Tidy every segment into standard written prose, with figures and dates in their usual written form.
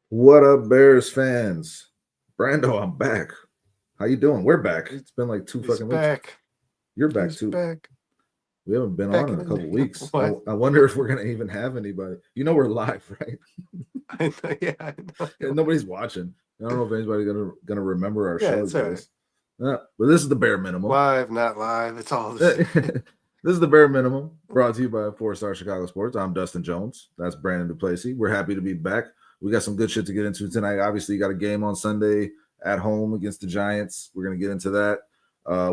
What up, Bears fans? Brando, I'm back. How you doing? We're back. It's been like two He's fucking weeks. back. You're back He's too. back. We haven't been on Back in a in couple the weeks. I, what? I wonder if we're gonna even have anybody. You know we're live, right? I know, yeah, I And know. nobody's watching. I don't know if anybody's gonna remember our Yeah, show, it's all right. guys. But this is the bare minimum. Live, not live. It's all the this same. is the bare minimum. Brought to you by 4 Star Chicago Sports. I'm Dustin Jones. That's Brandon Duplessis. We're happy to be back. We got some good shit to get into tonight. Obviously, you got a game on Sunday at home against the Giants. We're gonna get into that.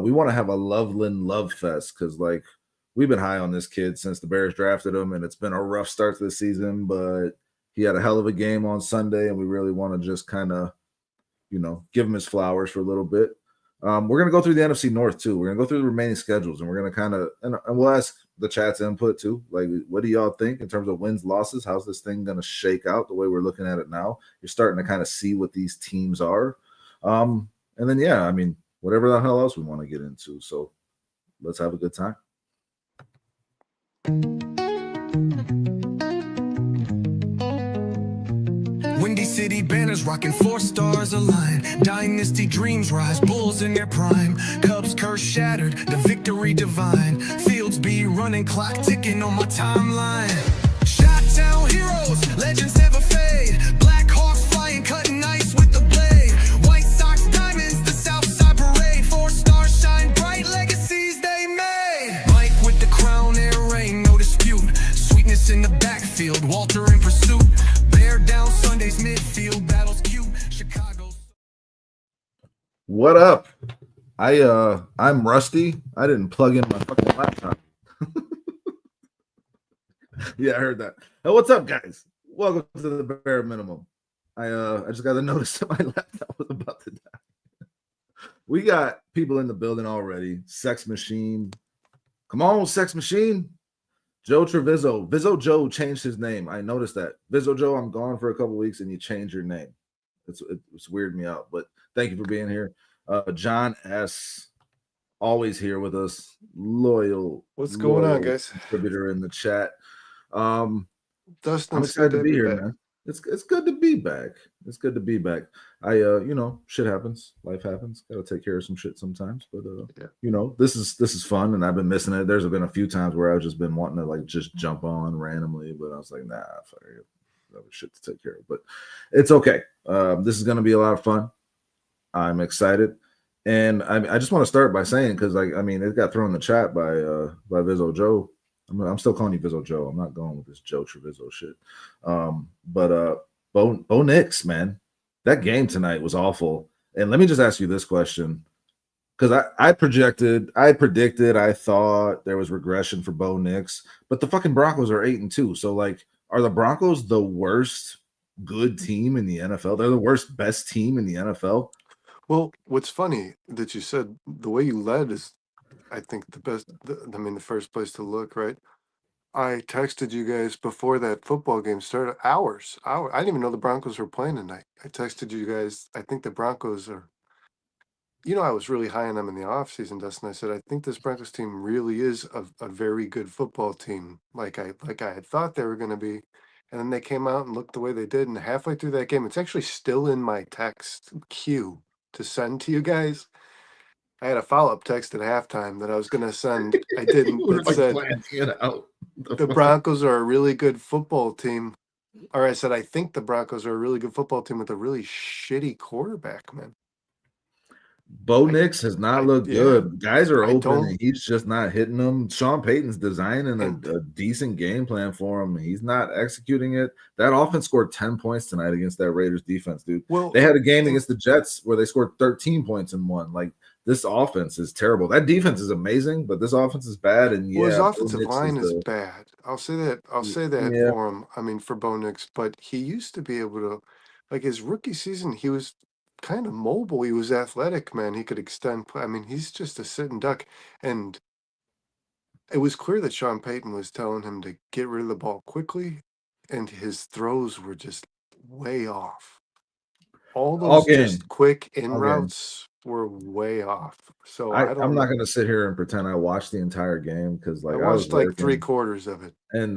We want to have a Loveland love fest because, like, we've been high on this kid since the Bears drafted him, and it's been a rough start to the season. But he had a hell of a game on Sunday, and we really want to just kind of, give him his flowers for a little bit. We're going to go through the NFC North too. We're going to go through the remaining schedules, and we're going to kind of and we'll ask the chat's input too. Like, what do y'all think in terms of wins, losses? How's this thing going to shake out the way we're looking at it now? You're starting to kind of see what these teams are, and then yeah, I mean, whatever the hell else we want to get into. So let's have a good time. Windy City banners rocking 4 stars align. Dynasty dreams rise, Bulls in their prime. Cubs curse shattered, the victory divine. Fields be running, clock ticking on my timeline. Shot-town heroes, legends never fade. Black Hawks flying, cutting ice with the blade. White Sox diamonds, the Southside parade. 4 stars shine bright, legacies they made. Mike with the crown, air rain, no dispute. Sweetness in the backfield, Walter in pursuit. Bear down Sunday's midfield, battles cute. Chicago's. What up? I'm rusty. I didn't plug in my fucking laptop. Yeah, I heard that. Hey, what's up, guys? Welcome to the bare minimum. I just got a notice that my laptop was about to die. We got people in the building already. Sex Machine. Come on, Sex Machine. Joe Treviso. Vizzo Joe changed his name. I noticed that. Vizzo Joe, I'm gone for a couple weeks and you changed your name. It's weirded me out, but thank you for being here. John S. Always here with us. Loyal. What's going on, guys? Contributor in the chat. Dustin, I'm it's good excited to to be be here, back. man. It's good to be back. It's good to be back. Shit happens. Life happens. Got to take care of some shit sometimes. But Yeah. this is fun, and I've been missing it. There's been a few times where I've just been wanting to like just jump on randomly, but I was like, nah, fuck it. I have shit to take care of. But it's okay. This is going to be a lot of fun. I'm excited. And I just want to start by saying, because it got thrown in the chat by Vizzo Joe. I'm still calling you Vizzo Joe. I'm not going with this Joe Treviso shit. But Bo Nix, man, that game tonight was awful. And let me just ask you this question, because I predicted, I thought there was regression for Bo Nix, but the fucking Broncos are 8-2. So like, are the Broncos the worst good team in the NFL? They're the worst best team in the NFL. Well, what's funny that you said the way you led is, I think, the best. The first place to look, right? I texted you guys before that football game started. Hours. I didn't even know the Broncos were playing tonight. I texted you guys. I think the Broncos are. I was really high on them in the offseason, Dustin. I said, I think this Broncos team really is a very good football team, like I had thought they were going to be. And then they came out and looked the way they did. And halfway through that game, it's actually still in my text queue to send to you guys. I had a follow-up text at halftime that I was going to send. I didn't, We're that like said, planning it out. the Broncos are a really good football team. Or I said, I think the Broncos are a really good football team with a really shitty quarterback, man. Bo Nix has not looked Yeah, good. Guys are I open don't. and he's just not hitting them. Sean Payton's designing And a decent game plan for him. He's not executing it. That offense scored 10 points tonight against that Raiders defense, dude. well, They had a game and against the Jets where they scored 13 points and won. Like, this offense is terrible. That defense is amazing, but this offense is bad. And well, his yeah, Bo offensive Nix is line is the bad. I'll say that. I'll say that yeah. for him. I mean, for Bo Nix, but he used to be able to, like his rookie season, he was kind of mobile. He was athletic, man. He could extend play. I mean, he's just a sitting duck. And it was clear that Sean Payton was telling him to get rid of the ball quickly, and his throws were just way off. All All those game. just quick in All game. routes were way off. So I'm not going to sit here and pretend I watched the entire game because like I I was watched like working, 3/4 of it. and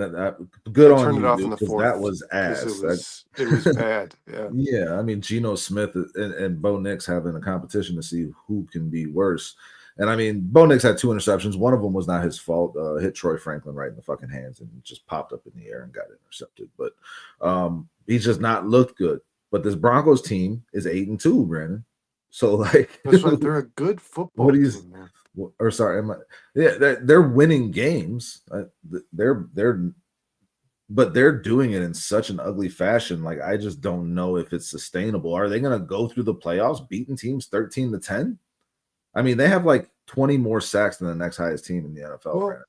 good I on turned it you, off dude, in the because fourth that was because ass. it was bad. Yeah. Yeah, I mean, Geno Smith and Bo Nix having a competition to see who can be worse. And I mean, Bo Nix had 2 interceptions. One of them was not his fault. Hit Troy Franklin right in the fucking hands and just popped up in the air and got intercepted. But he's just not looked good. But this Broncos team is 8-2, Brandon. So like, That's right. They're a good football team, man. Or sorry, they're winning games. But they're doing it in such an ugly fashion. Like, I just don't know if it's sustainable. Are they going to go through the playoffs beating teams 13-10? I mean, they have like 20 more sacks than the next highest team in the NFL. Well,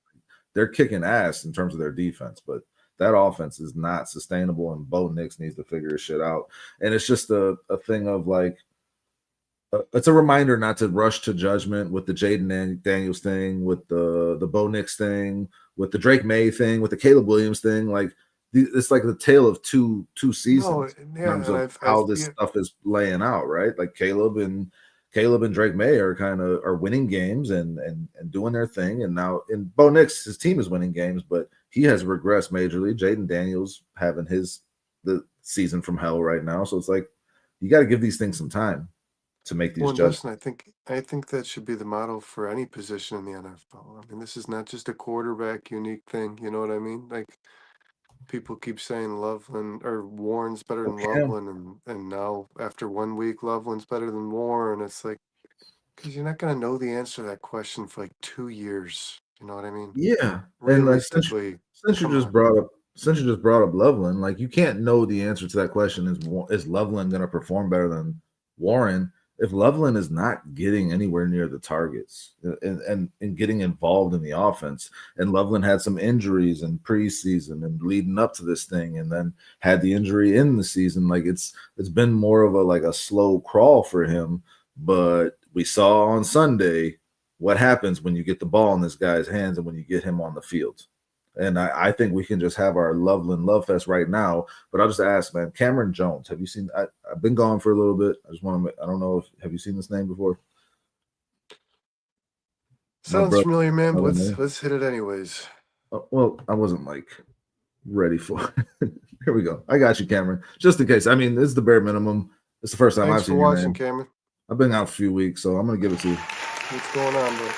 they're kicking ass in terms of their defense, but that offense is not sustainable, and Bo Nix needs to figure his shit out. And it's just a thing of like, it's a reminder not to rush to judgment with the Jaden Daniels thing, with the Bo Nix thing, with the Drake May thing, with the Caleb Williams thing. Like, it's like the tale of two seasons in terms of how this stuff is laying out, right? Like Caleb and Drake May are winning games and doing their thing, and now in Bo Nix, his team is winning games, but he has regressed majorly. Jaden Daniels having the season from hell right now, so it's like you got to give these things some time to make these judgments. Listen, I think that should be the model for any position in the NFL. I mean, this is not just a quarterback unique thing. You know what I mean? Like, people keep saying Loveland or Warren's better than Loveland, and now after 1 week, Loveland's better than Warren. It's like, because you're not going to know the answer to that question for like 2 years. You know what I mean? Yeah, realistically. And since you just brought up Loveland, like, you can't know the answer to that question. Is Loveland going to perform better than Warren if Loveland is not getting anywhere near the targets and getting involved in the offense? And Loveland had some injuries in preseason and leading up to this thing, and then had the injury in the season. Like, it's been more of a slow crawl for him. But we saw on Sunday what happens when you get the ball in this guy's hands and when you get him on the field. And I think we can just have our Loveland Love Fest right now. But I'll just ask, man, Cameron Jones, have you seen? I've been gone for a little bit. I just want to. I don't know if have you seen this name before? Sounds familiar, man. But let's hit it anyways. Well, I wasn't like ready for it. Here we go. I got you, Cameron. Just in case. I mean, this is the bare minimum. It's the first time I've seen you. Thanks for watching, Cameron. I've been out for a few weeks, so I'm gonna give it to you. What's going on, bro?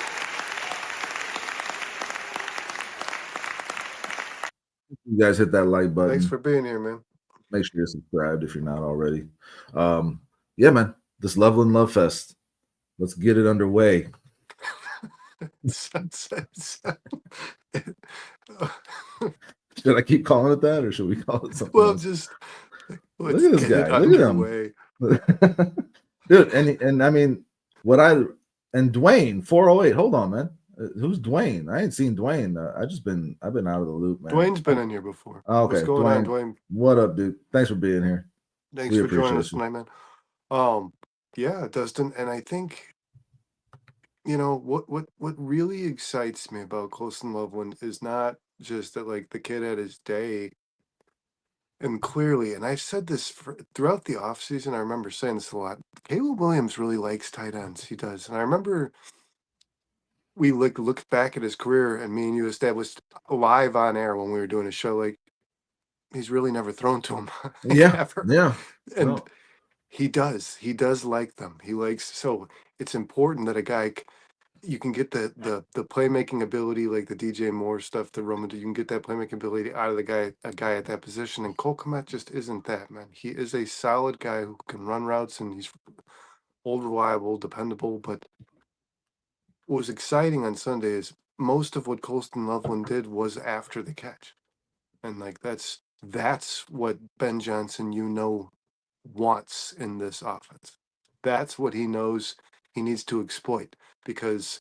You guys hit that like button. Thanks for being here, man. Make sure you're subscribed if you're not already. Yeah, man. This Loveland Love Fest. Let's get it underway. Should I keep calling it that, or should we call it something? Well, else? Just look at this guy. Look at him. Dude, and I mean, and Dwayne 408. Hold on, man. Who's Dwayne? I ain't seen Dwayne. I've been out of the loop, man. Dwayne's been in here before. Oh, okay. What's going on, Dwayne? What up, dude? Thanks for being here. Thanks for joining us tonight, man. Yeah, Dustin, and I think, you know, what really excites me about Colston Loveland is not just that, like, the kid had his day, and clearly, and I've said this throughout the offseason, I remember saying this a lot, Caleb Williams really likes tight ends. He does. And I remember we looked back at his career, and me and you established live on air when we were doing a show, like, he's really never thrown to him. Yeah. Ever. Yeah. And he does like them. So it's important that a guy, you can get the playmaking ability, like the DJ Moore stuff, the Roman, you can get that playmaking ability out of a guy at that position. And Cole Kmet just isn't that, man. He is a solid guy who can run routes, and he's old, reliable, dependable. But what was exciting on Sunday is most of what Colston Loveland did was after the catch. And like, that's what Ben Johnson, wants in this offense. That's what he knows he needs to exploit, because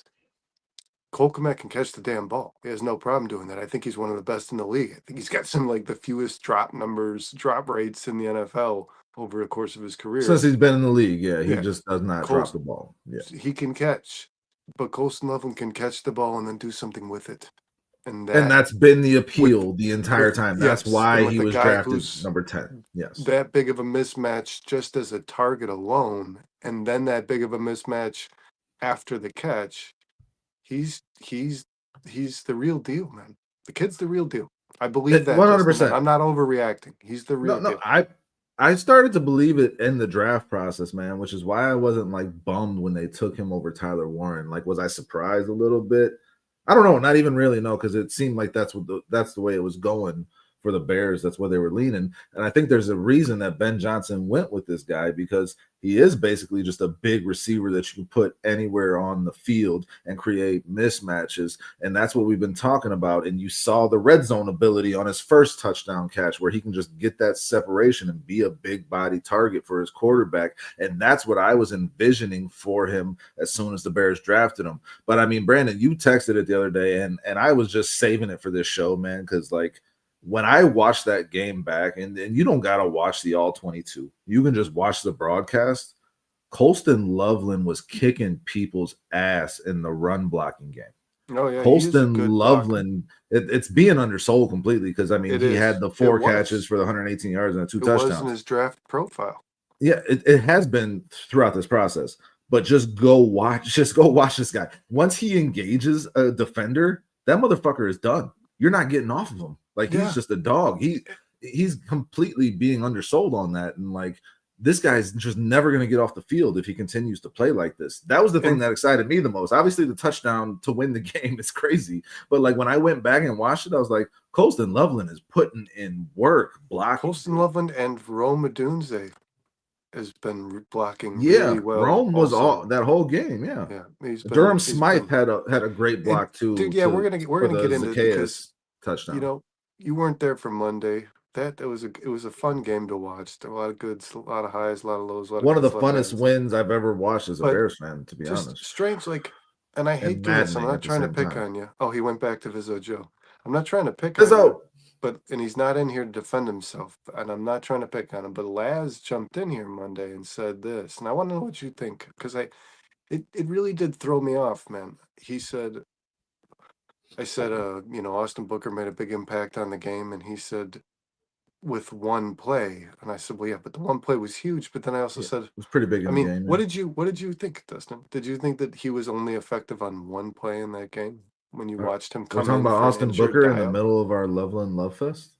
Cole Kmet can catch the damn ball. He has no problem doing that. I think he's one of the best in the league. I think he's got some, like, the fewest drop rates in the NFL over the course of his career. Since he's been in the league, he just does not drop the ball. Yeah, he can catch, but Colston Loveland can catch the ball and then do something with it. and And that's been the appeal the entire time. That's yes, and why with he a was guy drafted who's number 10. Yes. that big of a mismatch just as a target alone, and then that big of a mismatch after the catch, he's the real deal, man. The kid's the real deal. I believe that, Dustin. 100%. I'm not overreacting. He's the real No, deal. I started to believe it in the draft process, man, which is why I wasn't like bummed when they took him over Tyler Warren. Like, was I surprised a little bit? I don't know, not even really no, because it seemed like that's the way it was going for the Bears. That's where they were leaning. And I think there's a reason that Ben Johnson went with this guy, because he is basically just a big receiver that you can put anywhere on the field and create mismatches. And that's what we've been talking about. And you saw the red zone ability on his first touchdown catch, where he can just get that separation and be a big body target for his quarterback. And that's what I was envisioning for him as soon as the Bears drafted him. But I mean, Brandon, you texted it the other day, and I was just saving it for this show, man, because like, when I watched that game back, and you don't got to watch the all 22, you can just watch the broadcast. Colston Loveland was kicking people's ass in the run blocking game. Oh yeah, Colston Loveland, it's being undersold completely, because I mean, he had the 4 catches for the 118 yards and 2 touchdowns. It was in his draft profile. Yeah, it has been throughout this process. But just go watch this guy. Once he engages a defender, that motherfucker is done. You're not getting off of him. Like, he's just a dog. He's completely being undersold on that. And like, this guy's just never going to get off the field if he continues to play like this. That was the thing that excited me the most. Obviously, the touchdown to win the game is crazy. But like, when I went back and watched it, I was like, Colston Loveland is putting in work blocking. Colston Loveland and Rome Odunze has been blocking really well. Rome was all that whole game. Yeah. Durham Smythe had a great block too. Dude, yeah, we're gonna get into it because touchdown. You know, you weren't there for Monday. It was a fun game to watch. A lot of goods, a lot of highs, a lot of lows. One of the funnest wins I've ever watched as a Bears fan, to be honest. Strange, like, and I hate doing this. I'm not trying to pick on you. Oh, he went back to visit Joe. I'm not trying to pick on you. And he's not in here to defend himself, and I'm not trying to pick on him. But Laz jumped in here Monday and said this, and I want to know what you think, because it really did throw me off, man. I said, Austin Booker made a big impact on the game, and he said, with one play, and I said, well, yeah, but the one play was huge. But then I also said, it was pretty big in the game. What did you think, Dustin? Did you think that he was only effective on one play in that game when you watched him come in? We're talking about Austin Booker in the middle of our Loveland Love Fest.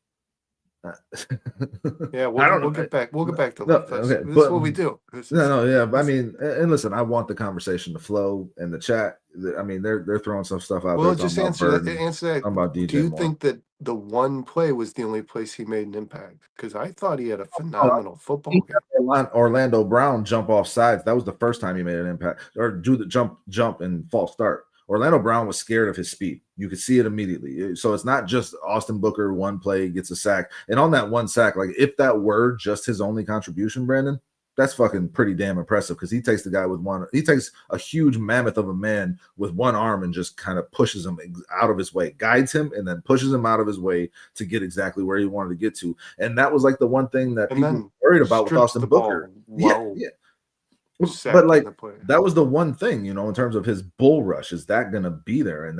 Yeah, we'll get back to Love Fest. Okay, this is what we do. I mean, and listen, I want the conversation to flow in the chat. I mean, they're throwing some stuff out there. Well, just answer that. About DJ do you think that the one play was the only place he made an impact? Because I thought he had a phenomenal football game. Orlando Brown jump off sides. That was the first time he made an impact, or do the jump and false start. Orlando Brown was scared of his speed. You could see it immediately. So it's not just Austin Booker, one play gets a sack. And on that one sack, like, if that were just his only contribution, Brandon, that's fucking pretty damn impressive, because he takes he takes a huge mammoth of a man with one arm and just kind of pushes him out of his way, guides him, and then pushes him out of his way to get exactly where he wanted to get to. And that was like the one thing that people were worried about with Austin Booker. Yeah. But like, that was the one thing, in terms of his bull rush, is that going to be there? And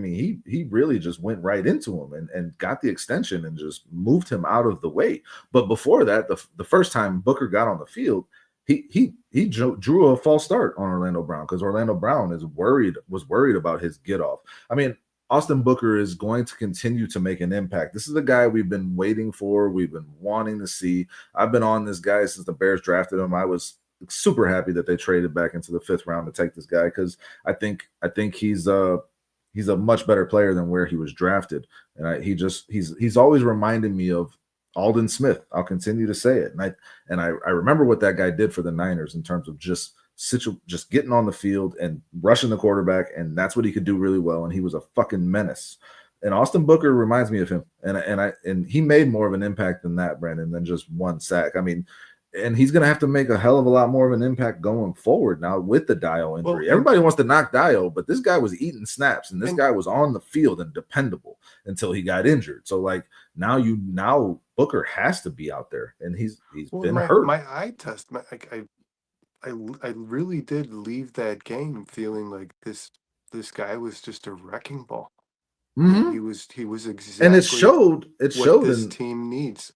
he really just went right into him and got the extension and just moved him out of the way. But before that, the first time Booker got on the field, he drew a false start on Orlando Brown, because Orlando Brown was worried about his get off. I mean, Austin Booker is going to continue to make an impact. This is the guy we've been waiting for. We've been wanting to see. I've been on this guy since the Bears drafted him. I was super happy that they traded back into the 5th round to take this guy, because I think he's a much better player than where he was drafted. And he's always reminding me of Aldon Smith. I'll continue to say it. And I remember what that guy did for the Niners in terms of just getting on the field and rushing the quarterback, and that's what he could do really well. And he was a fucking menace. And Austin Booker reminds me of him. And he made more of an impact than that, Brandon, than just one sack. I mean, and he's going to have to make a hell of a lot more of an impact going forward now with the Dio injury. Everybody wants to knock Dio, but this guy was eating snaps, and this guy was on the field and dependable until he got injured. So like, now Booker has to be out there, and he's been hurt. My eye test, I really did leave that game feeling like this guy was just a wrecking ball. Mhm. He was exactly And it showed what this in team needs.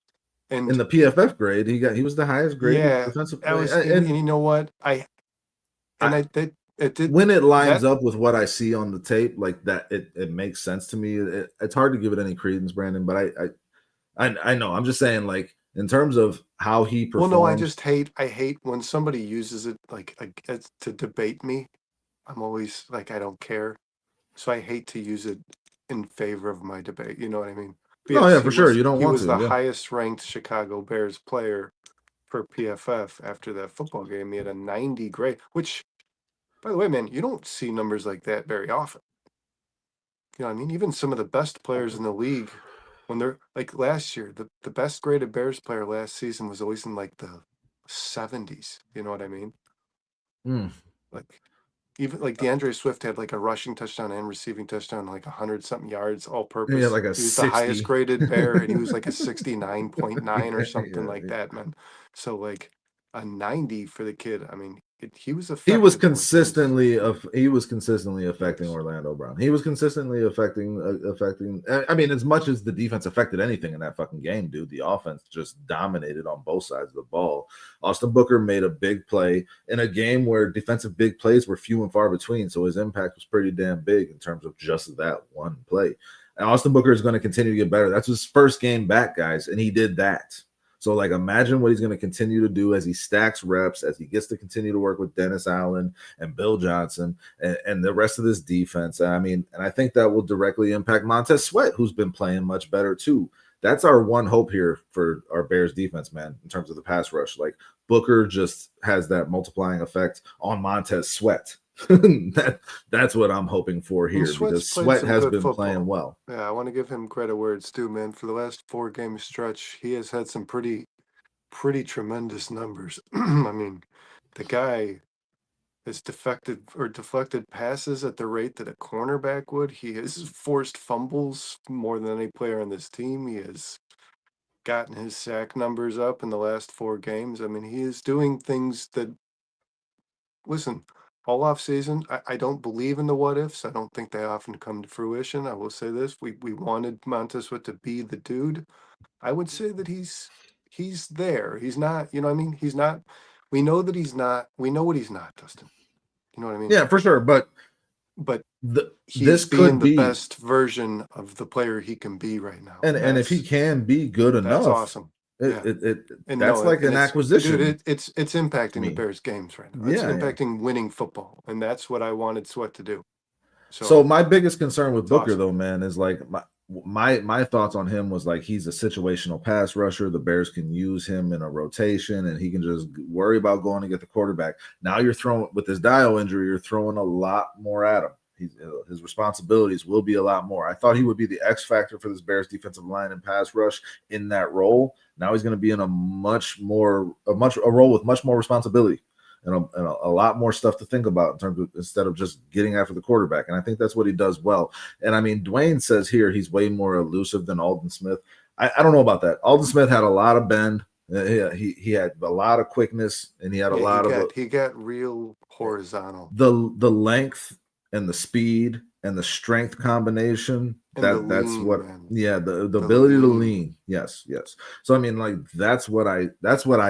in And the PFF grade. He was the highest graded yeah, defensive that player. was, and you know what? I It did when it lines that. up with what I see on the tape, like that, it makes sense to me. It's hard to give it any credence, Brandon, but I know. I'm just saying, like, in terms of how he Well, no, performs. I hate when somebody uses it to debate me. I'm always like, I don't care. So I hate to use it in favor of my debate. You know what I mean? But No, yes, yeah, for sure. You don't he want was to. the Yeah. highest ranked Chicago Bears player per PFF after that football game. He had a 90 grade, which, by the way, man, you don't see numbers like that very often. You know what I mean? Even some of the best players in the league, when they're like last year, the best graded Bears player last season was always in like the 70s. You know what I mean? Mm. Like even like DeAndre Swift had like a rushing touchdown and receiving touchdown, like 100-something yards all He had purpose. like a He was the highest 60. graded Bear, and he was like a 69.9 or Yeah, something like yeah. that, man. So like a 90 for the kid. I mean, he was He was effective when things. consistently affecting Yes. Orlando Brown. He was consistently affecting. I mean, as much as the defense affected anything in that fucking game, dude, the offense just dominated on both sides of the ball. Austin Booker made a big play in a game where defensive big plays were few and far between, so his impact was pretty damn big in terms of just that one play. And Austin Booker is going to continue to get better. That's his first game back, guys, and he did that. So, like, imagine what he's going to continue to do as he stacks reps, as he gets to continue to work with Dennis Allen and Bill Johnson and the rest of this defense. I mean, and I think that will directly impact Montez Sweat, who's been playing much better too. That's our one hope here for our Bears defense, man, in terms of the pass rush. Like, Booker just has that multiplying effect on Montez Sweat. That's what I'm hoping for And here, Sweat's because played Sweat some has good been playing football. well. Yeah, I want to give him credit where it's due, man. For the last 4 game stretch, he has had some pretty tremendous numbers. I mean, the guy has deflected passes at the rate that a cornerback would. He has forced fumbles more than any player on this team. He has gotten his sack numbers up in the last 4 games. I mean, he is doing things that, listen, all off season, I don't believe in the what ifs. I don't think they often come to fruition. I will say this. We wanted Montez Sweat to be the dude. I would say that he's there. He's not, you know what I mean? He's not, we know that he's not, we know what he's not, Dustin. You know what I mean? Yeah, for sure. But But this he's being could the be, best version of the player he can be right now. and if he can be good That's enough, awesome. it, Yeah. it, it And that's no, like and an dude, acquisition it's to impacting the me. Bears games right now. It's Yeah, yeah. impacting winning football. And that's what I wanted Sweat to do. So So my biggest concern with it's Booker, awesome. though, man, is like my thoughts on him was like he's a situational pass rusher. The Bears can use him in a rotation, and he can just worry about going to get the quarterback. Now you're throwing with this Dio injury, you're throwing a lot more at him. His responsibilities will be a lot more. I thought he would be the X factor for this Bears defensive line and pass rush in that role. Now he's going to be in a role with much more responsibility and a lot more stuff to think about in terms of instead of just getting after the quarterback. And I think that's what he does well. And I mean, Dwayne says here he's way more elusive than Aldon Smith. I don't know about that. Aldon Smith had a lot of bend. He had a lot of quickness, and he had a Yeah, lot of he got real horizontal. the length and the speed and the strength combination. And the That's lean, what, man. yeah, the The ability to lean. lean. Yes. So I mean, like that's what I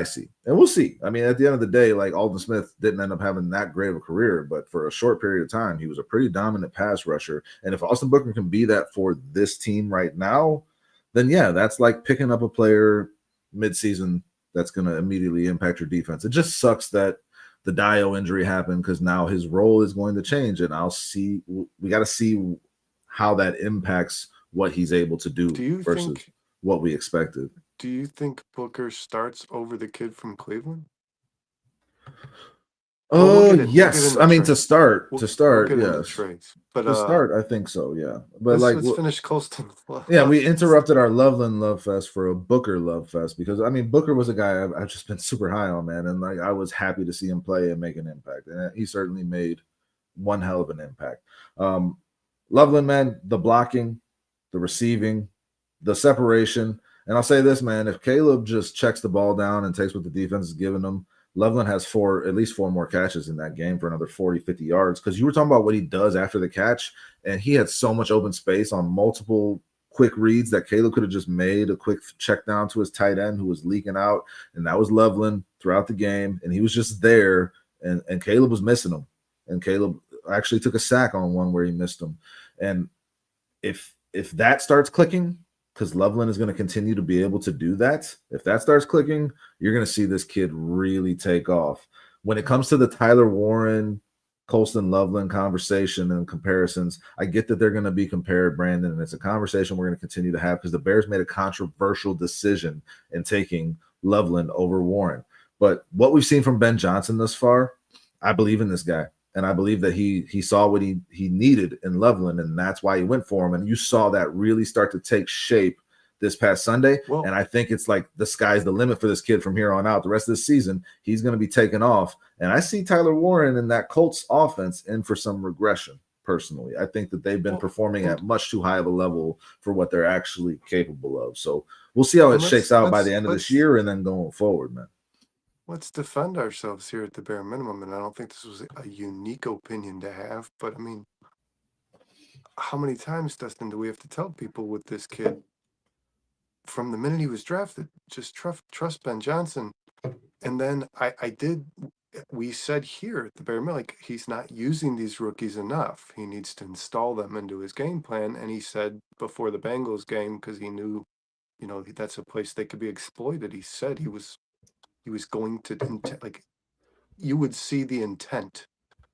see, and we'll see. I mean, at the end of the day, like Aldon Smith didn't end up having that great of a career, but for a short period of time, he was a pretty dominant pass rusher. And if Austin Booker can be that for this team right now, then yeah, that's like picking up a player midseason that's going to immediately impact your defense. It just sucks that the Dio injury happened because now his role is going to change, and we got to see how that impacts what he's able to do versus what we expected. Do you think Booker starts over the kid from Cleveland? Oh, We'll yes. I mean, to start, we'll get into yes. trades. But To start, I think so, yeah. But let's finish Colston. yeah, we interrupted our Loveland Love Fest for a Booker Love Fest because I mean Booker was a guy I've just been super high on, man, and like I was happy to see him play and make an impact, and he certainly made one hell of an impact. Loveland, man, the blocking, the receiving, the separation, and I'll say this, man, if Caleb just checks the ball down and takes what the defense is giving him, Loveland has at least four more catches in that game for another 40, 50 yards. Because you were talking about what he does after the catch, and he had so much open space on multiple quick reads that Caleb could have just made a quick check down to his tight end who was leaking out, and that was Loveland throughout the game, and he was just there, and Caleb was missing him, and Caleb actually took a sack on one where he missed him. And if that starts clicking, because Loveland is going to continue to be able to do that, if that starts clicking, you're going to see this kid really take off. When it comes to the Tyler Warren, Colston Loveland conversation and comparisons, I get that they're going to be compared, Brandon, and it's a conversation we're going to continue to have because the Bears made a controversial decision in taking Loveland over Warren. But what we've seen from Ben Johnson thus far, I believe in this guy. And I believe that he saw what he needed in Loveland, and that's why he went for him. And you saw that really start to take shape this past Sunday. Well, and I think it's like the sky's the limit for this kid from here on out. The rest of the season, he's going to be taken off. And I see Tyler Warren and that Colts offense in for some regression, personally. I think that they've been performing at much too high of a level for what they're actually capable of. So we'll see how it shakes out by the end of this year and then going forward, man. Let's defend ourselves here at the bare minimum, and I don't think this was a unique opinion to have, but I mean, how many times, Dustin, do we have to tell people with this kid from the minute he was drafted, just trust Ben Johnson? And then we said here at the bare minimum, like, he's not using these rookies enough. He needs to install them into his game plan. And he said before the Bengals game, because he knew, that's a place they could be exploited. He said he was going to, like, you would see the intent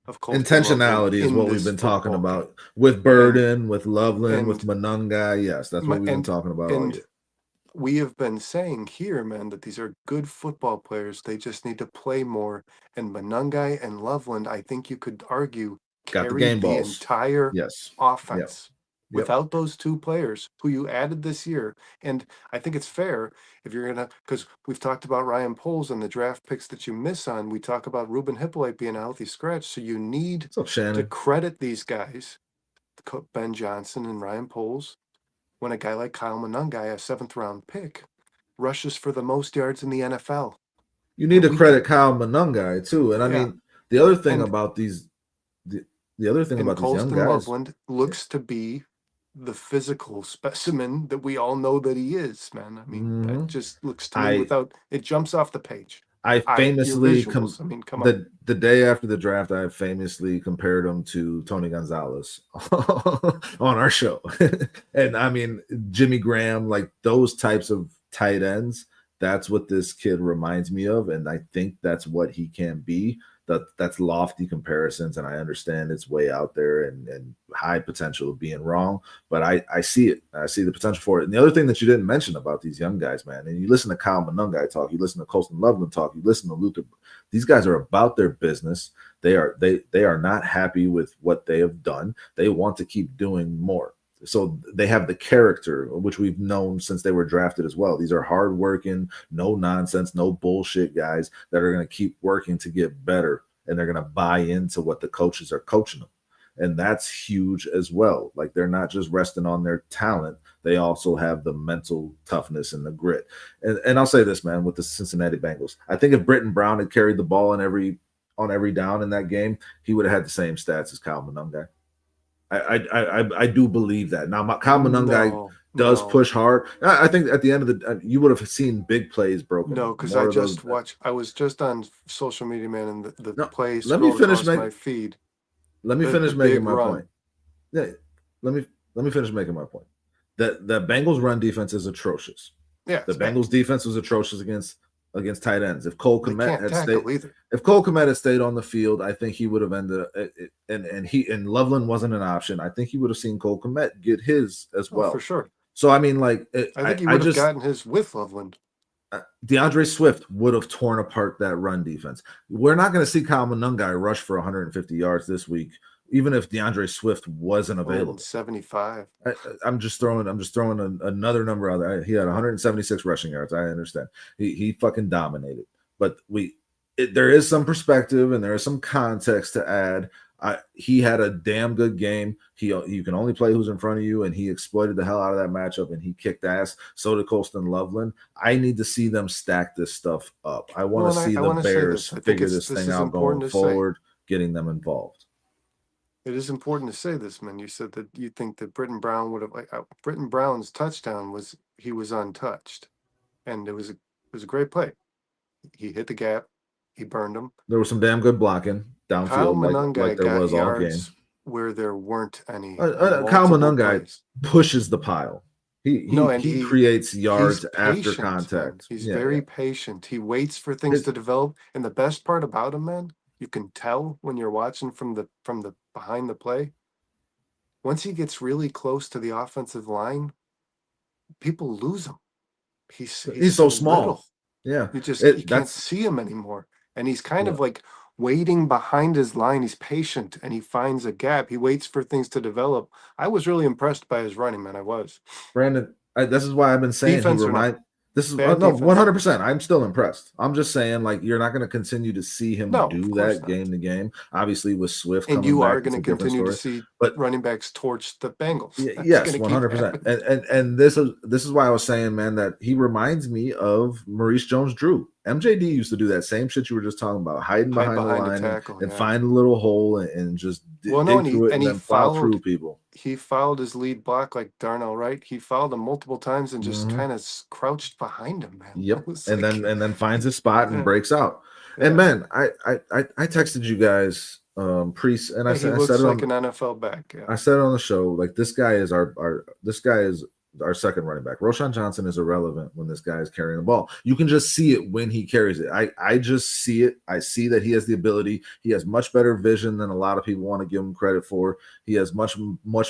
of Colston intentionality is what we've been talking about with Burden, with Loveland, with Monunga. Yes, that's what we've been talking about all year. We have been saying here, man, that these are good football players. They just need to play more. And Monunga and Loveland, I think you could argue, carried the entire offense. Without those two players who you added this year. And I think it's fair if you're going to, because we've talked about Ryan Poles and the draft picks that you miss on. We talk about Ruben Hippolyte being a healthy scratch. So you need to credit these guys, Ben Johnson and Ryan Poles, when a guy like Kyle Monunga, a 7th round pick, rushes for the most yards in the NFL. You need to credit Kyle Monunga too. And I mean, the other thing about these, the other thing about these young guys, Loveland looks to be the physical specimen that we all know that he is, man. I mean, that just looks to me it jumps off the page. I famously, the day after the draft, I famously compared him to Tony Gonzalez on our show. And I mean, Jimmy Graham, like those types of tight ends, that's what this kid reminds me of. And I think that's what he can be. That's lofty comparisons, and I understand it's way out there and high potential of being wrong, but I see it. I see the potential for it. And the other thing that you didn't mention about these young guys, man, and you listen to Kyle Monunga talk, you listen to Colston Loveland talk, you listen to Luther. These guys are about their business. They are not happy with what they have done. They want to keep doing more. So they have the character, which we've known since they were drafted as well. These are hardworking, no nonsense, no bullshit guys that are going to keep working to get better, and they're going to buy into what the coaches are coaching them. And that's huge as well. Like, they're not just resting on their talent. They also have the mental toughness and the grit. And I'll say this, man, with the Cincinnati Bengals, I think if Britton Brown had carried the ball on every down in that game, he would have had the same stats as Kyle Monunga. I do believe that. Now, Kyle Monunga does push hard. I think at the end of the you would have seen big plays broken. No, because I was just on social media, man, and the play scrolled across my feed. Let me finish making my point. Yeah, let me finish making my point. That the Bengals run defense is atrocious. Yeah, the Bengals defense was atrocious against tight ends. If Cole Kmet had stayed on the field, I think he would have ended up, and Loveland wasn't an option. I think he would have seen Cole Kmet get his as well. For sure. So I mean, like, I think he would have gotten his with Loveland. DeAndre Swift would have torn apart that run defense. We're not going to see Kyle Monunga rush for 150 yards this week, even if DeAndre Swift wasn't available. 75. I'm just throwing another number out there. He had 176 rushing yards. I understand. He fucking dominated. But there is some perspective and there is some context to add. He had a damn good game. You can only play who's in front of you, and he exploited the hell out of that matchup, and he kicked ass. So did Colston Loveland. I need to see them stack this stuff up. I want to see the Bears figure this thing out going forward, getting them involved. It is important to say this, man. You said that you think that Britton Brown would have Britton Brown's touchdown was untouched, and it was a great play. He hit the gap, he burned him. There was some damn good blocking Kyle downfield, like there was all game. Where there weren't any. Kyle Monungai pushes the pile. He creates yards after contact. Man. He's very patient. He waits for things to develop. And the best part about him, man, you can tell when you're watching from the behind the play. Once he gets really close to the offensive line, people lose him. He's so small. Little. Yeah, you can't see him anymore, and he's kind of like waiting behind his line. He's patient, and he finds a gap. He waits for things to develop. I was really impressed by his running, man. I was. Brandon, this is why I've been saying this is no 100%. I'm still impressed. I'm just saying, like, you're not going to continue to see him do that game to game. Obviously, with Swift, and you are going to continue to see running backs torch the Bengals. Yes, 100%. And this is why I was saying, man, that he reminds me of Maurice Jones-Drew. MJD used to do that same shit you were just talking about, hiding behind the line and find a little hole and just dig through it and then plow through people. He fouled his lead block like Darnell Wright. He fouled him multiple times and just kind of crouched behind him, man. Yep, and then finds his spot and breaks out. Yeah. And man, I texted you guys and I said it like an NFL back. Yeah. I said it on the show, like, this guy is our second running back. Roschon Johnson is irrelevant when this guy is carrying the ball. You can just see it when he carries it. I just see it. I see that he has the ability. He has much better vision than a lot of people want to give him credit for. He has much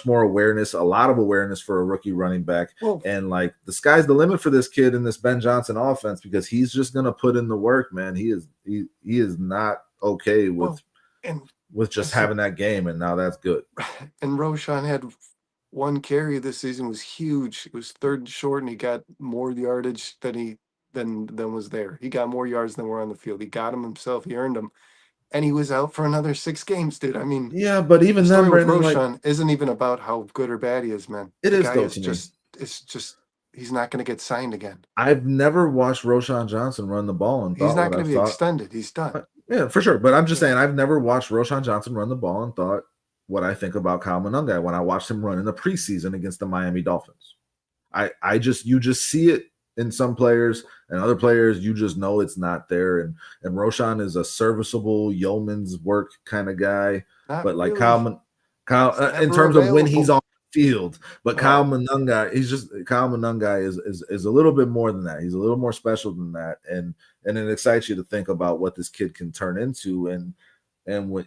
more awareness, a lot of awareness for a rookie running back. And like, the sky's the limit for this kid in this Ben Johnson offense, because he's just going to put in the work, man. He is not okay with just having that game, and now that's good. And Roschon had one carry this season, was huge. It was third and short, and he got more yardage than was there. He got more yards than were on the field. He got them himself. He earned them, and he was out for another 6 games, dude. I mean, yeah, but even then, Roschon isn't even about how good or bad he is, man. It is though. It's just he's not going to get signed again. I've never watched Roschon Johnson run the ball and he's not going to be extended. He's done. Yeah, for sure. But I'm just saying, I've never watched Roschon Johnson run the ball and thought what I think about Kyle Monungai when I watched him run in the preseason against the Miami Dolphins. You just see it in some players, and other players you just know it's not there. And Roschon is a serviceable yeoman's work kind of guy, but like really. Kyle in terms of when he's on the field, but Kyle Monungai, Kyle Monungai is a little bit more than that. He's a little more special than that, and it excites you to think about what this kid can turn into. And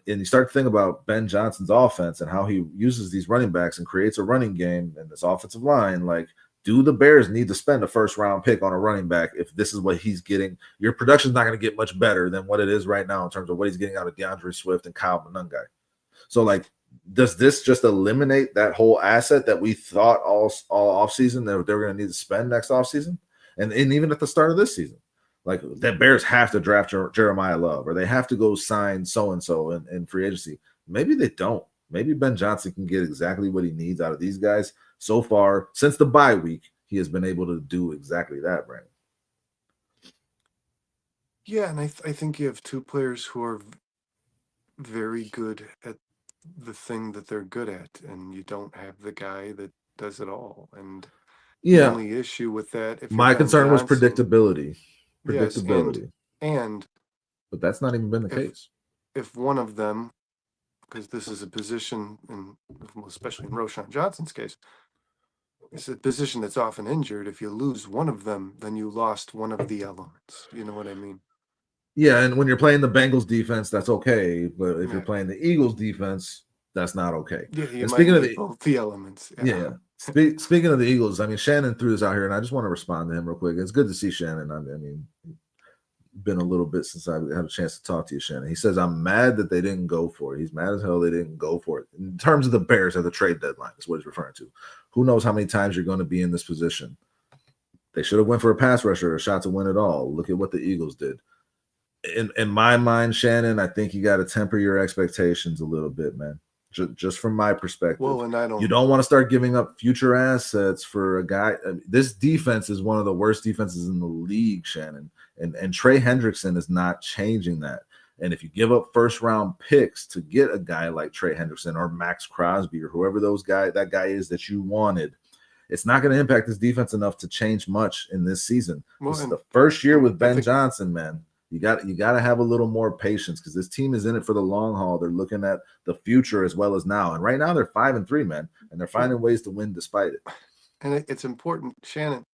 you start to think about Ben Johnson's offense and how he uses these running backs and creates a running game and this offensive line, like, do the Bears need to spend a first-round pick on a running back if this is what he's getting? Your production's not going to get much better than what it is right now in terms of what he's getting out of DeAndre Swift and Kyle Monungai. So, like, does this just eliminate that whole asset that we thought all offseason that they were going to need to spend next offseason? And even at the start of this season? Like, the Bears have to draft Jeremiah Love, or they have to go sign so-and-so in free agency. Maybe they don't. Maybe Ben Johnson can get exactly what he needs out of these guys. So far, since the bye week, he has been able to do exactly that, Brandon. Yeah, and I think you have two players who are very good at the thing that they're good at, and you don't have the guy that does it all. And the only issue with that, my concern was predictability. Yes, and but that's not even been the case. If one of them, because this is a position, especially in Roschon Johnson's case, it's a position that's often injured. If you lose one of them, then you lost one of the elements. You know what I mean? Yeah, and when you're playing the Bengals defense, that's okay. But if you're playing the Eagles defense, that's not okay. Yeah, and speaking of both the elements. Yeah. Speaking of the Eagles, I mean, Shannon threw this out here, and I just want to respond to him real quick. It's good to see Shannon. I mean, been a little bit since I had a chance to talk to you, Shannon. He says, I'm mad that they didn't go for it. He's mad as hell they didn't go for it. In terms of the Bears at the trade deadline, is what he's referring to. Who knows how many times you're going to be in this position. They should have went for a pass rusher or a shot to win it all. Look at what the Eagles did. in my mind, Shannon, I think you got to temper your expectations a little bit, man. Just from my perspective. Well, and I You don't want to start giving up future assets for a guy. This defense is one of the worst defenses in the league, Shannon. And Trey Hendrickson is not changing that. And if you give up first round picks to get a guy like Trey Hendrickson or Max Crosby or whoever that guy is that you wanted, it's not going to impact this defense enough to change much in this season. Well, this is the first year with Ben Johnson, man. You got to have a little more patience because this team is in it for the long haul. They're looking at the future as well as now. And right now they're 5-3, man, and they're finding ways to win despite it. And it's important, Shannon.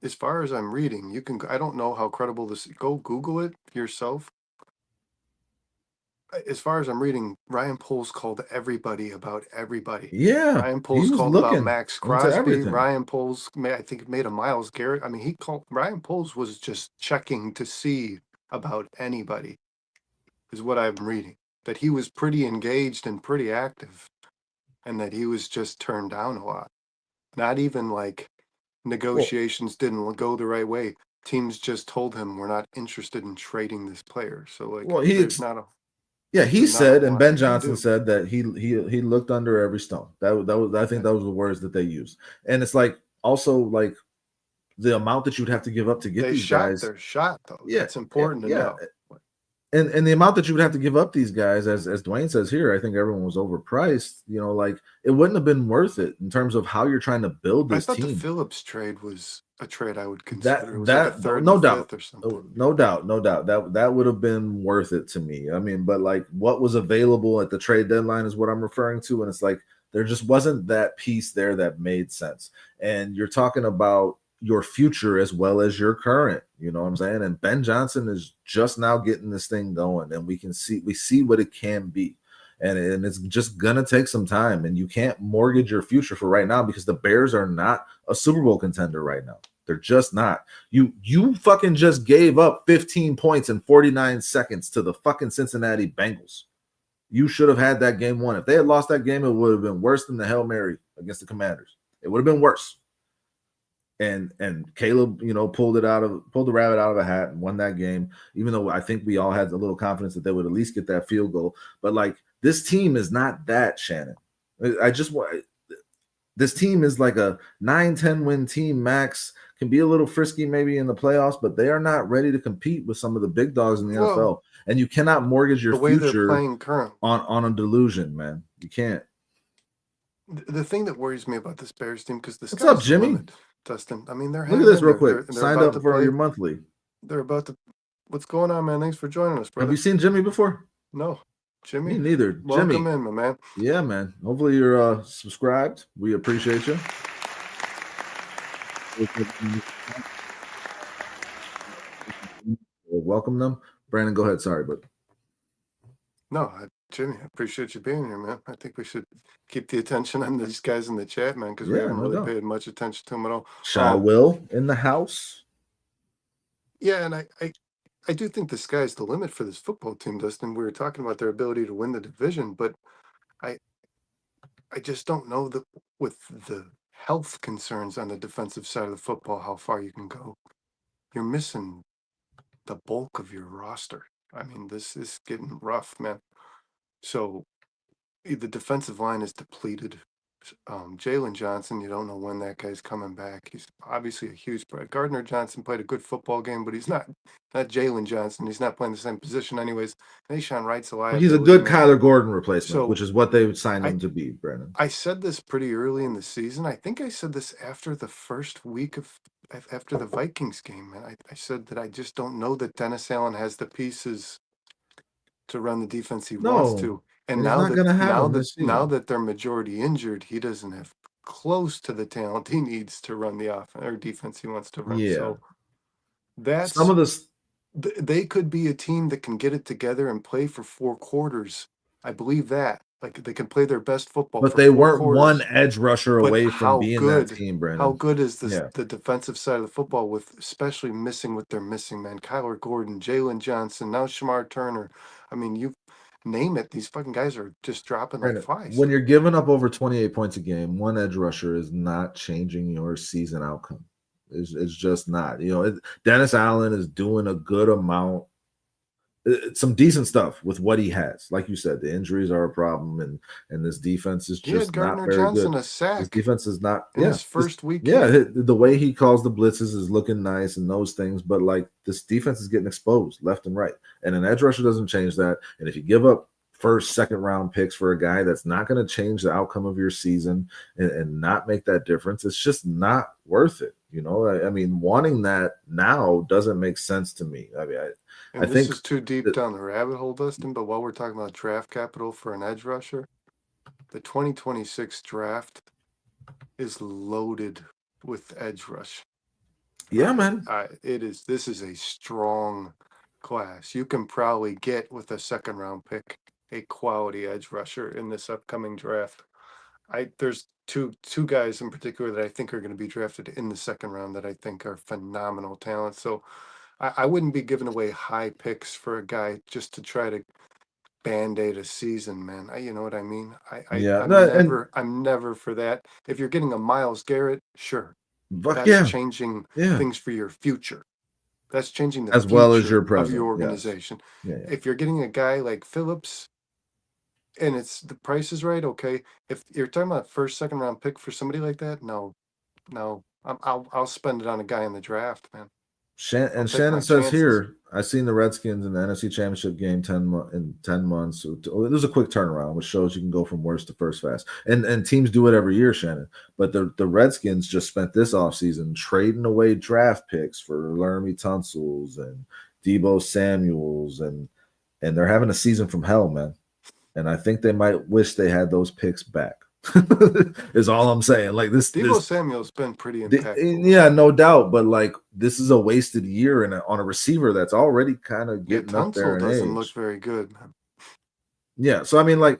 As far as I'm reading, I don't know how credible this. Go Google it yourself. As far as I'm reading, Ryan Poles called everybody about everybody. Yeah, Ryan Poles called about Max Crosby. Ryan Poles, I think, made a Myles Garrett. I mean, Ryan Poles was just checking to see about anybody, is what I'm reading. That he was pretty engaged and pretty active, and that he was just turned down a lot. Not even like negotiations didn't go the right way. Teams just told him we're not interested in trading this player. So like, there's not a. Yeah, he said, and Ben Johnson said that he looked under every stone. That was I think that was the words that they used. And it's like also like the amount that you'd have to give up to get these guys. Their shot though. Yeah, it's important to know. And the amount that you would have to give up these guys, as Dwayne says here, I think everyone was overpriced. You know, like it wouldn't have been worth it in terms of how you're trying to build this team. I thought the Phillips trade was a trade I would consider. No doubt, that would have been worth it to me. I mean, but like what was available at the trade deadline is what I'm referring to, and it's like there just wasn't that piece there that made sense. And you're talking about your future as well as your current, you know what I'm saying? And Ben Johnson is just now getting this thing going, and we see what it can be. And it's just gonna take some time, and you can't mortgage your future for right now because the Bears are not a Super Bowl contender right now. They're just not. You fucking just gave up 15 points in 49 seconds to the fucking Cincinnati Bengals. You should have had that game won. If they had lost that game, it would have been worse than the Hail Mary against the Commanders. It would have been worse. And Caleb, you know, pulled the rabbit out of a hat and won that game, even though I think we all had a little confidence that they would at least get that field goal. But like this team is not that, Shannon. This team is like a 9-10 win team max, can be a little frisky maybe in the playoffs, but they are not ready to compete with some of the big dogs in the NFL. And you cannot mortgage your future on a delusion, man. You can't. The thing that worries me about this Bears team, because what's up, Jimmy? Dustin, I mean, look at this real quick. They're signed up for your monthly. They're about to. What's going on, man? Thanks for joining us, brother. Have you seen Jimmy before? No, Jimmy. Me neither. Welcome Jimmy. in, my man. Yeah, man. Hopefully you're subscribed. We appreciate you. Welcome them, Brandon. Go ahead. Sorry, but no, Jimmy, I appreciate you being here, man. I think we should keep the attention on these guys in the chat, man, because we haven't really paid much attention to them at all. Shy Will in the house. Yeah, and I do think the sky's the limit for this football team, Dustin. We were talking about their ability to win the division, but I just don't know that with the health concerns on the defensive side of the football, how far you can go. You're missing the bulk of your roster. I mean, this is getting rough, man. So the defensive line is depleted. Jalen Johnson, you don't know when that guy's coming back. He's obviously a huge threat. Gardner Johnson played a good football game, but he's not Jalen Johnson. He's not playing the same position anyways. Nahshon Wright's a liability. He's a good Kyler Gordon replacement, which is what they signed him to be, Brandon. I said this pretty early in the season. I think I said this after the first week after the Vikings game, man. I said that I just don't know that Dennis Allen has the pieces to run the defense he wants to. And now that they're majority injured, he doesn't have close to the talent he needs to run the offense or defense he wants to run. Yeah. So that's some of this. They could be a team that can get it together and play for 4 quarters. I believe that. Like they can play their best football. But they weren't one edge rusher away from being that team, Brandon. How good is the defensive side of the football with especially missing what they're missing, man? Kyler Gordon, Jalen Johnson, now Shamar Turner. I mean, you name it, these fucking guys are just dropping like flies. When you're giving up over 28 points a game, one edge rusher is not changing your season outcome. It's just not. Dennis Allen is doing a good amount, some decent stuff with what he has. Like you said, the injuries are a problem, and this defense is He had just not Gardner very Johnson good. a sack This defense is not. in his first week. The way he calls the blitzes is looking nice and those things, but like this defense is getting exposed left and right, and an edge rusher doesn't change that. And if you give up first, second round picks for a guy that's not going to change the outcome of your season and not make that difference, it's just not worth it. I mean, wanting that now doesn't make sense to me. I mean, I this think is too deep down the rabbit hole, Dustin, but while we're talking about draft capital for an edge rusher, the 2026 draft is loaded with edge rush. Yeah, man. This is a strong class. You can probably get with a second round pick a quality edge rusher in this upcoming draft. There's two guys in particular that I think are going to be drafted in the second round that I think are phenomenal talent. So I wouldn't be giving away high picks for a guy just to try to band-aid a season, man. You know what I mean? I'm never for that. If you're getting a Myles Garrett, sure. That's changing things for your future. That's changing the as future well as your present of your organization. Yes. If you're getting a guy like Phillips and the price is right, okay. If you're talking about first, second round pick for somebody like that, no. I'll spend it on a guy in the draft, man. Shannon says here, I seen the Redskins in the NFC Championship game 10 months. It was a quick turnaround, which shows you can go from worst to first fast. And teams do it every year, Shannon. But the Redskins just spent this offseason trading away draft picks for Laramie Tunsil's and Deebo Samuels, and they're having a season from hell, man. And I think they might wish they had those picks back. Is all I'm saying. Like Deebo Samuel's been pretty impactful. Yeah, no doubt. But like, this is a wasted year on a receiver that's already kind of getting up there in doesn't age. Look very good, man. Yeah, so I mean, like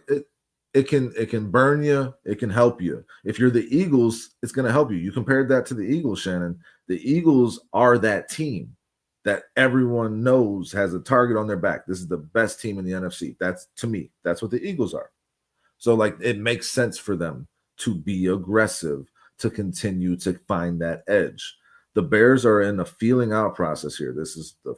it can burn you. It can help you. If you're the Eagles, it's going to help you. You compared that to the Eagles, Shannon. The Eagles are that team that everyone knows has a target on their back. This is the best team in the NFC. To me, that's what the Eagles are. So, like, it makes sense for them to be aggressive, to continue to find that edge. The Bears are in a feeling out process here. This is the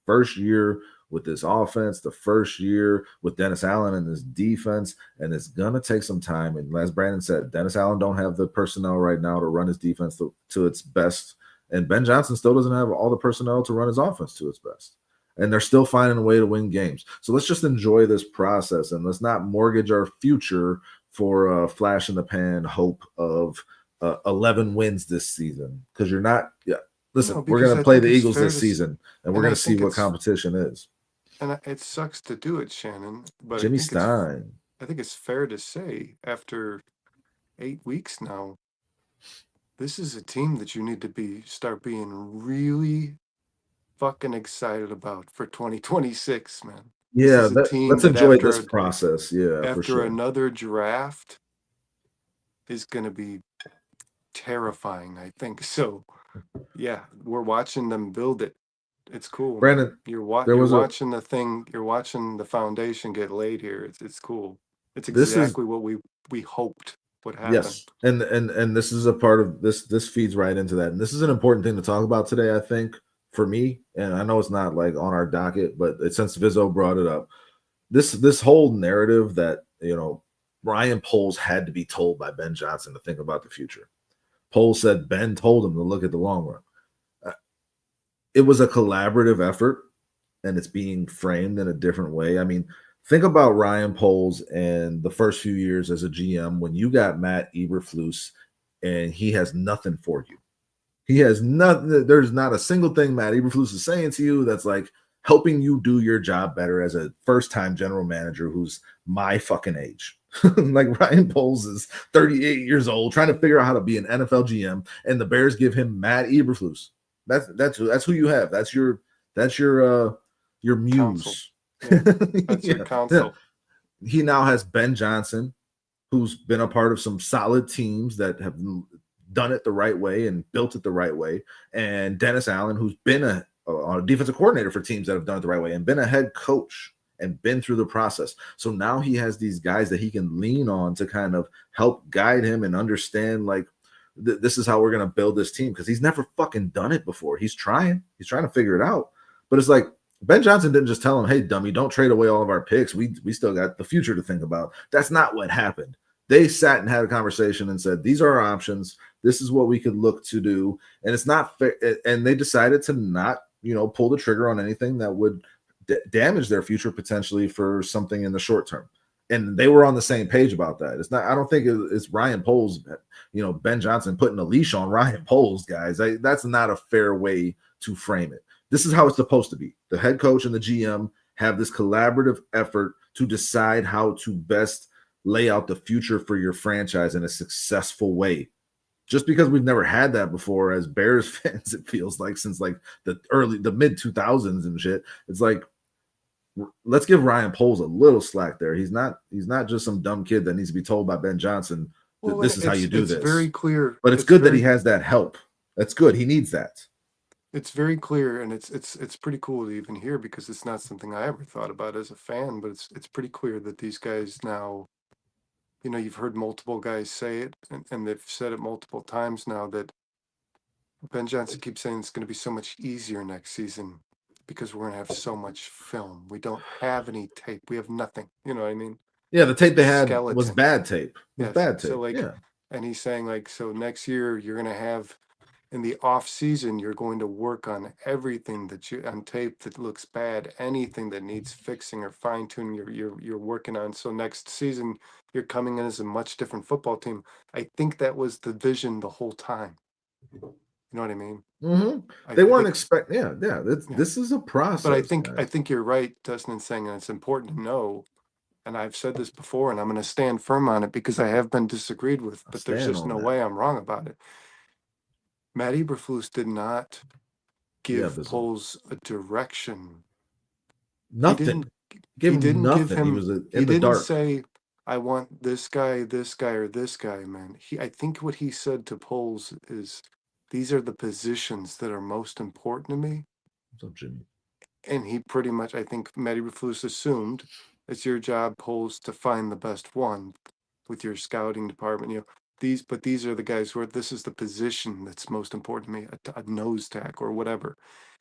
first year with this offense, the first year with Dennis Allen and this defense, and it's going to take some time. And as Brandon said, Dennis Allen don't have the personnel right now to run his defense to its best. And Ben Johnson still doesn't have all the personnel to run his offense to its best. And they're still finding a way to win games. So let's just enjoy this process, and let's not mortgage our future for a flash in the pan hope of 11 wins this season. Because you're not listen, we're going to play the Eagles this season, and we're going to see what competition is. And it sucks to do it, Shannon. But Jimmy Stein. I think it's fair to say after 8 weeks now, this is a team that you need to start being really fucking excited about for 2026, man. Yeah, let's enjoy this process. Yeah, after for sure. Another draft is going to be terrifying, I think. So, yeah, we're watching them build it. It's cool. Brandon, you're watching the foundation get laid here. It's cool. It's exactly what we hoped would happen. Yes, and this is a part of this. This feeds right into that, and this is an important thing to talk about today, I think. For me, and I know it's not like on our docket, but since Vizzo brought it up, this whole narrative that Ryan Poles had to be told by Ben Johnson to think about the future. Poles said Ben told him to look at the long run. It was a collaborative effort, and it's being framed in a different way. I mean, think about Ryan Poles and the first few years as a GM when you got Matt Eberflus, and he has nothing for you. He has nothing. There's not a single thing Matt Eberflus is saying to you that's like helping you do your job better as a first-time general manager who's my fucking age. Like Ryan Poles is 38 years old, trying to figure out how to be an NFL GM, and the Bears give him Matt Eberflus. That's who you have. That's your muse. Yeah, that's your counsel. He now has Ben Johnson, who's been a part of some solid teams that have done it the right way and built it the right way, and Dennis Allen, who's been a defensive coordinator for teams that have done it the right way and been a head coach and been through the process. So now he has these guys that he can lean on to kind of help guide him and understand like this is how we're going to build this team, because he's never fucking done it before. He's trying to figure it out. But it's like Ben Johnson didn't just tell him, hey, dummy, don't trade away all of our picks. We still got the future to think about. That's not what happened. They sat and had a conversation and said, these are our options. This is what we could look to do. And it's not fair. And they decided to not, pull the trigger on anything that would damage their future potentially for something in the short term. And they were on the same page about that. It's not, I don't think it's Ryan Poles, Ben Johnson putting a leash on Ryan Poles, guys. That's not a fair way to frame it. This is how it's supposed to be. The head coach and the GM have this collaborative effort to decide how to best lay out the future for your franchise in a successful way. Just because we've never had that before as Bears fans, it feels like since like the mid 2000s and shit. It's like, let's give Ryan Poles a little slack there. He's not just some dumb kid that needs to be told by Ben Johnson that this is how you do this. It's very clear. But it's good that he has that help. That's good. He needs that. It's very clear, and it's pretty cool to even hear, because it's not something I ever thought about as a fan, but it's pretty clear that these guys now, you've heard multiple guys say it, and they've said it multiple times now, that Ben Johnson keeps saying it's going to be so much easier next season because we're going to have so much film. We don't have any tape. We have nothing. You know what I mean? Yeah, the tape they had Skeleton. was bad tape. Yes. Bad tape. So yeah. And he's saying so next year you're going to have, in the off season, you're going to work on everything on tape that looks bad, anything that needs fixing or fine tuning. You're working on. So next season you're coming in as a much different football team. I think that was the vision the whole time. You know what I mean? Mm-hmm. They weren't expecting. Yeah. This is a process. But I think you're right, Dustin, in saying that it's important to know. And I've said this before, and I'm going to stand firm on it because I have been disagreed with. But there's just no way I'm wrong about it. Matt Eberflus did not give Poles a direction. Nothing. He didn't nothing. give him. He was in he the didn't dark. say, "I want this guy, or this guy." Man, I think what he said to Poles is, "These are the positions that are most important to me." What's up, Jimmy? And he pretty much, I think, Matt Eberflus assumed it's your job, Poles, to find the best one with your scouting department. These are the guys where this is the position that's most important to me, a nose tack or whatever.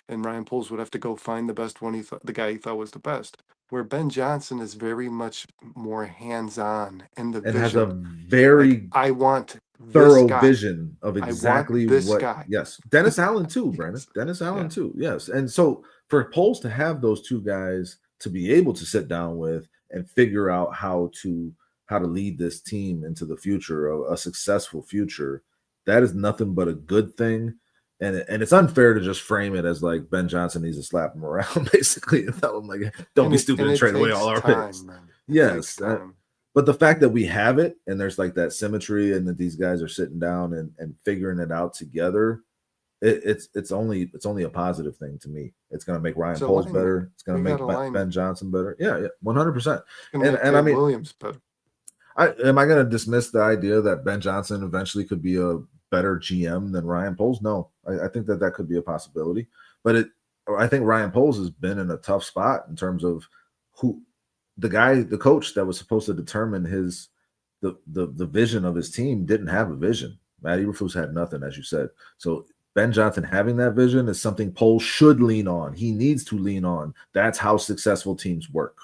And Ryan Poles would have to go find the best one, the guy he thought was the best. Where Ben Johnson is very much more hands-on in the and vision. Has a very I want thorough vision of exactly this what. Guy. Yes, Dennis Allen too, Brandon. Dennis Allen too. Yes, and so for Poles to have those two guys to be able to sit down with and figure out how to lead this team into the future, a successful future, that is nothing but a good thing. And it's unfair to just frame it as like Ben Johnson needs to slap him around, basically, and tell him like, don't be stupid and trade away all our picks. Yes. But the fact that we have it and there's like that symmetry and that these guys are sitting down and figuring it out together, it's only a positive thing to me. It's going to make Ryan Poles better. It's going to make Ben Johnson better. Yeah, 100%. And I mean, Williams better. Am I going to dismiss the idea that Ben Johnson eventually could be a better GM than Ryan Poles? No, I think that could be a possibility. But I think Ryan Poles has been in a tough spot in terms of who the coach that was supposed to determine the vision of his team didn't have a vision. Matt Eberflus had nothing, as you said. So Ben Johnson having that vision is something Poles should lean on. He needs to lean on. That's how successful teams work.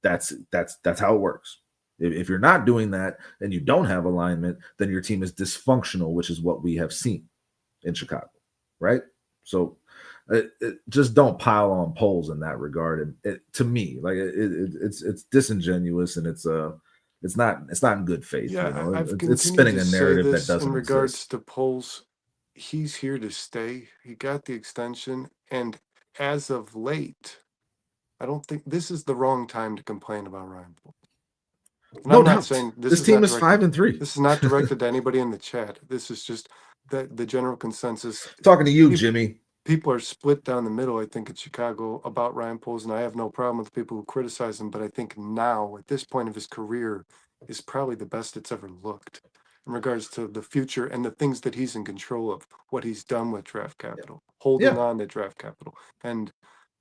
That's how it works. If you're not doing that and you don't have alignment, then your team is dysfunctional, which is what we have seen in Chicago, right? So just don't pile on Poles in that regard. And to me, like it's disingenuous and it's not in good faith. Yeah, it's spinning a narrative that doesn't in regards exist. to Poles. He's here to stay. He got the extension, and as of late, I don't think this is the wrong time to complain about Ryan Poles. And no I'm doubt. not saying this team is 5-3. This is not directed to anybody in the chat. This is just the general consensus. Talking to you, Jimmy. People are split down the middle, I think, in Chicago about Ryan Poles, and I have no problem with people who criticize him, but I think now, at this point of his career, is probably the best it's ever looked in regards to the future and the things that he's in control of, what he's done with draft capital, holding on to draft capital, and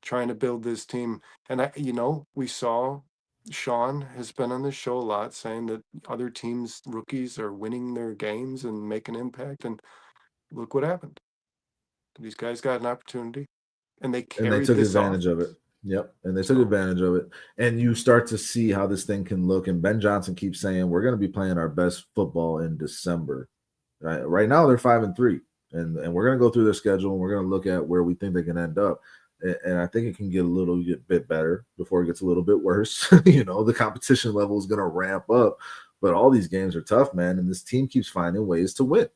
trying to build this team. And we saw Sean has been on this show a lot saying that other teams' rookies are winning their games and making impact. And look what happened. These guys got an opportunity and they And they carried took this off. advantage of it. Yep. And they took advantage of it. And you start to see how this thing can look. And Ben Johnson keeps saying, we're going to be playing our best football in December. Right now, they're 5-3. And we're going to go through their schedule and we're going to look at where we think they can end up. And I think it can get a little bit better before it gets a little bit worse. The competition level is going to ramp up. But all these games are tough, man. And this team keeps finding ways to win.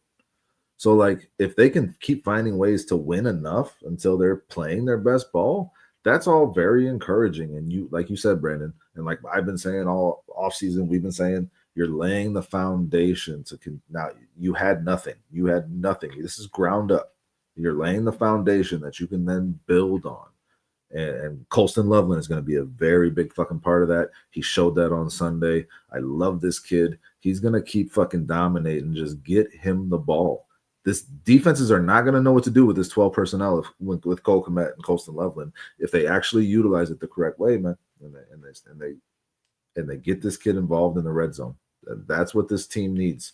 So, like, if they can keep finding ways to win enough until they're playing their best ball, that's all very encouraging. And you, like you said, Brandon, and like I've been saying all offseason, we've been saying you're laying the foundation now you had nothing. You had nothing. This is ground up. You're laying the foundation that you can then build on. And Colston Loveland is going to be a very big fucking part of that. He showed that on Sunday. I love this kid. He's going to keep fucking dominating. Just get him the ball. This defenses are not going to know what to do with this 12 personnel with Cole Kmet and Colston Loveland if they actually utilize it the correct way, man. And they get this kid involved in the red zone. That's what this team needs,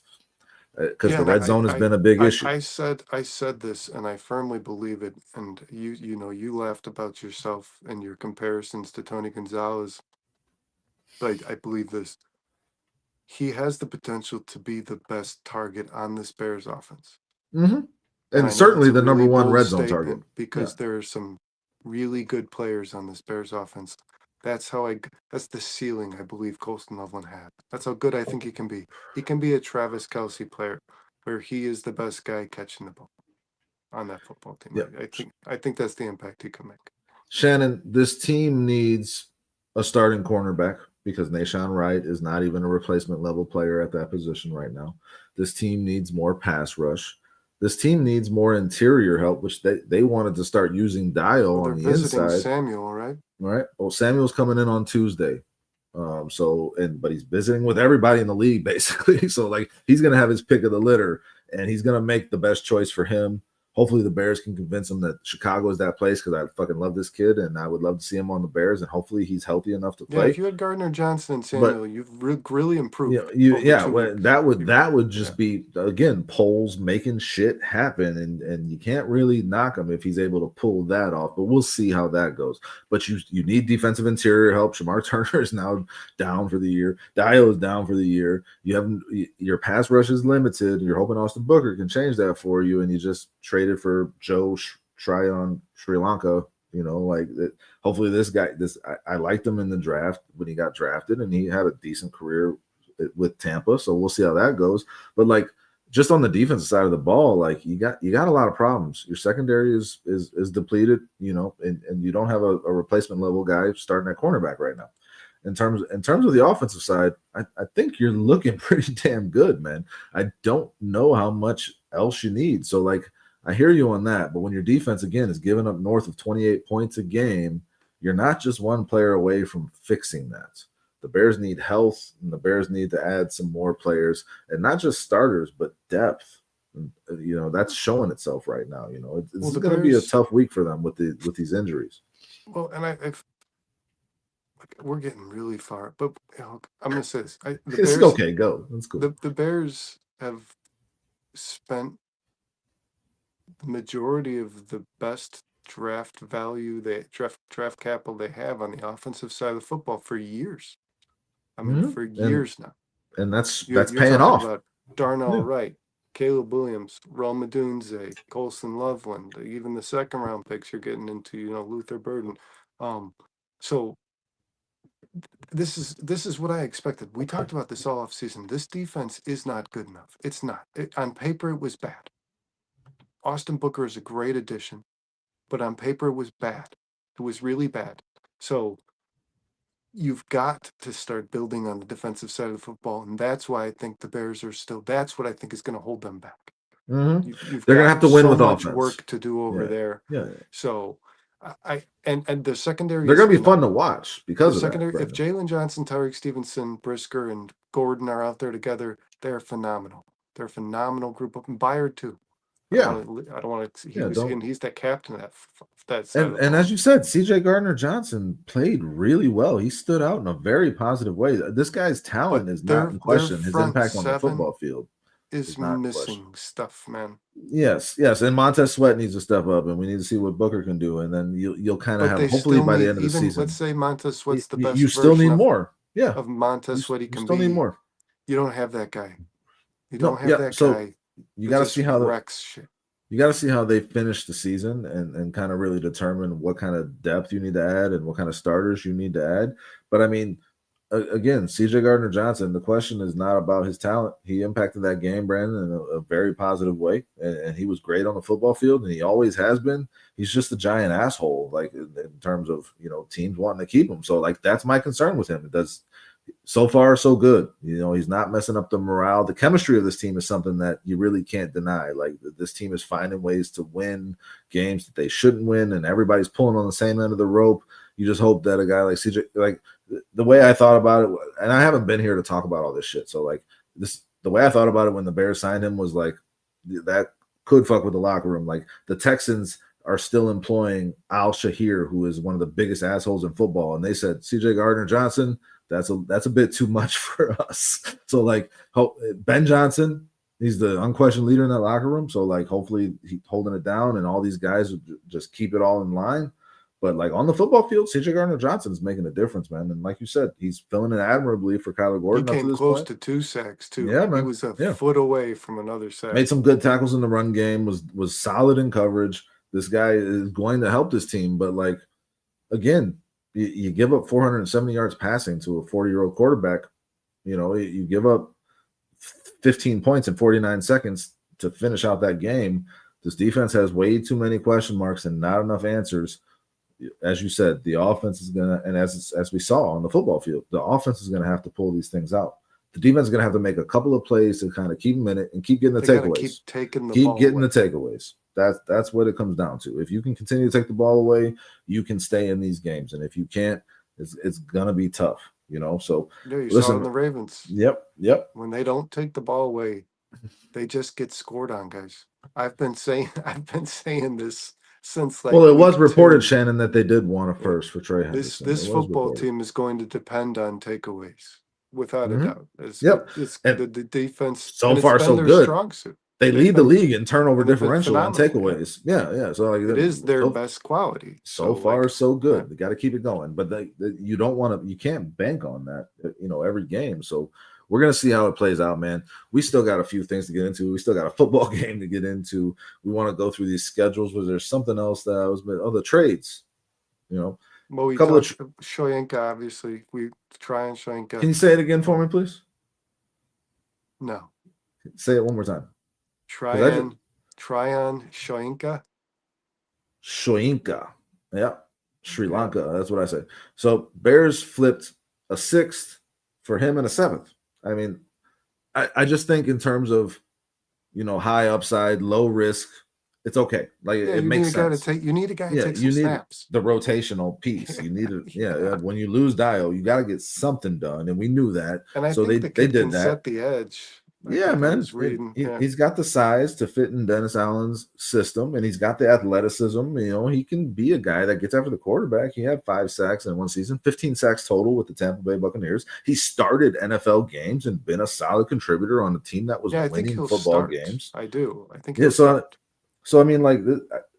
because the red zone has been a big issue. I said this, and I firmly believe it. And you laughed about yourself and your comparisons to Tony Gonzalez, but I believe this. He has the potential to be the best target on this Bears offense. Mm-hmm. And certainly the number one red zone target, because there are some really good players on this Bears offense. That's the ceiling I believe Colston Loveland had. That's how good I think he can be. He can be a Travis Kelce player where he is the best guy catching the ball on that football team. Yep. I think that's the impact he can make. Shannon, this team needs a starting cornerback because Nashawn Wright is not even a replacement level player at that position right now. This team needs more pass rush. This team needs more interior help, which they wanted to start using Dio on the inside. Samuel, right? Right. Well, Samuel's coming in on Tuesday. But he's visiting with everybody in the league, basically. So, like, he's going to have his pick of the litter, and he's going to make the best choice for him. Hopefully the Bears can convince him that Chicago is that place, because I fucking love this kid, and I would love to see him on the Bears, and hopefully he's healthy enough to play. Yeah, if you had Gardner Johnson and Samuel, you've really improved. That would just be, again, Poles making shit happen, and you can't really knock him if he's able to pull that off, but we'll see how that goes. But you need defensive interior help. Shamar Turner is now down for the year. Dio is down for the year. Your pass rush is limited. You're hoping Austin Booker can change that for you, and you just traded for Joe Tryon-Shoyinka. Hopefully this guy. I liked him in the draft when he got drafted, and he had a decent career with Tampa. So we'll see how that goes. But like, just on the defensive side of the ball, like you got a lot of problems. Your secondary is depleted, and you don't have a replacement level guy starting at cornerback right now. In terms of the offensive side, I think you're looking pretty damn good, man. I don't know how much else you need. So like, I hear you on that, but when your defense, again, is giving up north of 28 points a game, you're not just one player away from fixing that. The Bears need health, and the Bears need to add some more players, and not just starters, but depth. And, that's showing itself right now. It's going to be a tough week for them with these injuries. Well, and we're getting really far, but I'm going to say this. It's okay. Go. That's cool. The Bears have spent the majority of the best draft value, draft capital they have on the offensive side of the football for years. I mean, for years now. And that's you're paying off. About Darnell Wright, Caleb Williams, Rome Odunze, Colston Loveland, even the second round picks you're getting into, Luther Burden. So this is what I expected. We talked about this all off season. This defense is not good enough. It's not. On paper, it was bad. Austin Booker is a great addition, but on paper it was bad. It was really bad. So you've got to start building on the defensive side of the football, and that's why I think the Bears are still. That's what I think is going to hold them back. Mm-hmm. They're going to have to win with much offense. Work to do over there. Yeah. So and the secondary. They're going to be fun to watch because of secondary. That, if Jalen Johnson, Tyreek Stevenson, Brisker, and Gordon are out there together, they're phenomenal. They're a phenomenal group of them. Byard too. Yeah. I don't want to. Yeah, don't. And he's that captain of that side of the And ball. as you said, CJ Gardner-Johnson played really well. He stood out in a very positive way. This guy's talent But is not in their question. His front impact on the seven football field is is not in question. missing stuff, man. Yes, and Montez Sweat needs to step up, and we need to see what Booker can do, and then you'll kind of But have they hopefully still by the need, end of the even season. let's say Montez Sweat's the You best still need version more. Yeah, of Montez Sweat he you can still need be. more. You don't have that guy. You No, don't have yeah. that So guy. you It got to just see how wrecks shit. you got to see how they finish the season and kind of really determine what kind of depth you need to add and what kind of starters you need to add. But I mean, again, CJ Gardner-Johnson, the question is not about his talent. He impacted that game, Brandon, in a very positive way, and he was great on the football field, and he always has been. He's just a giant asshole, like in terms of teams wanting to keep him. So like that's my concern with him. It does. So far, so good. He's not messing up the morale. The chemistry of this team is something that you really can't deny. Like this team is finding ways to win games that they shouldn't win, and everybody's pulling on the same end of the rope. You just hope that a guy like CJ, like the way I thought about it, and I haven't been here to talk about all this shit. So like the way I thought about it when the Bears signed him was like that could fuck with the locker room. Like the Texans are still employing Al Shahir, who is one of the biggest assholes in football, and they said CJ Gardner-Johnson, that's a bit too much for us. So like Ben Johnson, he's the unquestioned leader in that locker room. So like hopefully he's holding it down, and all these guys will just keep it all in line. But like on the football field, CJ Gardner-Johnson is making a difference, man. And like you said, he's filling in admirably for Kyler Gordon. He up to came this close point. to 2 sacks too. Yeah, man. He was a foot away from another sack. Made some good tackles in the run game. Was solid in coverage. This guy is going to help this team, but like again, you give up 470 yards passing to a 40-year-old quarterback. You give up 15 points in 49 seconds to finish out that game. This defense has way too many question marks and not enough answers. As you said, the offense is gonna, and as we saw on the football field, the offense is gonna have to pull these things out. The defense is gonna have to make a couple of plays to kind of keep them in it and keep getting the takeaways. Keep taking the keep ball getting away. the takeaways. That's what it comes down to. If you can continue to take the ball away, you can stay in these games, and if you can't, it's gonna be tough. So Yeah, you listen, saw it in the Ravens. Yep. When they don't take the ball away, they just get scored on, guys. I've been saying this since like. Well, it was week reported, 2. Shannon, that they did want a first for Trey Henderson. This football team is going to depend on takeaways, without a doubt. It's the defense. So far, so good. Strong suit. They lead the league in turnover differential and phenomenal, takeaways. Yeah. So like it is their best quality. So far, so good. They got to keep it going, but you don't want to. You can't bank on that. Every game. So we're gonna see how it plays out, man. We still got a few things to get into. We still got a football game to get into. We want to go through these schedules. Was there something else that I was? The trades. Well, we couple of Shoyinka, obviously. We try and Shoyinka. Can you say it again for me, please? No. Say it one more time. Tryon-Shoyinka. Shoyinka. Yeah. Sri Lanka. That's what I said. So Bears flipped a 6th for him and a 7th. I mean, I just think in terms of, high upside, low risk, it's okay. Like it makes sense. You need a guy to take some snaps. The rotational piece. You need it. When you lose Dio, you got to get something done, and we knew that. And I so think they did that. Set the edge. Man. He's got the size to fit in Dennis Allen's system, and he's got the athleticism. He can be a guy that gets after the quarterback. He had 5 sacks in one season, 15 sacks total with the Tampa Bay Buccaneers. He started NFL games and been a solid contributor on a team that was winning football games. I do. I think. So I mean, like,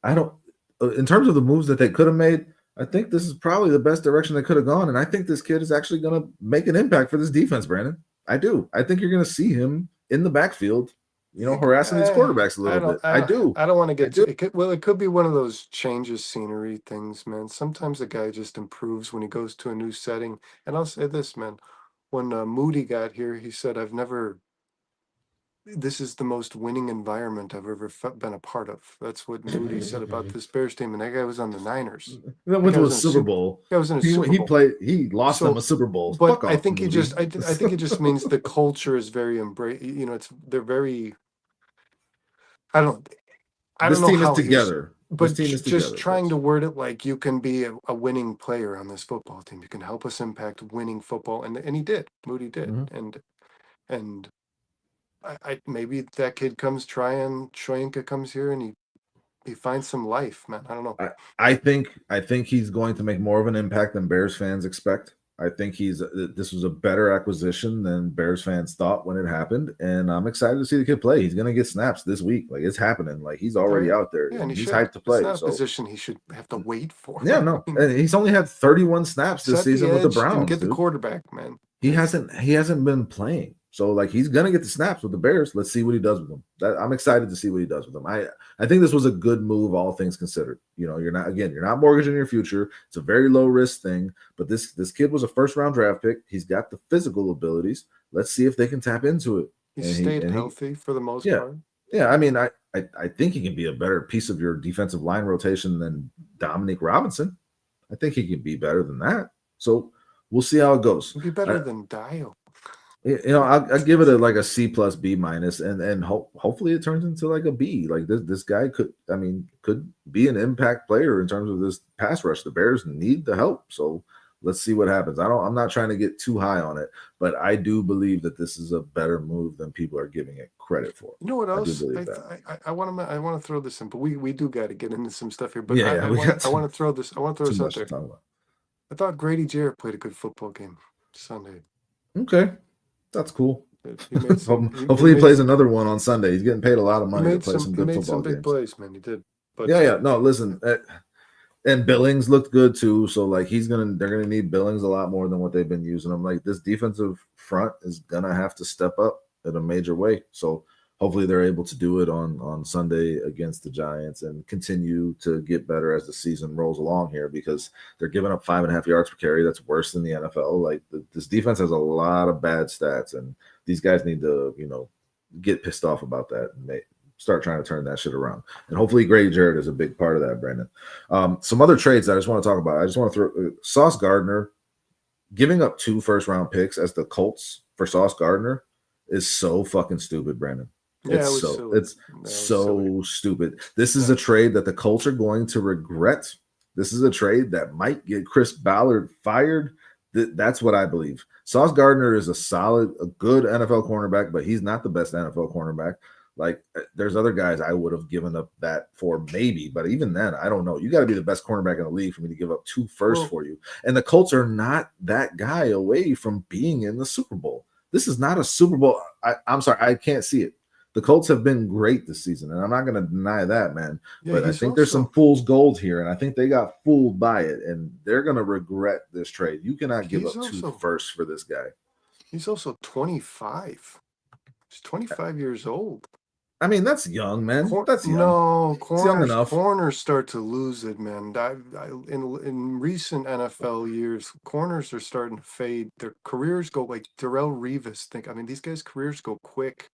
I don't. In terms of the moves that they could have made, I think this is probably the best direction they could have gone, and I think this kid is actually going to make an impact for this defense, Brandon. I do. I think you're going to see him in the backfield, harassing these quarterbacks a little bit. I do. I don't want to get it. It could be one of those change of scenery things, man. Sometimes a guy just improves when he goes to a new setting. And I'll say this, man. When Moody got here, he said, this is the most winning environment I've ever been a part of. That's what Moody said about this Bears team. And that guy was on the Niners. That went to a Super Bowl. That was in a Super Bowl. He lost them a Super Bowl. But I think I think it just means the culture is very they're very. I don't know this team how is together. But just trying to word it like you can be a winning player on this football team. You can help us impact winning football, and he did. Moody did, and I maybe that kid comes Shoyinka comes here and he finds some life, man. I don't know. I think he's going to make more of an impact than Bears fans expect. I think this was a better acquisition than Bears fans thought when it happened, and I'm excited to see the kid play. He's going to get snaps this week. Like, it's happening. Like, he's already out there. Yeah, and he's hyped to play. It's not So a position he should have to wait for. yeah, no, and he's only had 31 snaps this season with the Browns. And get the dude. quarterback, man. He hasn't been playing. So, like, he's gonna get the snaps with the Bears. Let's see what he does with them. I'm excited to see what he does with them. I think this was a good move, all things considered. You know, you're not mortgaging your future. It's a very low risk thing. But this kid was a first round draft pick. He's got the physical abilities. Let's see if they can tap into it. He stayed healthy for the most part. Yeah, I mean, I think he can be a better piece of your defensive line rotation than Dominique Robinson. I think he can be better than that. So we'll see how it goes. He'll be better than Dio. You know, I'll give it a C plus B minus, and hopefully it turns into like a B. Like this guy could be an impact player in terms of this pass rush. The Bears need the help, so let's see what happens. I'm not trying to get too high on it, but I do believe that this is a better move than people are giving it credit for. You know what else? I want to throw this in, but we do got to get into some stuff here. But I want to throw this. I want to throw this out there. I thought Grady Jarrett played a good football game Sunday. Okay. That's cool. Hopefully he plays another one on Sunday. He's getting paid a lot of money to play some good football games. Big plays, man. He did. But yeah. No, listen, and Billings looked good too. So like they're gonna need Billings a lot more than what they've been using him. Like, this defensive front is gonna have to step up in a major way. So hopefully they're able to do it on Sunday against the Giants and continue to get better as the season rolls along here, because they're giving up 5.5 yards per carry. That's worse than the NFL. Like, this defense has a lot of bad stats, and these guys need to, get pissed off about that and start trying to turn that shit around. And hopefully Grady Jarrett is a big part of that, Brandon. Some other trades that I just want to talk about. I just want to throw Sauce Gardner. Giving up 2 first-round picks as the Colts for Sauce Gardner is so fucking stupid, Brandon. It's so stupid. This is a trade that the Colts are going to regret. This is a trade that might get Chris Ballard fired. That's what I believe. Sauce Gardner is a good NFL cornerback, but he's not the best NFL cornerback. Like, there's other guys I would have given up that for maybe, but even then, I don't know. You got to be the best cornerback in the league for me to give up 2 firsts for you. And the Colts are not that guy away from being in the Super Bowl. This is not a Super Bowl. I'm sorry, I can't see it. The Colts have been great this season, and I'm not going to deny that, man. Yeah, but I think there's some fool's gold here, and I think they got fooled by it, and they're going to regret this trade. You cannot give up 2 firsts for this guy. He's also 25. He's 25 years old. I mean, that's young, man. That's young. No, young enough. Corners start to lose it, man. In recent NFL years, corners are starting to fade. Their careers go like Darrelle Revis. These guys' careers go quick.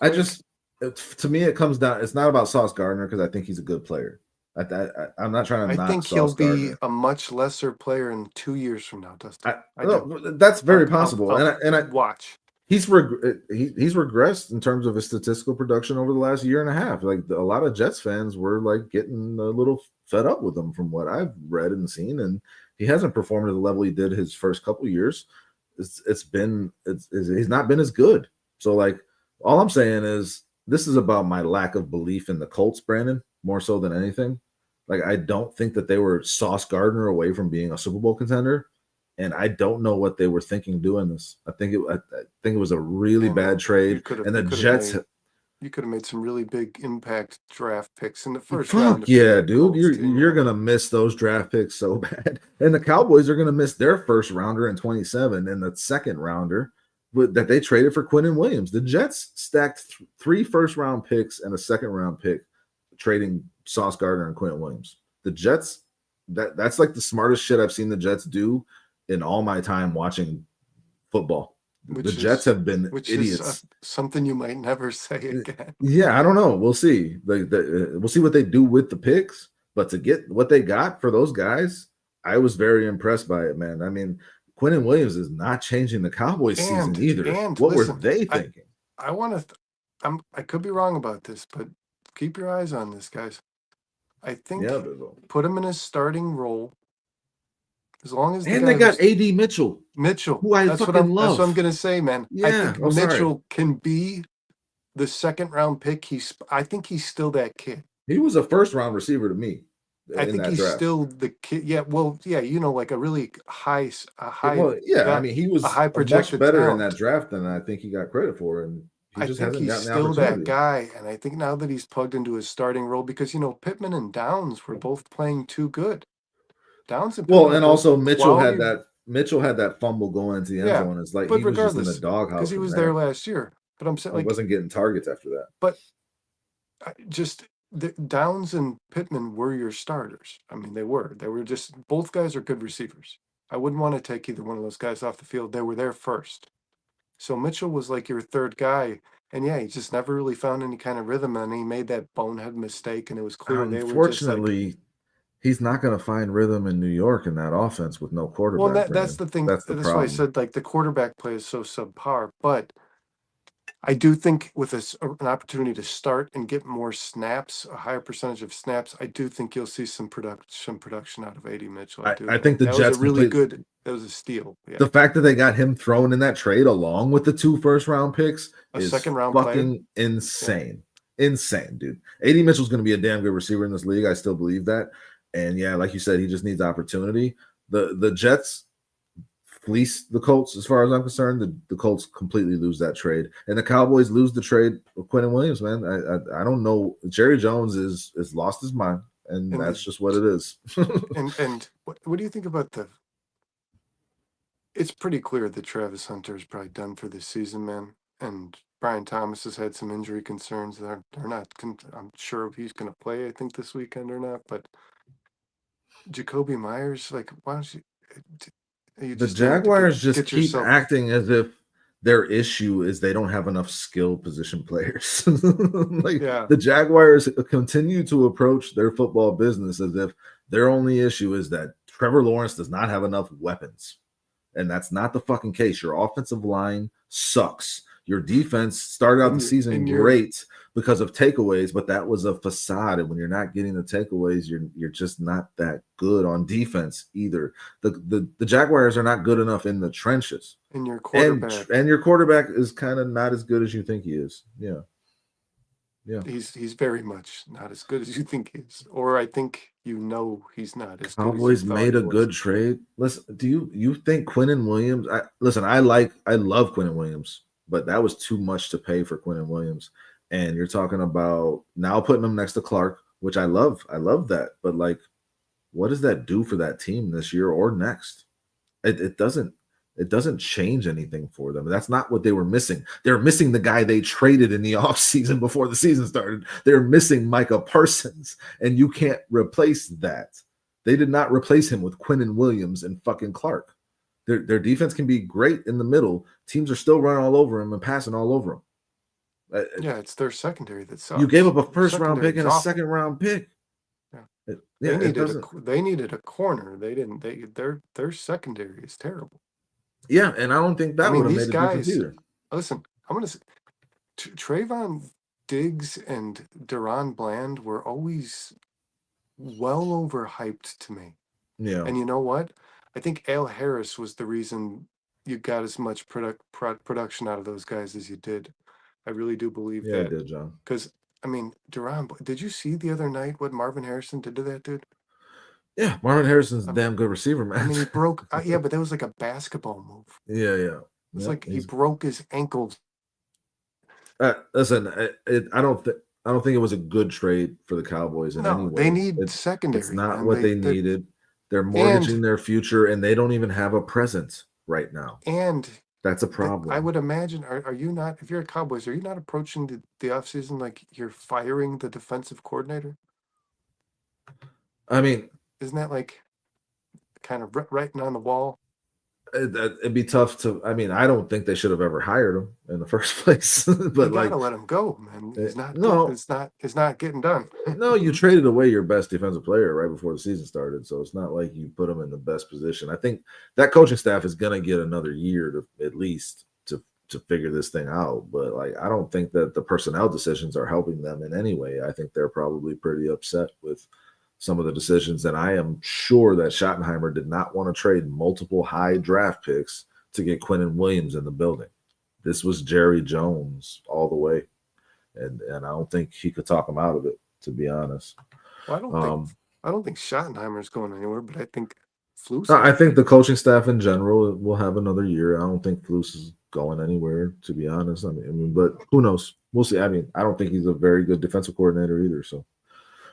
To me, it comes down. It's not about Sauce Gardner, because I think he's a good player. I'm not trying to knock think Sauce he'll be Gardner. a much lesser player in 2 years from now, Dustin. That's very possible. And I watch. He's regressed in terms of his statistical production over the last year and a half. Like, a lot of Jets fans were like getting a little fed up with him from what I've read and seen, and he hasn't performed at the level he did his first couple of years. He's not been as good. So, like, all I'm saying is this is about my lack of belief in the Colts, Brandon, more so than anything. Like, I don't think that they were Sauce Gardner away from being a Super Bowl contender. And I don't know what they were thinking doing this. I think it was a really bad trade. And the Jets, you could have made some really big impact draft picks in the first round. Yeah, dude, you're gonna miss those draft picks so bad. And the Cowboys are gonna miss their first rounder in 27 and the second rounder that they traded for Quinnen Williams. The Jets stacked 3 first-round picks and a second-round pick, trading Sauce Gardner and Quinnen Williams. The Jets, that's like the smartest shit I've seen the Jets do in all my time watching football. The Jets have been idiots. Is something you might never say again. Yeah, I don't know. We'll see. We'll see what they do with the picks. But to get what they got for those guys, I was very impressed by it, man. I mean, Quinnen Williams is not changing the Cowboys season either. What were they thinking? I could be wrong about this, but keep your eyes on this, guys. I think put him in his starting role. As long as they got A.D. Mitchell, who I fucking love. That's what I'm gonna say, man. Yeah, I think Mitchell can be the second round pick, I think he's still that kid. He was a first round receiver to me I in think that he's draft. still the kid. Yeah, well, yeah, like a really Well, yeah, I mean, he was a high much projected better in talent. that draft than I think he got credit for, and he I just think hasn't he's gotten the still that opportunity. guy, and I think now that he's plugged into his starting role, because Pittman and Downs were both playing too good. Downs and Pittman Well, are and both also Mitchell had quality. that fumble going into the end Yeah, zone. It's like but he was just in the regardless, because doghouse he from was there there. last year. But I'm saying, He like, wasn't getting targets after that. but just the Downs and Pittman were your starters. I mean, they were. They were just both guys are good receivers. I wouldn't want to take either one of those guys off the field. They were there first. So Mitchell was like your third guy. And yeah, he just never really found any kind of rhythm, and he made that bonehead mistake, and it was clear they were just like, Unfortunately, he's not going to find rhythm in New York in that offense with no well, quarterback. that's Brandon. the thing. That's the That's why I problem. said like the quarterback play is so subpar. But I do think with an opportunity to start and get more snaps, a higher percentage of snaps, I do think you'll see some production out of AD Mitchell. I do. I think the That was a Jets really complete. good. That was a steal. Yeah, The fact that they got him thrown in that trade along with the 2 first-round picks a is second-round player. fucking insane. Insane, dude. AD Mitchell's going to be a damn good receiver in this league. I still believe that. And yeah, like you said, he just needs opportunity. The Jets fleece the Colts as far as I'm concerned. The Colts completely lose that trade. And the Cowboys lose the trade of Quinnen Williams, man. I don't know. Jerry Jones is lost his mind, and that's just what it is. and what do you think about it's pretty clear that Travis Hunter is probably done for this season, man. And Brian Thomas has had some injury concerns. They're not. I'm sure if he's going to play, I think this weekend or not. But Jacoby Myers, like, why don't you? You The just doing it to Jaguars just get keep yourself. acting as if their issue is they don't have enough skilled position players. Like Yeah. the Jaguars continue to approach their football business as if their only issue is that Trevor Lawrence does not have enough weapons. And that's not the fucking case. Your offensive line sucks. Your defense started out the season great because of takeaways, but that was a facade. And when you're not getting the takeaways, you're just not that good on defense either. The Jaguars are not good enough in the trenches. And your quarterback, and your quarterback is kind of not as good as you think he is. Yeah. Yeah. He's very much not as good as you think he is. Or I think he's not as Cowboys good as made a good trade. Listen, do you think Quinnen Williams? I love Quinnen Williams, but that was too much to pay for Quinnen Williams. And you're talking about now putting him next to Clark, which I love. I love that. But like, what does that do for that team this year or next? It doesn't change anything for them. That's not what they were missing. They're missing the guy they traded in the offseason before the season started. They're missing Micah Parsons, and you can't replace that. They did not replace him with Quinnen Williams and fucking Clark. Their defense can be great in the middle. Teams are still running all over him and passing all over him. Yeah, it's their secondary that sucks. You gave up a first-round pick and a second-round pick. Yeah. They needed a corner. They didn't. Their secondary is terrible. Yeah, and I don't think that would have made a difference either. Listen, I'm going to say Trayvon Diggs and Deron Bland were always well overhyped to me. Yeah. And you know what? I think Al Harris was the reason you got as much production out of those guys as you did. I really do believe that. Yeah, I did, John. Because, I mean, did you see the other night what Marvin Harrison did to that dude? Yeah, Marvin Harrison's a damn good receiver, man. I mean, he broke. Yeah, but that was like a basketball move. Yeah. It's like he broke his ankles. Listen, I don't think it was a good trade for the Cowboys in any way. They need secondary. It's not what they needed. They're mortgaging their future, and they don't even have a presence right now. And that's a problem. I would imagine. Are you not? If you're a Cowboys, are you not approaching the offseason like you're firing the defensive coordinator? I mean, isn't that like kind of writing on the wall? It'd be tough to. I mean, I don't think they should have ever hired him in the first place. But you gotta let him go, man. He's not. No, it's not getting done. No, you traded away your best defensive player right before the season started, so it's not like you put him in the best position. I think that coaching staff is gonna get another year to at least to figure this thing out. But like, I don't think that the personnel decisions are helping them in any way. I think they're probably pretty upset with some of the decisions, and I am sure that Schottenheimer did not want to trade multiple high draft picks to get Quinnen Williams in the building. This was Jerry Jones all the way. and I don't think he could talk him out of it, to be honest. Well, I don't think Schottenheimer's going anywhere, but I think Flus. I think the coaching staff in general will have another year. I don't think Flus is going anywhere, to be honest. I mean, but who knows? We'll see. I mean, I don't think he's a very good defensive coordinator either. So,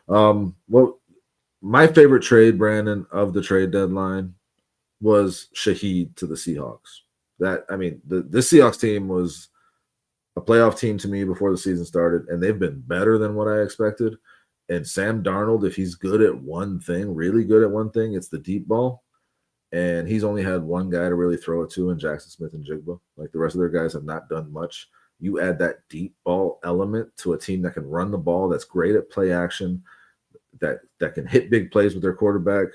well, my favorite trade, Brandon, of the trade deadline was Shaheed to the Seahawks. The Seahawks team was a playoff team to me before the season started, and they've been better than what I expected. And Sam Darnold, if he's good at one thing, really good at one thing, it's the deep ball. And he's only had one guy to really throw it to in Jackson Smith and Jigba. Like the rest of their guys have not done much. You add that deep ball element to a team that can run the ball, that's great at play action, that can hit big plays with their quarterback.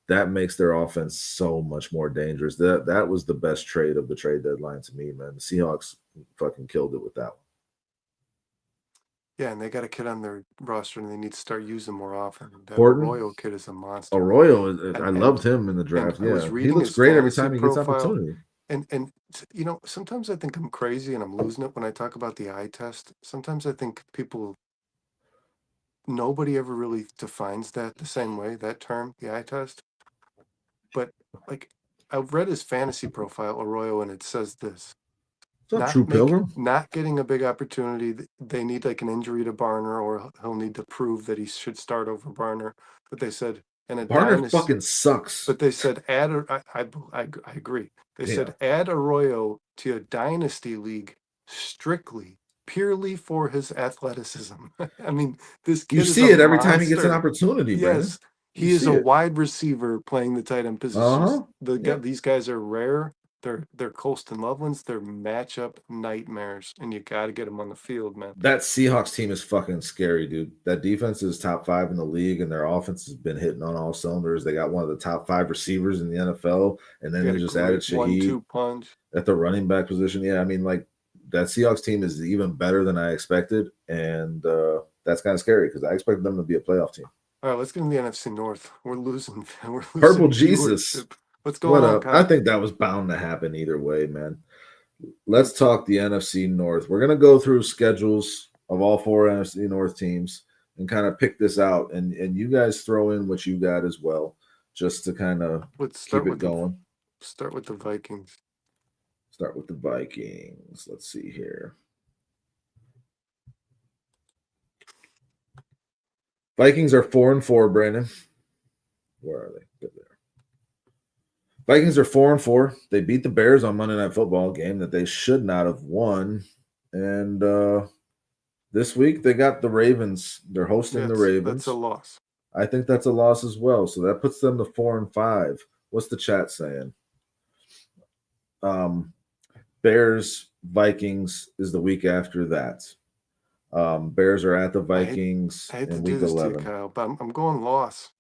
That makes their offense so much more dangerous. That was the best trade of the trade deadline to me, man. The Seahawks fucking killed it with that one. Yeah, and they got a kid on their roster, and they need to start using more often. That Horton? Arroyo kid is a monster. Arroyo, I loved him in the draft. I was Yeah, he reading looks his great every fantasy time he gets profile. opportunity. And you know, sometimes I think I'm crazy and I'm losing it when I talk about the eye test. Sometimes I think nobody ever really defines that the same way, that term, the eye test. But like, I've read his fantasy profile, Arroyo, and it says this. What's up, True Pilgrim? Not getting a big opportunity. They need like an injury to Barner, or he'll need to prove that he should start over Barner. But they said, Barner fucking sucks. But they said I agree. They said add Arroyo to a dynasty league strictly, purely for his athleticism. I mean, this kid you see it every time he gets an opportunity. Yes, Brandon. he is a wide receiver playing the tight end positions. These guys are rare. They're Colston Lovelands. They're matchup nightmares, and you got to get them on the field, man. That Seahawks team is fucking scary, dude. That defense is top 5 in the league, and their offense has been hitting on all cylinders. They got one of the top 5 receivers in the NFL, and then they just added Shaheed 1-2 punch at the running back position. Yeah, I mean, like that Seahawks team is even better than I expected, and that's kind of scary because I expected them to be a playoff team. All right, let's get in the NFC North. We're losing. Purple Jesus. What's going on, Kyle? I think that was bound to happen either way, man. Let's talk the NFC North. We're going to go through schedules of all 4 NFC North teams and kind of pick this out. And you guys throw in what you got as well, just to kind of keep it going. Start with the Vikings. Let's see here. Vikings are 4-4, Brandon. Where are they? Good there. Vikings are 4-4. They beat the Bears on Monday Night Football, game that they should not have won. And this week they got the Ravens. They're hosting the Ravens. That's a loss. I think that's a loss as well. So that puts them to 4-5. What's the chat saying? Bears, Vikings is the week after that. Bears are at the Vikings I hate in to week do this 11. to you, Kyle, but I'm going loss.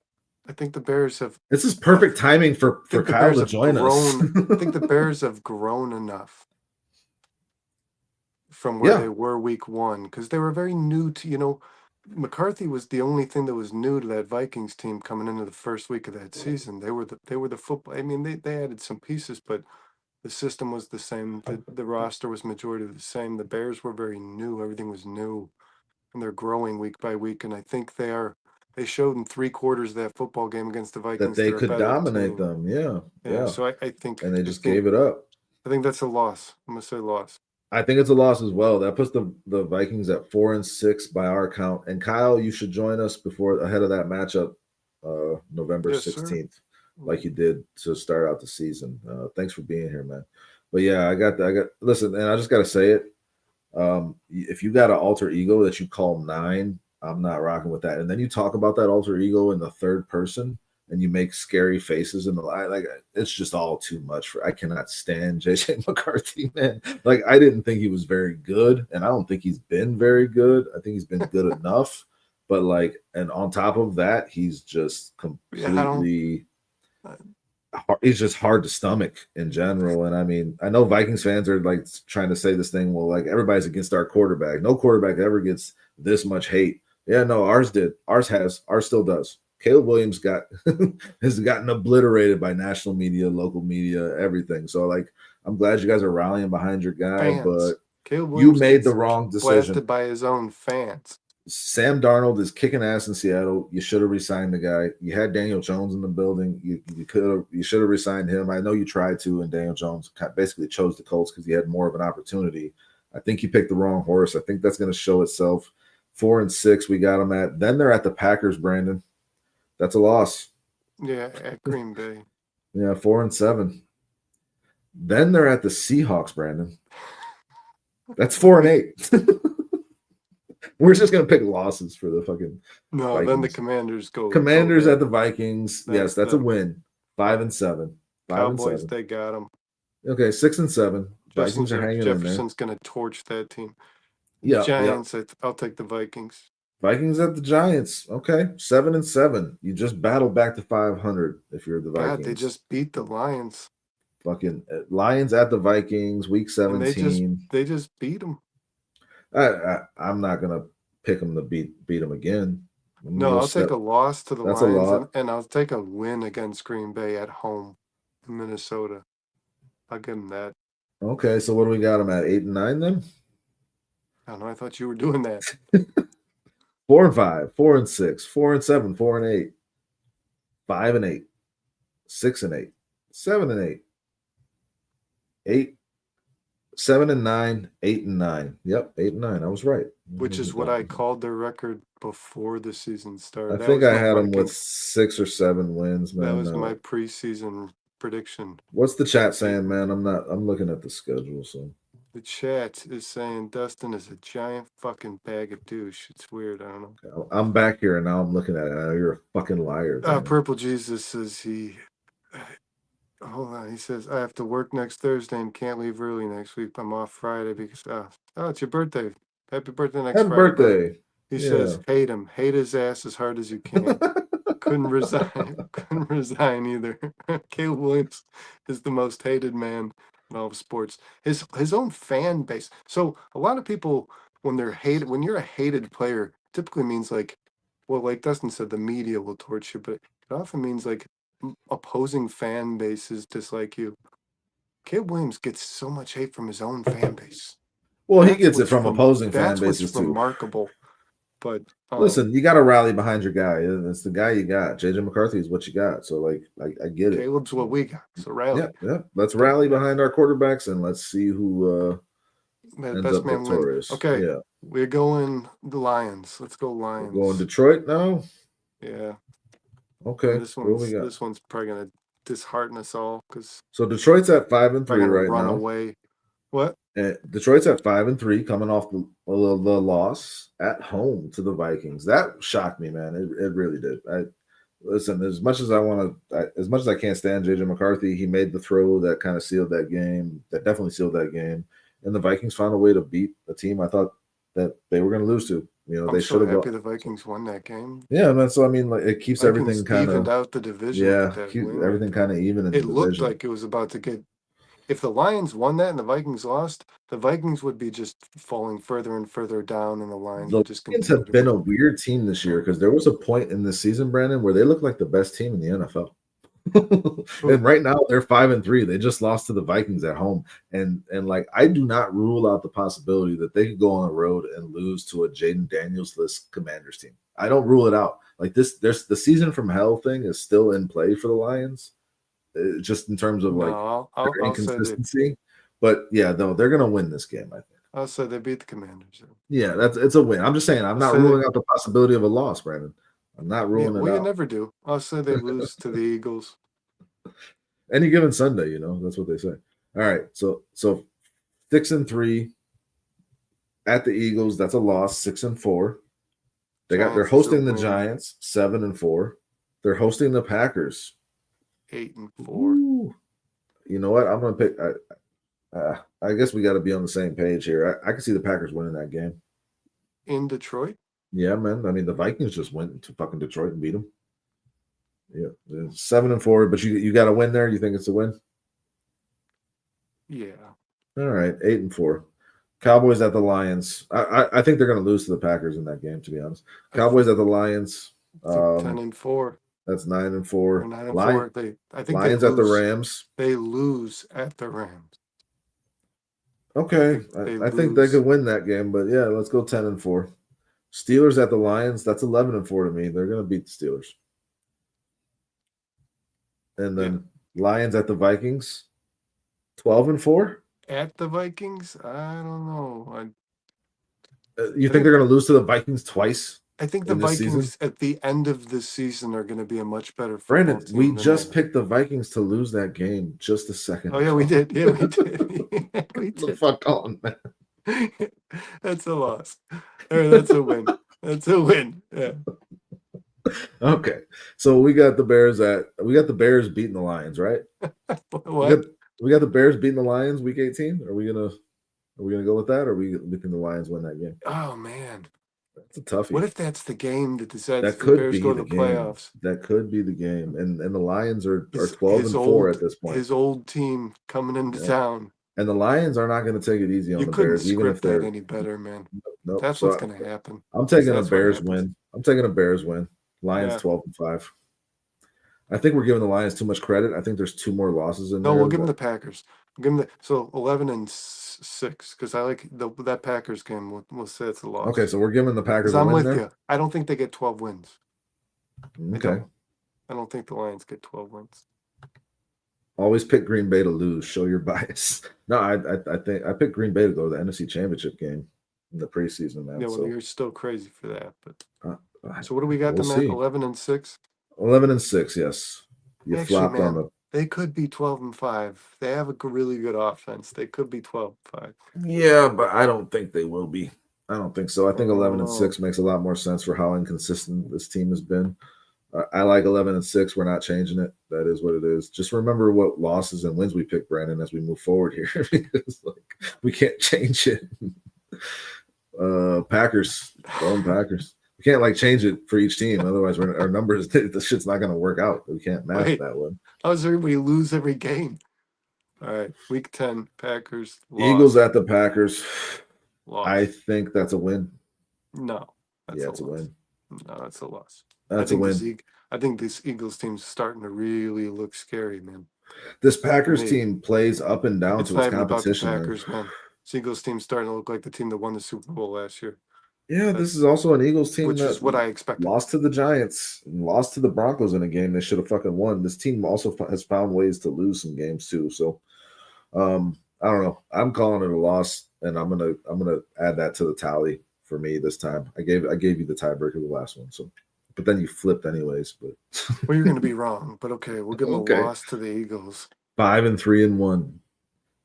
I think the Bears have. This is perfect timing for Kyle to join us. I think the Bears have grown enough from where they were week 1, because they were very new to, McCarthy was the only thing that was new to that Vikings team coming into the first week of that season. They were the football. I mean, they added some pieces, but the system was the same. The roster was majority the same. The Bears were very new. Everything was new, and they're growing week by week. And I think they showed in 3 quarters of that football game against the Vikings that they could dominate them. Yeah. So I think, and they just gave it up. I think that's a loss. I'm gonna say loss. I think it's a loss as well. That puts the Vikings at 4-6 by our count. And Kyle, you should join us ahead of that matchup, November 16th, like you did to start out the season. Thanks for being here, man. But yeah, I got listen, and I just got to say it. If you got an alter ego that you call 9, I'm not rocking with that. And then you talk about that alter ego in the third person and you make scary faces in the line. Like, it's just all too much. I cannot stand JJ McCarthy, man. Like, I didn't think he was very good, and I don't think he's been very good. I think he's been good enough. But like, and on top of that, he's just completely he's just hard to stomach in general. And I mean, I know Vikings fans are like trying to say this thing, well, like everybody's against our quarterback. No quarterback ever gets this much hate. Yeah, no, ours did. Ours still does. Caleb Williams has gotten obliterated by national media, local media, everything. So like, I'm glad you guys are rallying behind your guy, but Caleb You Williams made the gets wrong decision. blasted by his own fans. Sam Darnold is kicking ass in Seattle. You should have resigned the guy. You had Daniel Jones in the building. You should have resigned him. I know you tried to, and Daniel Jones basically chose the Colts because he had more of an opportunity. I think you picked the wrong horse. I think that's going to show itself. 4-6, we got them at. Then they're at the Packers, Brandon. That's a loss. Yeah, at Green Bay. Yeah, 4-7. Then they're at the Seahawks, Brandon. That's 4-8. We're just gonna pick losses for the fucking No, Vikings. then the Commanders go. Commanders at the Vikings. Yes, that's a the win. 5-7. 5 Cowboys, and 7. they got them. Okay, 6-7. Vikings are hanging in there. Jefferson's gonna torch that team. Yeah, Giants. I'll take the Vikings. Vikings at the Giants. Okay, 7-7. You just battled back to 500 if you're the Vikings. God, they just beat the Lions. Fucking Lions at the Vikings, week 17. And they just beat them. I'm not gonna pick them to beat them again. No, I'll take a loss to the That's a Lions, lot. and I'll take a win against Green Bay at home in Minnesota. I'll give them that. Okay, so what do we got them at? 8-9 then? I don't know. I thought you were doing that. 4-5, 4-6, 4-7, 4-8, 5-8, 6-8, 7-8, 7-9, 8-9. Yep, 8-9. I was right. Which is what I called their record before the season started. I think I had them with 6 or 7 wins, man. That was my preseason prediction. What's the chat saying, man? I'm looking at the schedule, so. The chat is saying Dustin is a giant fucking bag of douche. It's weird. I don't know. I'm back here and now I'm looking at it. You're a fucking liar. Purple Jesus says hold on. He says, I have to work next Thursday and can't leave early next week. I'm off Friday because, it's your birthday. Happy birthday next Happy Friday. birthday. He says, hate him. Hate his ass as hard as you can. Couldn't resign either. Caleb Williams is the most hated man in all of sports. His own fan base. So a lot of people, when you're a hated player, typically means like Dustin said, the media will torch you, but it often means like opposing fan bases dislike you. Caleb Williams gets so much hate from his own fan base. Well, he gets it from opposing fan bases too. That's what's remarkable. But listen, you got to rally behind your guy. It's the guy you got. JJ McCarthy is what you got. So, like, I get it. Caleb's what we got. So rally. Yeah. Let's rally behind our quarterbacks and let's see who ends up victorious. Okay. Yeah. We're going the Lions. Let's go Lions. We're going Detroit now? Yeah. Okay. This one's probably gonna dishearten us all so Detroit's at 5-3 right run now. Away. What? Detroit's at 5-3, coming off the loss at home to the Vikings. That shocked me, man. It really did. Listen, as much as I can't stand JJ McCarthy, he made the throw that kind of sealed that game. That definitely sealed that game. And the Vikings found a way to beat a team I thought that they were going to lose to. They should have. Happy the Vikings won that game. Yeah, man. So I mean, like, it keeps everything kind of evened out the division. Yeah, keeps everything kind of even. It looked like it was about to get. If the Lions won that and the Vikings lost, the Vikings would be just falling further and further down, and the Lions would just. The Lions have been a weird team this year because there was a point in this season, Brandon, where they looked like the best team in the NFL. And right now they're 5-3. They just lost to the Vikings at home, and like, I do not rule out the possibility that they could go on the road and lose to a Jaden Daniels-less Commanders team. I don't rule it out. Like this, there's the season from hell thing is still in play for the Lions. Just in terms of inconsistency, but yeah, though they're gonna win this game. I think. I'll say they beat the Commanders. Yeah, it's a win. I'm just saying I'm not ruling out the possibility of a loss, Brandon. I'm not ruling it out. You never do. I'll say they lose to the Eagles. Any given Sunday, that's what they say. All right, so 6-3 at the Eagles. That's a loss. 6-4. They're hosting the Giants. 7-4. They're hosting the Packers. 8-4. Ooh. You know what? I'm gonna pick. I guess we got to be on the same page here. I can see the Packers winning that game in Detroit. Yeah, man. I mean, the Vikings just went to fucking Detroit and beat them. Yeah, 7-4. But you got to win there. You think it's a win? Yeah. All right, 8-4. Cowboys at the Lions. I think they're going to lose to the Packers in that game. To be honest, Cowboys at the Lions. 10-4. That's 9-4. 9-4. I think Lions at the Rams. They lose at the Rams. Okay, They I think they lose. could win that game, but yeah, let's go 10-4. Steelers at the Lions. That's 11-4 to me. They're gonna beat the Steelers. And Yeah. then Lions at the Vikings. 12-4. At the Vikings, I don't know. You think they're gonna lose to the Vikings twice I think the in this season? Vikings at the end of this season are going to be a much better football Brandon, team we than just they are. picked the Vikings to lose that game just a second Oh yeah, we ago. did. Yeah, we did. Yeah, we The did. fuck on, man. That's a loss. Or that's a win. That's a win. Yeah. Okay, so we got the Bears beating the Lions, right? What? We got the Bears beating the Lions week 18. Are we gonna go with that, or are we think the Lions win that game? Oh man. That's a toughie. What if that's the game that decides That the could Bears be go the to the game. playoffs? That could be the game. And the Lions are His 12-4 at this point. His old team coming into town. And the Lions are not going to take it easy on You the couldn't Bears, even if script they're that any better, man. nope. That's So what's going to happen. I'm taking a That's what Bears happens. win. I'm taking a Bears win. Lions Yeah. 12-5. I think we're giving the Lions too much credit. I think there's two more losses in No, there. we'll give them the Packers. We'll give them so 11-6 because I like that Packers game. We'll say it's a loss. Okay, so we're giving the Packers 'Cause a I'm win with there. you. I don't think they get 12 wins. Okay. I don't think the Lions get 12 wins. Always pick Green Bay to lose. Show your bias. No, I think I picked Green Bay to go to the NFC Championship game in the preseason, man. Yeah, well, So you're still crazy for that. But uh, so what do we got we'll them at? see. 11-6. 11-6, yes. You Actually, flopped on man, the. they could be 12-5. They have a really good offense. They could be 12-5. Yeah, but I don't think they will be. I don't think so. I think Oh. 11-6 makes a lot more sense for how inconsistent this team has been. I like 11-6. We're not changing it. That is what it is. Just remember what losses and wins we pick, Brandon, as we move forward here, because we can't change it. Packers, going Packers. We can't change it for each team. Otherwise, our numbers, the shit's not going to work out. We can't math that one. How's everybody lose every game? All right, week 10, Packers. Loss. Eagles at the Packers. Loss. I think that's a win. No, it's a win. No, that's a loss. That's a win. I think this Eagles team's starting to really look scary, man. This Packers team plays up and down It's to not its even about the competition. Packers, man. This Eagles team's starting to look like the team that won the Super Bowl last year. Yeah, this is also an Eagles team which is what I expected. Lost to the Giants, lost to the Broncos in a game they should have fucking won. This team also has found ways to lose some games too. So, I don't know. I'm calling it a loss, and I'm gonna add that to the tally for me this time. I gave you the tiebreaker the last one, so but then you flipped anyways. But well, you're gonna be wrong. But okay, we'll give them a loss to the Eagles. 5-3-1.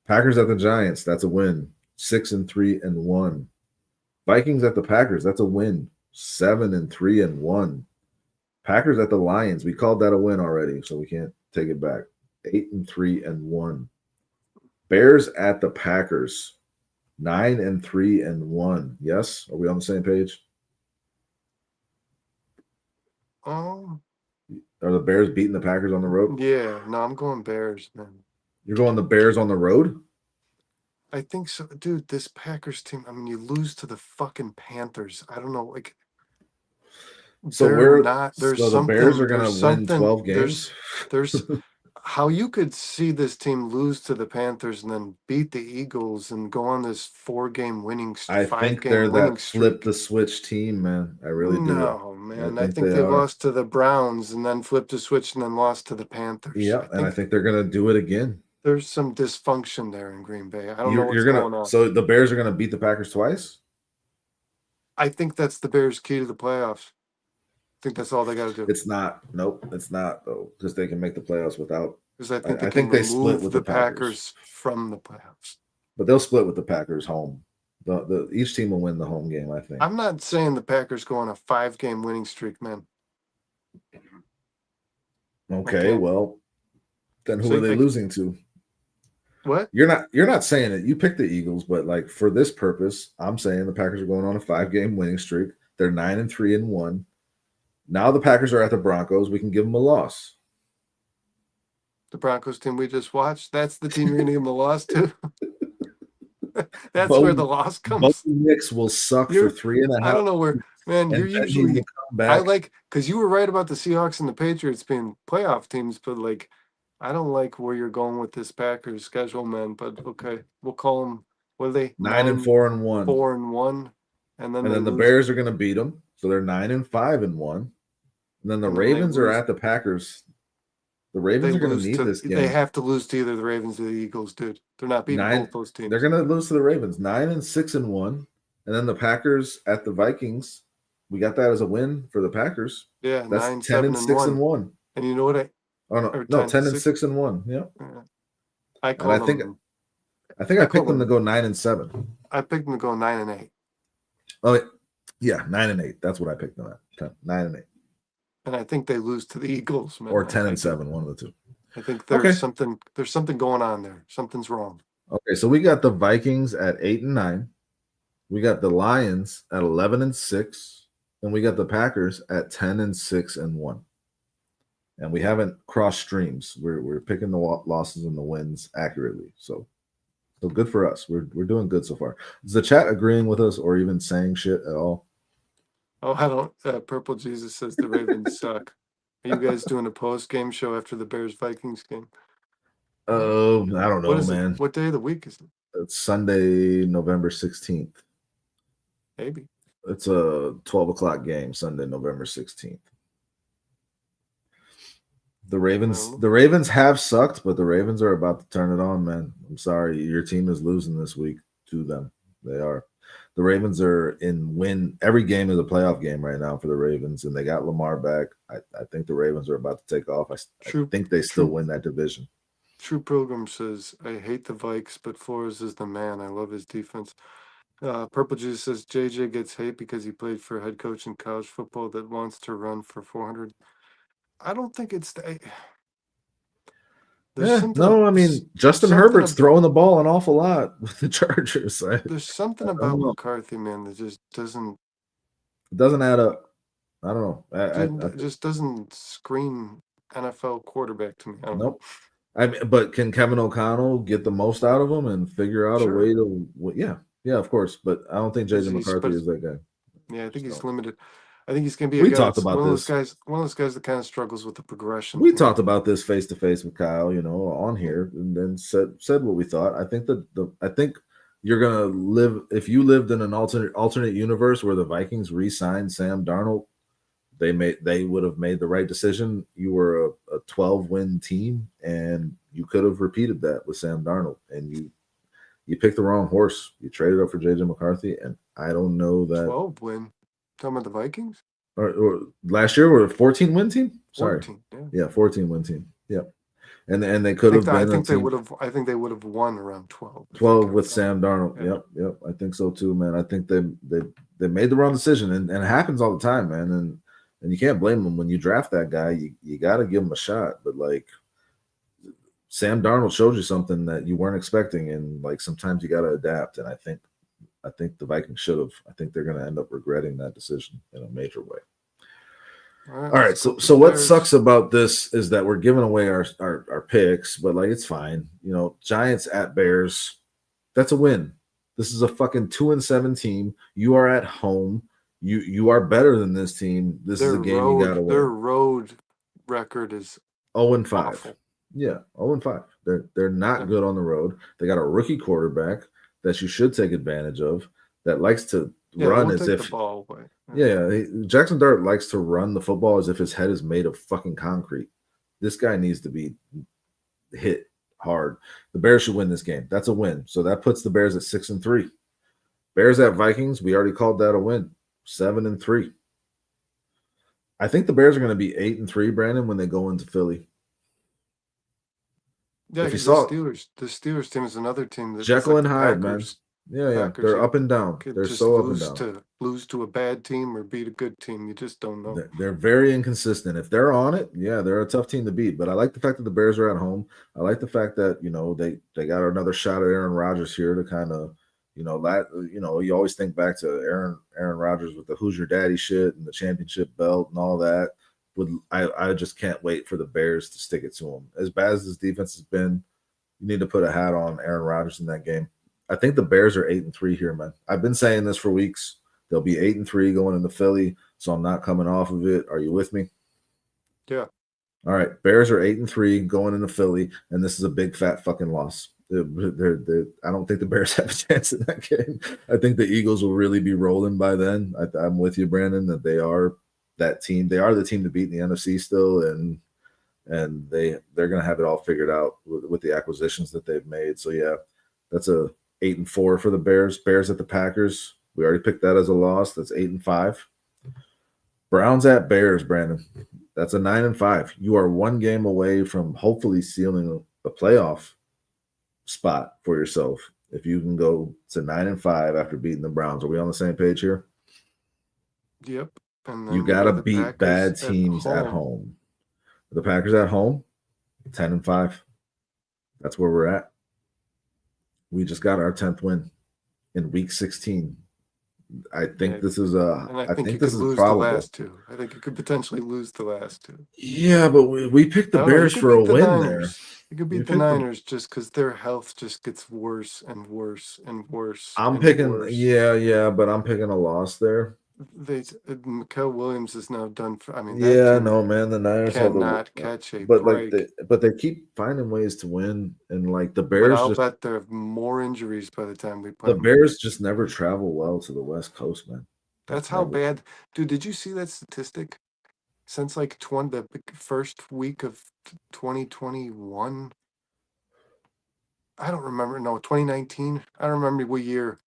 Packers at the Giants. That's a win. 6-3-1. Vikings at the Packers. That's a win. 7-3-1. Packers at the Lions. We called that a win already, so we can't take it back. 8-3-1. Bears at the Packers. 9-3-1. Yes, are we on the same page? Are the Bears beating the Packers on the road? Yeah, no, I'm going Bears, man. You're going the Bears on the road? I think so, dude. This Packers team. I mean, you lose to the fucking Panthers. I don't know, like. So we're not. There's so something. The Bears are going to win 12 games. There's how you could see this team lose to the Panthers and then beat the Eagles and go on this 4-game winning streak. I think they're that flip the switch team, man. I really do. No, man. I think they lost to the Browns and then flipped the switch and then lost to the Panthers. Yeah, and I think they're going to do it again. There's some dysfunction there in Green Bay. I don't know what's going on. So the Bears are going to beat the Packers twice? I think that's the Bears' key to the playoffs. I think that's all they got to do. It's not. Nope, it's not though, because they can make the playoffs without. Because I think they split with the Packers from the playoffs. But they'll split with the Packers home. Each team will win the home game, I think. I'm not saying the Packers go on a 5-game winning streak, man. Okay, well, then who are they losing to? What? You're not saying it. You picked the Eagles, but for this purpose, I'm saying the Packers are going on a 5-game winning streak. They're 9-3-1. Now the Packers are at the Broncos. We can give them a loss. The Broncos team we just watched, that's the team you're going to give them a loss to? That's where the loss comes. Both Knicks will suck for 3.5. I don't know where, man, you're usually, because you were right about the Seahawks and the Patriots being playoff teams, but I don't like where you're going with this Packers schedule, man, but okay, we'll call them What are they? 9-4-1. 4-1, and then And they then the lose. Bears are going to beat them, so they're 9-5-1. And then the And then they Ravens are lose. at the Packers. The They Ravens are going to lose need to. this game. They have to lose to either the Ravens or the Eagles, dude. They're not beating both those teams. They're going to lose to the Ravens, 9-6-1, and then the Packers at the Vikings. We got that as a win for the Packers. Yeah, That's 9-7-1. And you know what? Oh no, 10-6-1. Yeah. I called them. I think I picked them to go 9-7. I picked them to go 9-8. Oh yeah, 9-8. That's what I picked them at. 9-8. And I think they lose to the Eagles, man. Or 10-7, one of the two. I think there's something going on there. Something's wrong. Okay, so we got the Vikings at 8-9. We got the Lions at 11-6. And we got the Packers at 10-6-1. And we haven't crossed streams. We're picking the losses and the wins accurately. So good for us. We're doing good so far. Is the chat agreeing with us or even saying shit at all? Oh, I don't. Purple Jesus says the Ravens suck. Are you guys doing a post-game show after the Bears-Vikings game? I don't know, man. What day of the week is it? It's Sunday, November 16th. Maybe. It's a 12 o'clock game, Sunday, November 16th. The Ravens have sucked, but the Ravens are about to turn it on, man. I'm sorry. Your team is losing this week to them. They are. The Ravens are in win. Every game is a playoff game right now for the Ravens, and they got Lamar back. I think the Ravens are about to take off. I think they still win that division. True Pilgrim says, I hate the Vikes, but Flores is the man. I love his defense. Purple Jesus says, JJ gets hate because he played for a head coach in college football that wants to run for 400. I don't think it's Justin Herbert's throwing the ball an awful lot with the Chargers. There's something about McCarthy, man, that just doesn't add up. I don't know. It just doesn't scream NFL quarterback to me. Nope. But can Kevin O'Connell get the most out of him and figure out a way to? Yeah, of course. But I don't think JJ McCarthy is that guy. Yeah, I think he's limited. I think he's going to be. We talked about one this. One of those guys that kind of struggles with the progression. We talked about this face to face with Kyle, on here, and then said what we thought. I think I think you're gonna live if you lived in an alternate universe where the Vikings re-signed Sam Darnold. They would have made the right decision. You were a 12-win team, and you could have repeated that with Sam Darnold. And you picked the wrong horse. You traded up for JJ McCarthy, and I don't know that 12-win. Talking about the Vikings? Or last year were a 14-win team? Sorry. 14, 14-win team. Yep. And they could have been. I think they would have won around 12. 12 with Sam Darnold. Yeah. Yep. I think so too, man. I think they made the wrong decision, and it happens all the time, man. And you can't blame them when you draft that guy. You got to give him a shot, but like Sam Darnold showed you something that you weren't expecting, and like sometimes you got to adapt. And I think the Vikings should have. I think they're going to end up regretting that decision in a major way. All right. So what sucks about this is that we're giving away our picks, but like it's fine. Giants at Bears, that's a win. This is a fucking 2-7 team. You are at home. You are better than this team. This is a game you got to win. Their road record is 0-5. Awful. Yeah, 0-5. They're not good on the road. They got a rookie quarterback that you should take advantage of that likes to run as if the ball away. Jaxson Dart likes to run the football as if his head is made of fucking concrete. This guy needs to be hit hard. The Bears should win this game. That's a win. So that puts the Bears at 6-3. Bears at Vikings, we already called that a win. 7-3. I think the Bears are going to be 8-3, Brandon, when they go into Philly. Yeah, the Steelers team is another team that Jekyll and Hyde, Packers. Man. Yeah. They're up and down. They're so up and down. Lose to a bad team or beat a good team. You just don't know. They're very inconsistent. If they're on it, they're a tough team to beat. But I like the fact that the Bears are at home. I like the fact that they got another shot at Aaron Rodgers here to kind of you always think back to Aaron Rodgers with the "Who's Your Daddy" shit and the championship belt and all that. I just can't wait for the Bears to stick it to him. As bad as this defense has been, you need to put a hat on Aaron Rodgers in that game. I think the Bears are 8-3 here, man. I've been saying this for weeks. They'll be 8-3 going into Philly, so I'm not coming off of it. Are you with me? Yeah. All right. Bears are 8-3 going into Philly, and this is a big fat fucking loss. I don't think the Bears have a chance in that game. I think the Eagles will really be rolling by then. I'm with you, Brandon, that they are that team. They are the team to beat in the NFC still, and they're going to have it all figured out with the acquisitions that they've made. So yeah, that's a 8-4 for the Bears. Bears at the Packers. We already picked that as a loss. That's 8-5. Browns at Bears, Brandon. That's a 9-5. You are one game away from hopefully sealing a playoff spot for yourself if you can go to 9-5 after beating the Browns. Are we on the same page here? Yep. And then You got to beat bad teams at home. The Packers at home, 10-5. That's where we're at. We just got our 10th win in week 16. I think this is I think this is lose probable. The last two. I think you could potentially lose the last two. Yeah, but we picked the Bears for a win there. You could beat the Niners just because their health just gets worse and worse and worse. I'm picking, yeah, but I'm picking a loss there. Mikael Williams is now done for. I mean, no, man, the Niners cannot catch a break. Like but they keep finding ways to win, and like the Bears. But I'll bet there are more injuries by the time we play. The Bears just never travel well to the West Coast, man. That's how bad, dude. Did you see that statistic? Since like the first week of 2021, I don't remember. No, 2019. I don't remember what year.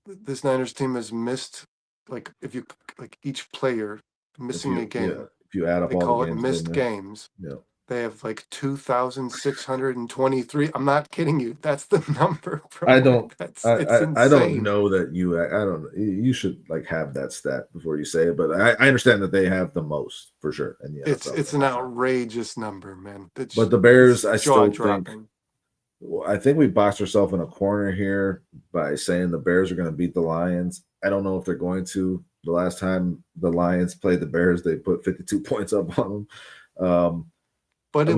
This Niners team has missed. Like if you like each player missing a game, if you add up, they all call the it games missed games. Yeah, they have like 2,623. I'm not kidding you. That's the number. Bro. I don't. It's insane. I don't know that you. I don't. You should like have that stat before you say it. But I understand that they have the most for sure. And yeah, it's an outrageous number, man. But the Bears, I still think. I think we boxed ourselves in a corner here by saying the Bears are going to beat the Lions. I don't know if they're going to. The last time the Lions played the Bears, they put 52 points up on them. But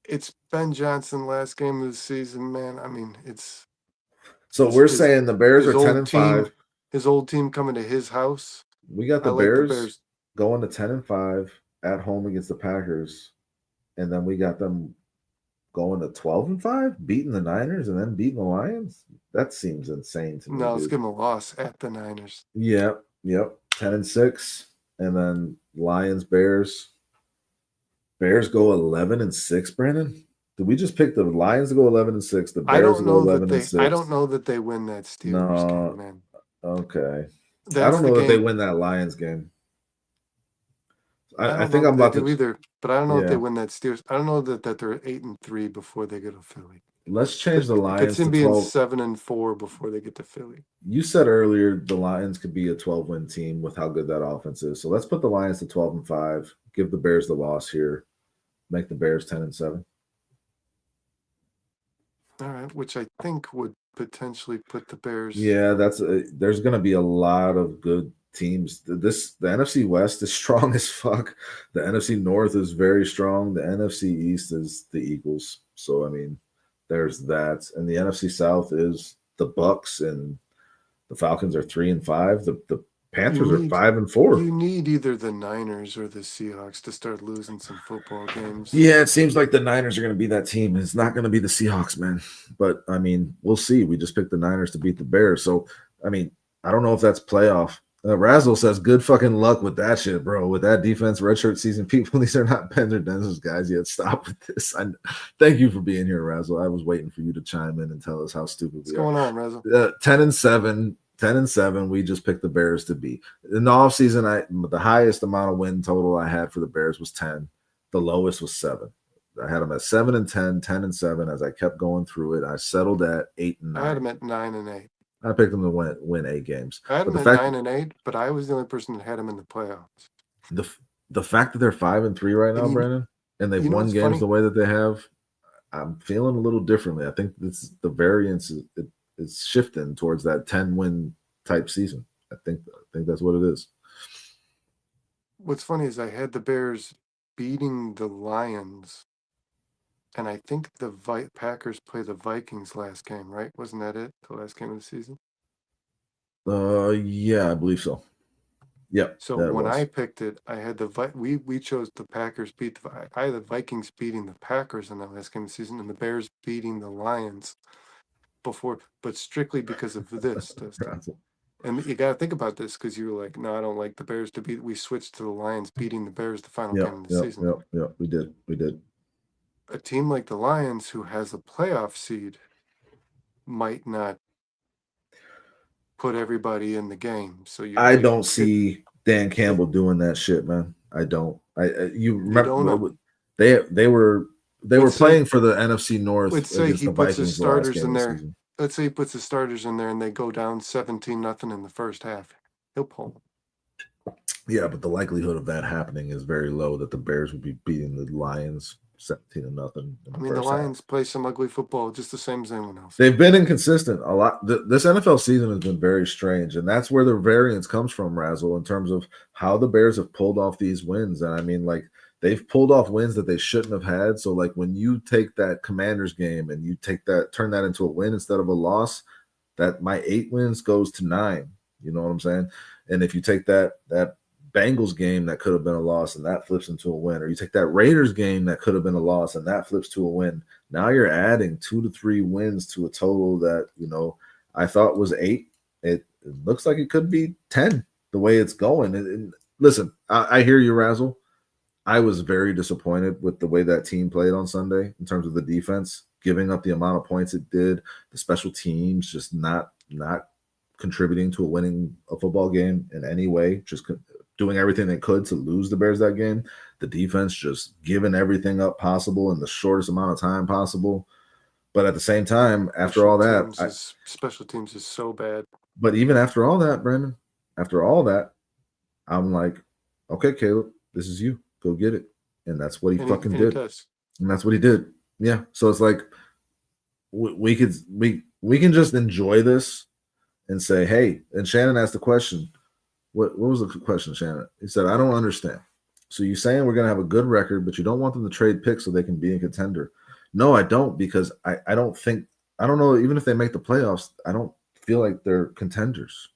it's Ben Johnson last game of the season, man. I mean, we're saying the Bears are 10-5. His old team coming to his house. We got the Bears going to 10-5 at home against the Packers, and then we got them going to 12-5, beating the Niners, and then beating the Lions. That seems insane to me. No, let's give them a loss at the Niners. Yep. 10-6, and then Lions, Bears. Bears go 11-6. Brandon, did we just pick the Lions to go 11-6? The Bears go 11-6. I don't know that they win that Steelers game, man. Okay. I don't know that they win that Lions game. I think I'm about to either, but I don't know if they win that Steelers. I don't know that they're 8-3 before they get to Philly. Let's change the Lions. It's in being 7-4 before they get to Philly. You said earlier the Lions could be a 12-win team with how good that offense is. So let's put the Lions to 12-5. Give the Bears the loss here. Make the Bears 10-7. All right, which I think would potentially put the Bears. Yeah, there's going to be a lot of good teams. The NFC West is strong as fuck. The NFC North is very strong. The NFC East is the Eagles. So I mean, there's that. And the NFC South is the Bucks, and the Falcons are 3-5. The Panthers are 5-4. You need either the Niners or the Seahawks to start losing some football games. Yeah, it seems like the Niners are going to be that team. It's not going to be the Seahawks, man. But I mean, we'll see. We just picked the Niners to beat the Bears. So I mean, I don't know if that's playoff. Razzle says, good fucking luck with that shit, bro. With that defense, redshirt season, people, these are not Pens or Denzels guys yet. Stop with this. Thank you for being here, Razzle. I was waiting for you to chime in and tell us how stupid we are. What's going on, Razzle? 10-7. We just picked the Bears to beat. In the offseason, the highest amount of win total I had for the Bears was 10. The lowest was 7. I had them at 7-10, 10-7. As I kept going through it, I settled at 8-9. I had them at 9-8. I picked them to win 8 games. I had them at 9-8, but I was the only person that had them in the playoffs. The fact that they're 5-3 right now, Brandon, and they've won games the way that they have, I'm feeling a little differently. I think the variance is shifting towards that 10-win type season. I think that's what it is. What's funny is I had the Bears beating the Lions, and I think the Packers play the Vikings last game, right? Wasn't that it? The last game of the season? Yeah, I believe so. Yep. So that when was. I picked it, I had we chose the Packers beat I had the Vikings beating the Packers in that last game of the season, and the Bears beating the Lions before, but strictly because of this, Dustin. And you got to think about this because you were like, no, I don't like the Bears to beat. We switched to the Lions beating the Bears the final game of the season. Yep. We did. A team like the Lions, who has a playoff seed, might not put everybody in the game. So I don't see Dan Campbell doing that shit, man. I don't. You remember they were playing for the NFC North against the Vikings the last game of the season. Let's say he puts his starters in there and they go down 17-0 in the first half. He'll pull them. Yeah, but the likelihood of that happening is very low that the Bears would be beating the Lions 17-0. I mean, the Lions play some ugly football just the same as anyone else. They've been inconsistent a lot. This NFL season has been very strange, and that's where the variance comes from, Razzle, in terms of how the Bears have pulled off these wins. And I mean, like, they've pulled off wins that they shouldn't have had. So, like, when you take that Commanders game and you turn that into a win instead of a loss, that my 8 wins goes to 9. You know what I'm saying? And if you take that Bengals game that could have been a loss and that flips into a win, or you take that Raiders game that could have been a loss and that flips to a win, now you're adding 2 to 3 wins to a total that, you know, I thought was 8. It looks like it could be 10 the way it's going. And listen, I hear you, Razzle. I was very disappointed with the way that team played on Sunday in terms of the defense, giving up the amount of points it did, the special teams just not contributing to winning a football game in any way, just doing everything they could to lose the Bears that game. The defense just giving everything up possible in the shortest amount of time possible. But at the same time, after all that, special teams is so bad. But even after all that, Brendan, after all that, I'm like, okay, Caleb, this is you. Go get it. And that's what he fucking did. And that's what he did. Yeah. So it's like we can just enjoy this and say, hey, and Shannon asked the question. What was the question, Shannon? He said, I don't understand. So you're saying we're going to have a good record, but you don't want them to trade picks so they can be a contender. No, I don't, because I don't know, even if they make the playoffs, I don't feel like they're contenders.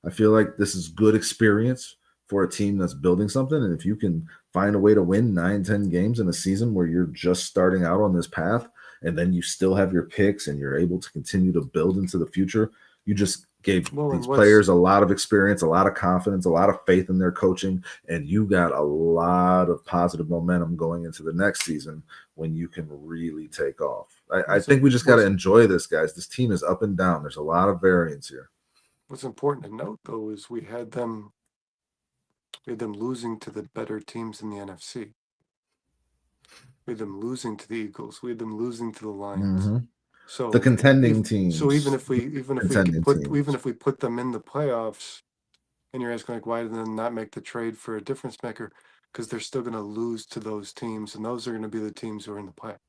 I feel like this is good experience for a team that's building something. And if you can find a way to win 9-10 games in a season where you're just starting out on this path, and then you still have your picks and you're able to continue to build into the future, you just gave these players a lot of experience, a lot of confidence, a lot of faith in their coaching, and you got a lot of positive momentum going into the next season when you can really take off. I think we just got to enjoy this, guys. This team is up and down. There's a lot of variance here. What's important to note, though, is we had them losing to the better teams in the NFC. We had them losing to the Eagles. We had them losing to the Lions. Mm-hmm. So the contending teams. So even if we put them in the playoffs, and you're asking, like, why did they not make the trade for a difference maker? Because they're still going to lose to those teams, and those are going to be the teams who are in the playoffs.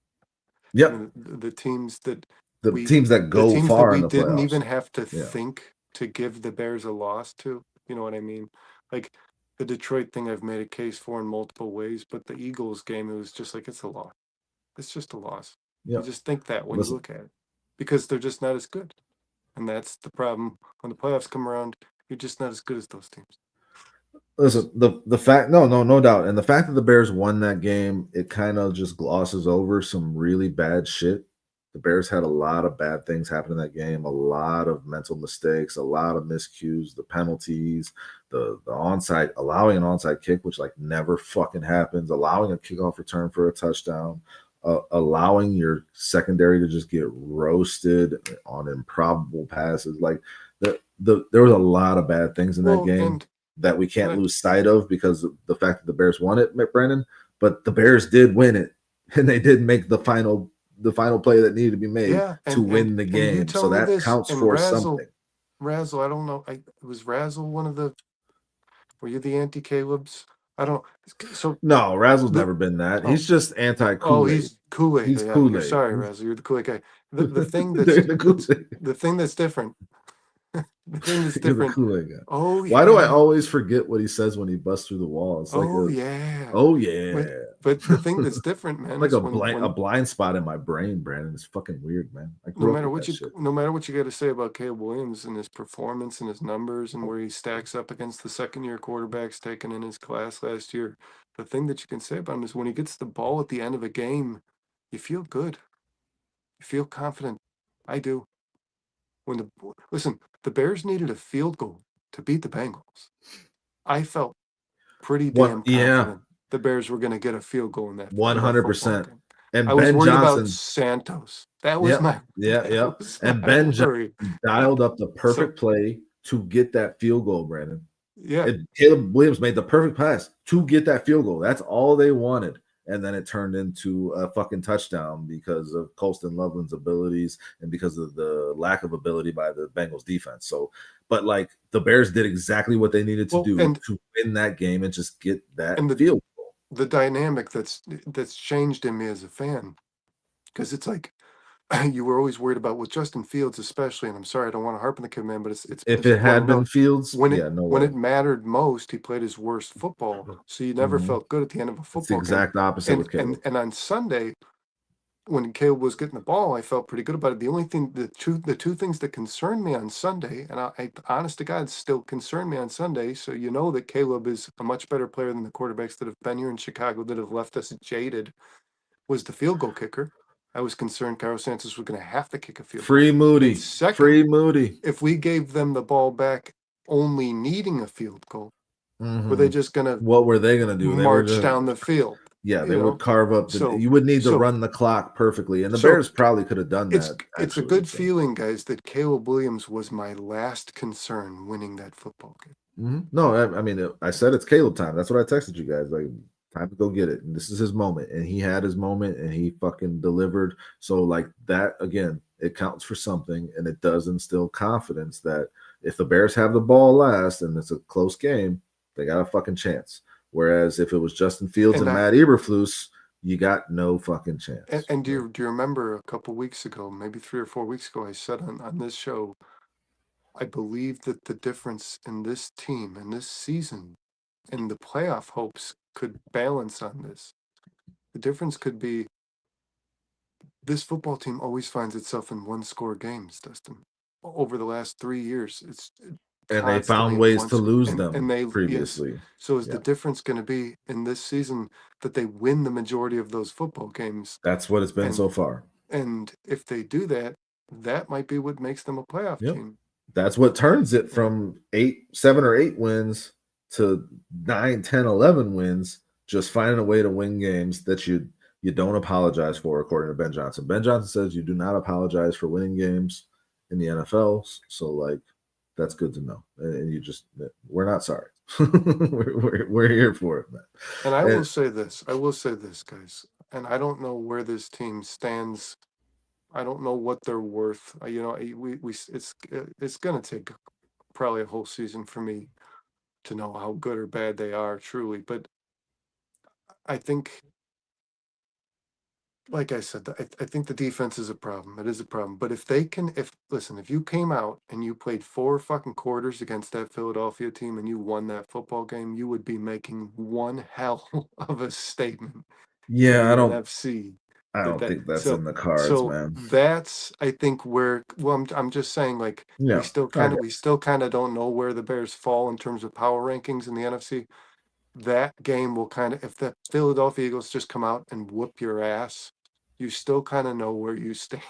Yep. I mean, the teams that teams that go far in the playoffs. We didn't even have to think to give the Bears a loss to. You know what I mean? Like the Detroit thing, I've made a case for in multiple ways, but the Eagles game, it was just like, it's a loss. It's just a loss. Yep. You just think that when you look at it, because they're just not as good. And that's the problem. When the playoffs come around, you're just not as good as those teams. Listen, the fact, no doubt. And the fact that the Bears won that game, it kind of just glosses over some really bad shit. The Bears had a lot of bad things happen in that game, a lot of mental mistakes, a lot of miscues, the penalties, the onside, allowing an onside kick, which like never fucking happens, allowing a kickoff return for a touchdown, allowing your secondary to just get roasted on improbable passes. Like there was a lot of bad things in that game that we can't lose sight of because of the fact that the Bears won it, Brandon. But the Bears did win it, and they did make the final play that needed to be made to win the game. So that counts for something. Razzle, I don't know. Was Razzle one of the? Were you the anti-Calebs? I don't. So no, Razzle's never been that. He's just anti-Kool-Aid. Oh, he's Kool-Aid. He's Kool-Aid. Sorry, Razzle, you're the Kool-Aid guy. The thing that's different. The thing that's different. Kool-Aid guy. Oh, yeah. Why do I always forget what he says when he busts through the wall? It's like, yeah. Oh yeah. But the thing that's different, man, Like is a when blind spot in my brain, Brandon. It's fucking weird, man. I grew up with that shit. no matter what you got to say about Caleb Williams and his performance and his numbers and where he stacks up against the second-year quarterbacks taken in his class last year, the thing that you can say about him is when he gets the ball at the end of a game, you feel good. You feel confident. I do. Listen, the Bears needed a field goal to beat the Bengals. I felt pretty damn confident the Bears were going to get a field goal in that 100%. And I was Ben worried Johnson, about Santos. That was my and Ben worry. Johnson dialed up the perfect play to get that field goal, Brandon. Yeah. And Caleb Williams made the perfect pass to get that field goal. That's all they wanted. And then it turned into a fucking touchdown because of Colston Loveland's abilities and because of the lack of ability by the Bengals defense. So, but like the Bears did exactly what they needed to do to win that game and just get that field goal. The dynamic that's changed in me as a fan, because it's like you were always worried about with Justin Fields, especially. And I'm sorry, I don't want to harp on the kid, man, but it's if it had been Fields, when it mattered most, he played his worst football. So you never felt good at the end of a football game. It's the exact opposite with Caleb. And on Sunday, when Caleb was getting the ball, I felt pretty good about it. The only thing, the two things that concerned me on Sunday, and I honest to God, still concern me on Sunday. So you know that Caleb is a much better player than the quarterbacks that have been here in Chicago that have left us jaded. Was the field goal kicker. I was concerned Carlos Santos was going to have to kick a field goal. Free Moody. Free Moody. If we gave them the ball back only needing a field goal, were they just going to? What were they going to do? March down the field. Yeah, they would carve up. You would need to run the clock perfectly, and the Bears probably could have done that. It's a good feeling, guys, that Caleb Williams was my last concern winning that football game. No, I mean, I said it's Caleb time. That's what I texted you guys. Like, time to go get it. And this is his moment. And he had his moment and he fucking delivered. So, like, that, again, it counts for something. And it does instill confidence that if the Bears have the ball last and it's a close game, they got a fucking chance. Whereas if it was Justin Fields and Matt Eberflus, you got no fucking chance. And do you remember a couple weeks ago, maybe 3 or 4 weeks ago, I said on this show, I believe that the difference in this team and this season and the playoff hopes could balance on this. The difference could be this football team always finds itself in one-score games, Dustin. Over the last 3 years, and they found ways to lose them previously. Yes. So is the difference going to be in this season that they win the majority of those football games? That's what it's been so far. And if they do that, that might be what makes them a playoff team. That's what turns it from 7 or 8 wins to 9, 10, 11 wins, just finding a way to win games that you don't apologize for, according to Ben Johnson. Ben Johnson says you do not apologize for winning games in the NFL. So, like, that's good to know. And we're not sorry. we're here for it, man. And I will say this, guys. And I don't know where this team stands. I don't know what they're worth. It's going to take probably a whole season for me to know how good or bad they are, truly. But I think, like I said, I think the defense is a problem. It is a problem. But if you came out and you played 4 fucking quarters against that Philadelphia team and you won that football game, you would be making one hell of a statement. Yeah, I don't think that's in the cards, man. That's, I think, where. Well, I'm just saying, like, we still kind of don't know where the Bears fall in terms of power rankings in the NFC. That game will kind of, if the Philadelphia Eagles just come out and whoop your ass, you still kind of know where you stand.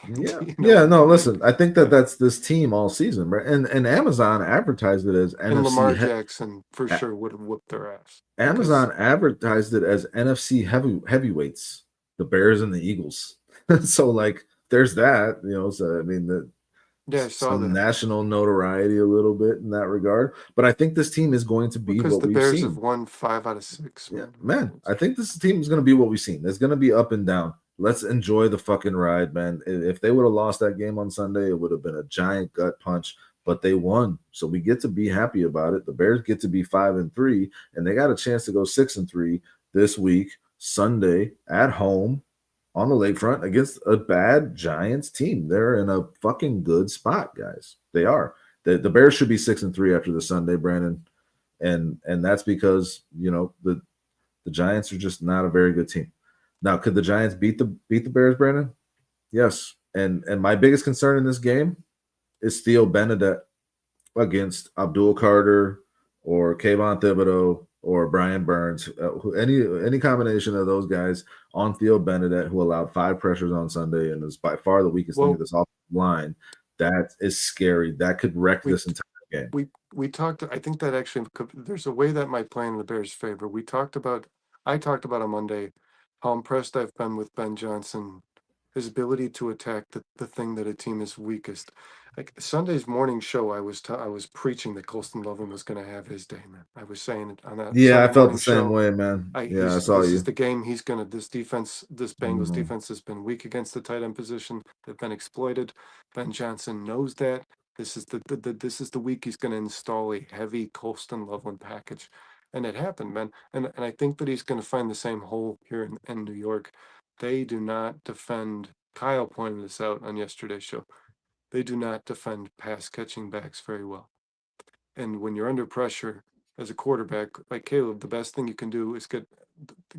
Listen, I think that's this team all season, right? And Amazon advertised it as NFC. And Lamar Jackson for sure would have whooped their ass. Amazon advertised it as NFC heavyweights, the Bears and the Eagles. So, like, there's that, so I mean, some national notoriety a little bit in that regard. But I think this team is going to be what we've seen. Because the Bears have won 5 out of 6. Man, I think this team is going to be what we've seen. It's going to be up and down. Let's enjoy the fucking ride, man. If they would have lost that game on Sunday, it would have been a giant gut punch. But they won, so we get to be happy about it. The Bears get to be 5-3, and they got a chance to go 6-3 this week, Sunday at home on the lakefront against a bad Giants team. They're in a fucking good spot, guys. They are. The Bears should be 6-3 after the Sunday, Brandon, and that's because the The Giants are just not a very good team. Now, could the Giants beat the Bears, Brandon? Yes. And my biggest concern in this game is Theo Benedette against Abdul Carter or Kayvon Thibodeau or Brian Burns, any combination of those guys on Theo Benedette, who allowed 5 pressures on Sunday and is by far the weakest thing of this offensive line. That is scary. That could wreck this entire game. We talked. I think that actually there's a way that might play in the Bears' favor. I talked about on Monday how impressed I've been with Ben Johnson, his ability to attack the thing that a team is weakest. Like Sunday's morning show, I was preaching that Colston Loveland was going to have his day, man. I was saying it on that. Yeah, Sunday I felt morning the same show. way, man. I saw This you. is the game he's gonna. This Bengals defense has been weak against the tight end position. They've been exploited. Ben Johnson knows that. This is the week he's going to install a heavy Colston Loveland package, and it happened, man. And I think that he's going to find the same hole here in New York. They do not defend. Kyle pointed this out on yesterday's show. They do not defend pass catching backs very well. And when you're under pressure as a quarterback, like Caleb, the best thing you can do is get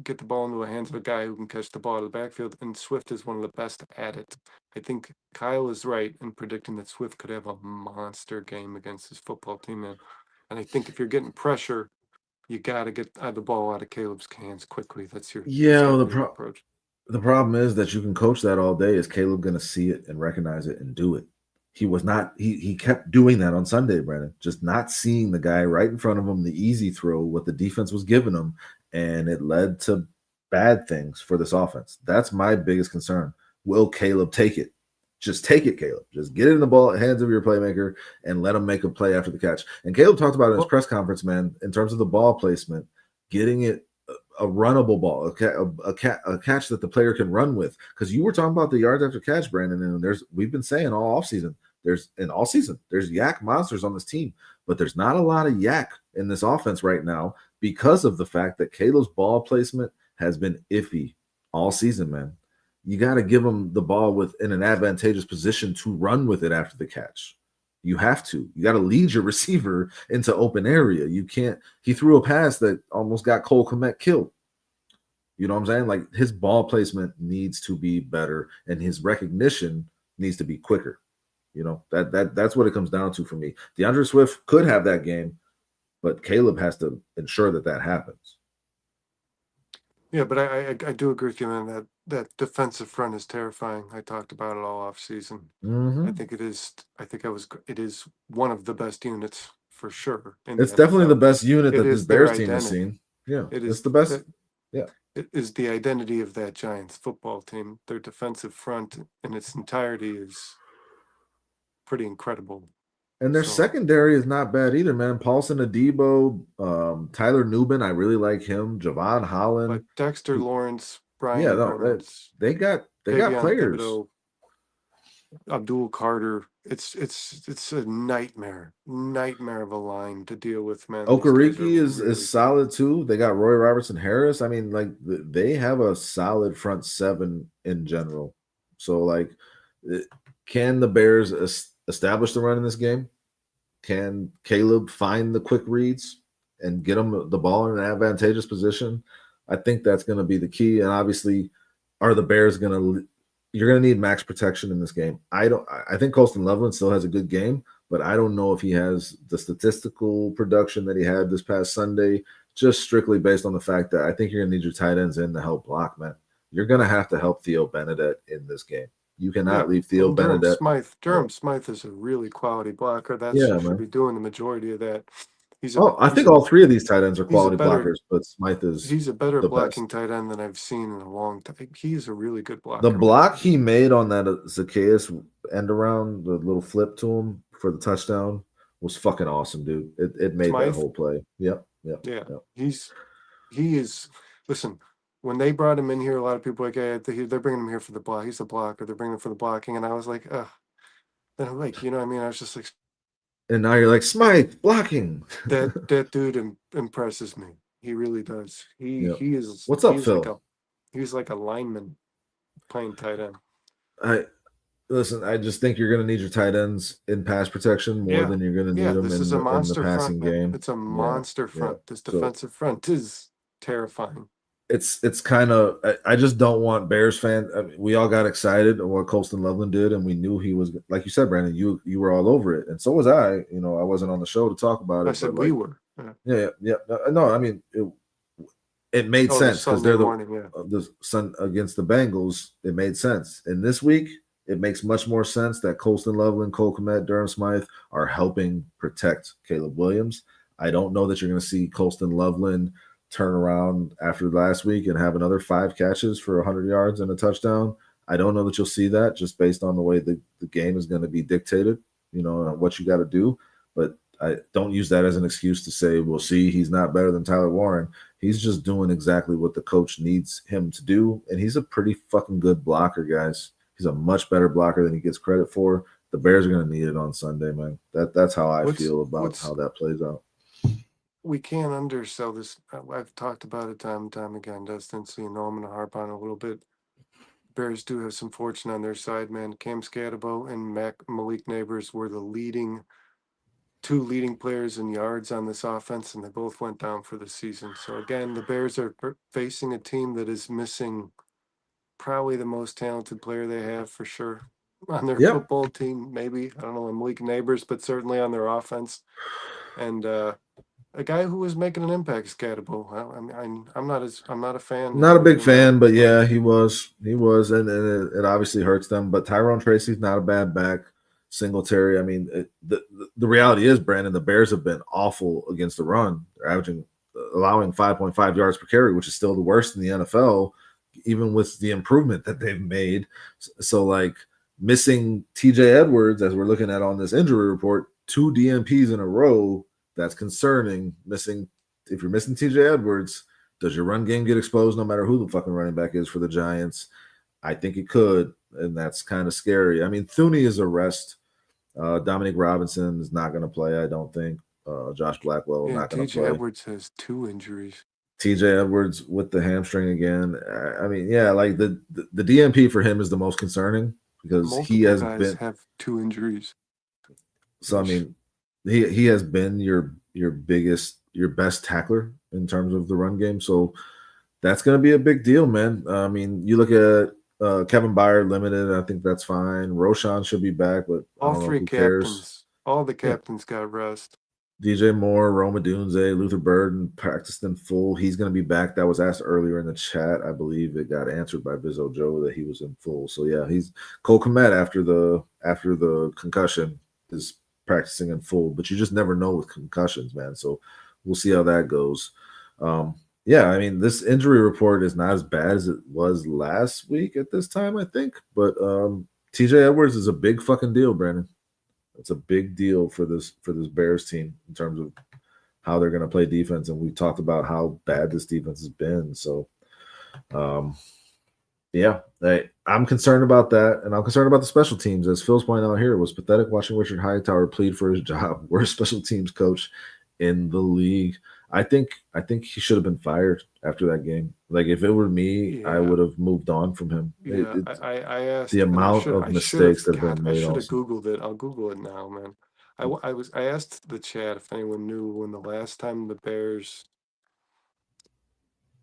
the ball into the hands of a guy who can catch the ball out of the backfield, and Swift is one of the best at it. I think Kyle is right in predicting that Swift could have a monster game against his football team, man. And I think if you're getting pressure, you got to get the ball out of Caleb's hands quickly. That's your approach. The problem is that you can coach that all day. Is Caleb going to see it and recognize it and do it? He was not. He kept doing that on Sunday, Brandon. Just not seeing the guy right in front of him, the easy throw, what the defense was giving him, and it led to bad things for this offense. That's my biggest concern. Will Caleb take it? Just take it, Caleb. Just get it in the ball hands of your playmaker and let him make a play after the catch. And Caleb talked about it in his press conference, man, in terms of the ball placement, getting it a runnable ball, a catch that the player can run with. Because you were talking about the yards after catch, Brandon, and we've been saying all offseason, there's yak monsters on this team, but there's not a lot of yak in this offense right now because of the fact that Caleb's ball placement has been iffy all season, man. You got to give him the ball in an advantageous position to run with it after the catch. You have to. You got to lead your receiver into open area. You can't. He threw a pass that almost got Cole Kmet killed. You know what I'm saying? Like, his ball placement needs to be better, and his recognition needs to be quicker. You know, that's what it comes down to for me. DeAndre Swift could have that game, but Caleb has to ensure that happens. Yeah, but I do agree with you, man. That defensive front is terrifying. I talked about it all off season. I think it is. It is one of the best units for sure. It's definitely the best unit that this Bears team has seen. Yeah, it's the best. Yeah, it is the identity of that Giants football team. Their defensive front in its entirety is pretty incredible. And their secondary is not bad either, man. Paulson Adebo, Tyler Nubin, I really like him. Javon Holland, like Dexter Lawrence, Brian Burns. They got players. Thibodeau, Abdul Carter. It's a nightmare of a line to deal with, man. Okereke is solid too. They got Roy Robertson Harris. I mean, like, they have a solid front seven in general. So, like, can the Bears establish the run in this game? Can Caleb find the quick reads and get them the ball in an advantageous position? I think that's going to be the key. And obviously, are the Bears you're going to need max protection in this game. I think Colston Loveland still has a good game, but I don't know if he has the statistical production that he had this past Sunday, just strictly based on the fact that I think you're going to need your tight ends in to help block, man. You're going to have to help Theo Benedette in this game. You cannot leave Theo Benedette. Durham Smythe is a really quality blocker. That's should be doing the majority of that. I think all three of these tight ends are quality blockers, but Smythe he's a better blocking tight end than I've seen in a long time. He's a really good blocker. The block he made on that Zacchaeus end around, the little flip to him for the touchdown, was fucking awesome, dude. It made that whole play. Yep. He is. Listen, when they brought him in here, a lot of people were like, hey, they're bringing him here for the block. He's a blocker. They're bringing him for the blocking, and I was like, ugh. Then I'm like, you know what I mean? I was just like. And now you're like, Smythe blocking. that dude impresses me. He really does. He is. What's up, Phil? He's like a lineman playing tight end. I just think you're going to need your tight ends in pass protection more than you're going to need them in the passing game. It's a monster front. This defensive front is terrifying. it's kind of I just don't want Bears fans. I mean, we all got excited on what Colston Loveland did, and we knew he was, like you said, Brandon. You were all over it, and so was I. You know, I wasn't on the show to talk about I it, said but we like, were. yeah. No, I mean, it made Oh, sense because they're morning, the Sun against the Bengals. It made sense, and this week it makes much more sense that Colston Loveland, Cole Kmet, Durham Smythe are helping protect Caleb Williams. I don't know that you're going to see Colston Loveland turn around after last week and have another 5 catches for 100 yards and a touchdown. I don't know that you'll see that just based on the way the game is going to be dictated, you know, and what you got to do. But I don't use that as an excuse to say, well, see, he's not better than Tyler Warren. He's just doing exactly what the coach needs him to do. And he's a pretty fucking good blocker, guys. He's a much better blocker than he gets credit for. The Bears are going to need it on Sunday, man. That's how I feel about how that plays out. We can't undersell this. I've talked about it time and time again, Dustin, so you know I'm going to harp on it a little bit. Bears do have some fortune on their side, man. Cam Scadabo and Malik Neighbors were the two leading players in yards on this offense, and they both went down for the season. So again, the Bears are facing a team that is missing probably the most talented player they have for sure on their football team. Maybe, I don't know, Malik Neighbors, but certainly on their offense. And a guy who was making an impact, Scadabo. I'm not a fan. Not a big fan, but yeah, he was, and it obviously hurts them. But Tyrone Tracy's not a bad back. Singletary. I mean, the reality is, Brandon, the Bears have been awful against the run. They're allowing 5.5 yards per carry, which is still the worst in the NFL, even with the improvement that they've made. So, like, missing TJ Edwards, as we're looking at on this injury report, 2 DNPs in a row, that's concerning. If you're missing TJ Edwards, does your run game get exposed no matter who the fucking running back is for the Giants? I think it could, and that's kind of scary. I mean, Thuney is a rest. Dominic Robinson is not going to play, I don't think. Josh Blackwell not going to play. TJ Edwards has 2 injuries. TJ Edwards with the hamstring again. I mean, yeah, like the DNP for him is the most concerning because he has have 2 injuries. So I mean, he has been your best tackler in terms of the run game. So that's going to be a big deal, man. I mean, you look at Kevin Byard limited. I think that's fine. Roshan should be back, but all 3 captains, all the captains got rest. DJ Moore, Roma Dunze, Luther Burden practiced in full. He's going to be back. That was asked earlier in the chat. I believe it got answered by Bizzo Joe that he was in full. So yeah, he's Cole Kmet after the concussion is practicing in full. But you just never know with concussions, man. So we'll see how that goes. Yeah, I mean, this injury report is not as bad as it was last week at this time, I think. But TJ Edwards is a big fucking deal, Brandon. It's a big deal for this Bears team in terms of how they're going to play defense. And we talked about how bad this defense has been. So, yeah, I'm concerned about that. And I'm concerned about the special teams. As Phil's pointing out here, it was pathetic watching Richard Hightower plead for his job. Worst special teams coach in the league. I think he should have been fired after that game. Like, if it were me, I would have moved on from him. Yeah, I asked the amount of mistakes that have been made. I should have Googled it. I'll Google it now, man. I asked the chat if anyone knew when the last time the Bears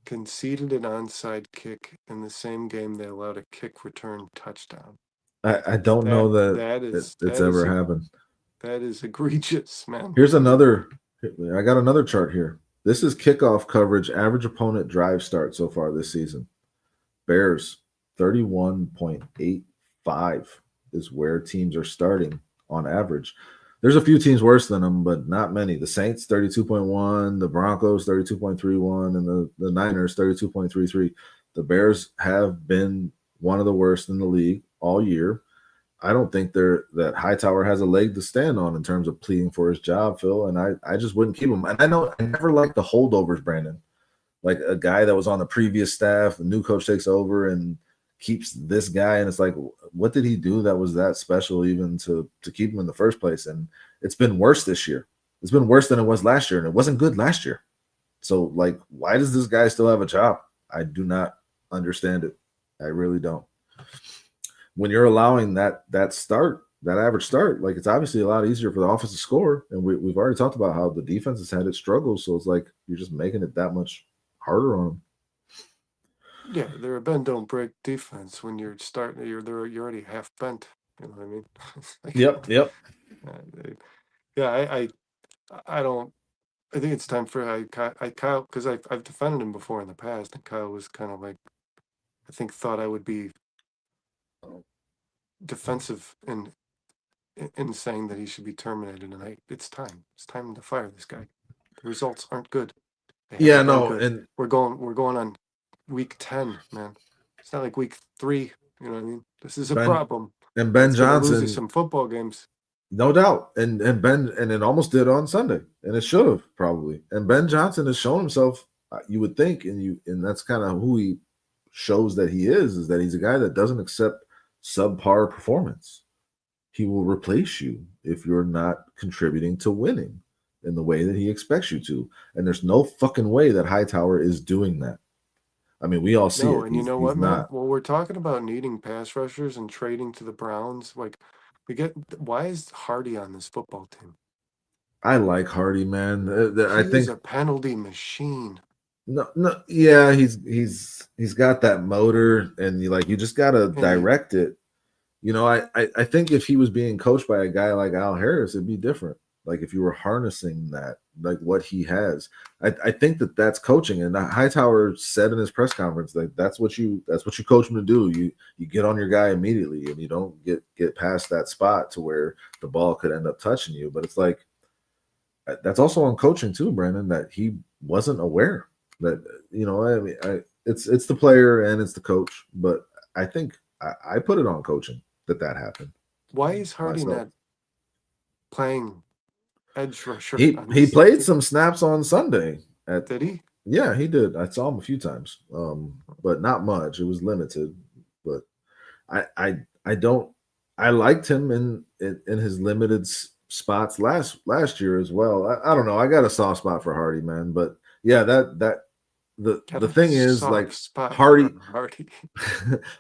conceded an onside kick in the same game they allowed a kick return touchdown. I don't know that it's ever happened. That is egregious, man. Here's another. I got another chart here. This is kickoff coverage, average opponent drive start so far this season. Bears 31.85 is where teams are starting on average. There's a few teams worse than them, but not many. The Saints 32.1, the Broncos 32.31, and the Niners 32.33. The Bears have been one of the worst in the league all year. I don't think that Hightower has a leg to stand on in terms of pleading for his job, Phil, and I just wouldn't keep him. And I know I never liked the holdovers, Brandon. Like a guy that was on the previous staff, the new coach takes over and keeps this guy, and it's like, what did he do that was that special even to keep him in the first place? And it's been worse this year. It's been worse than it was last year, and it wasn't good last year. So, like, why does this guy still have a job? I do not understand it. I really don't. When you're allowing that average start, like, it's obviously a lot easier for the offense to score. And we've already talked about how the defense has had its struggles. So it's like you're just making it that much harder on them. Yeah, they're a bend don't break defense. When you're starting, you're already half bent. You know what I mean? It's like, Yep. yeah, I don't. I think it's time for Kyle, because I've defended him before in the past, and Kyle was kind of like, I think, thought I would be defensive in saying that he should be terminated, and it's time to fire this guy. The results aren't good. They Yeah, haven't been no, good. and We're going on week 10, man. It's not like week 3. You know what I mean? This is a Ben problem. and Ben It's gonna lose you Johnson, some football games. no doubt. And Ben, and it almost did on Sunday, and it should have probably. And Ben Johnson has shown himself, you would think, and that's kind of who he shows that he is that he's a guy that doesn't accept subpar performance. He will replace you if you're not contributing to winning in the way that he expects you to. And there's no fucking way that Hightower is doing that. I mean, we all see No, it. and you know He's what, man? not. Well, we're talking about needing pass rushers and trading to the Browns. Like, why is Hardy on this football team? I like Hardy, man. I He is think a penalty machine. no, yeah, he's got that motor, and you just gotta And he, direct it. I think if he was being coached by a guy like Al Harris, it'd be different. Like if you were harnessing that, like what he has, I think that's coaching. And Hightower said in his press conference, like that's what you coach him to do. You get on your guy immediately, and you don't get past that spot to where the ball could end up touching you. But it's like that's also on coaching too, Brandon. That he wasn't aware that I mean, it's the player and it's the coach, but I think I put it on coaching that happened. why is Hardy Myself. not playing edge rusher He on he this played team? some snaps on Sunday. Did he? Yeah, he did. I saw him a few times, but not much. It was limited. But I don't. I liked him in his limited spots last year as well. I don't know. I got a soft spot for Hardy, man. But yeah, the Got the a thing is, soft like spot Hardy for Hardy.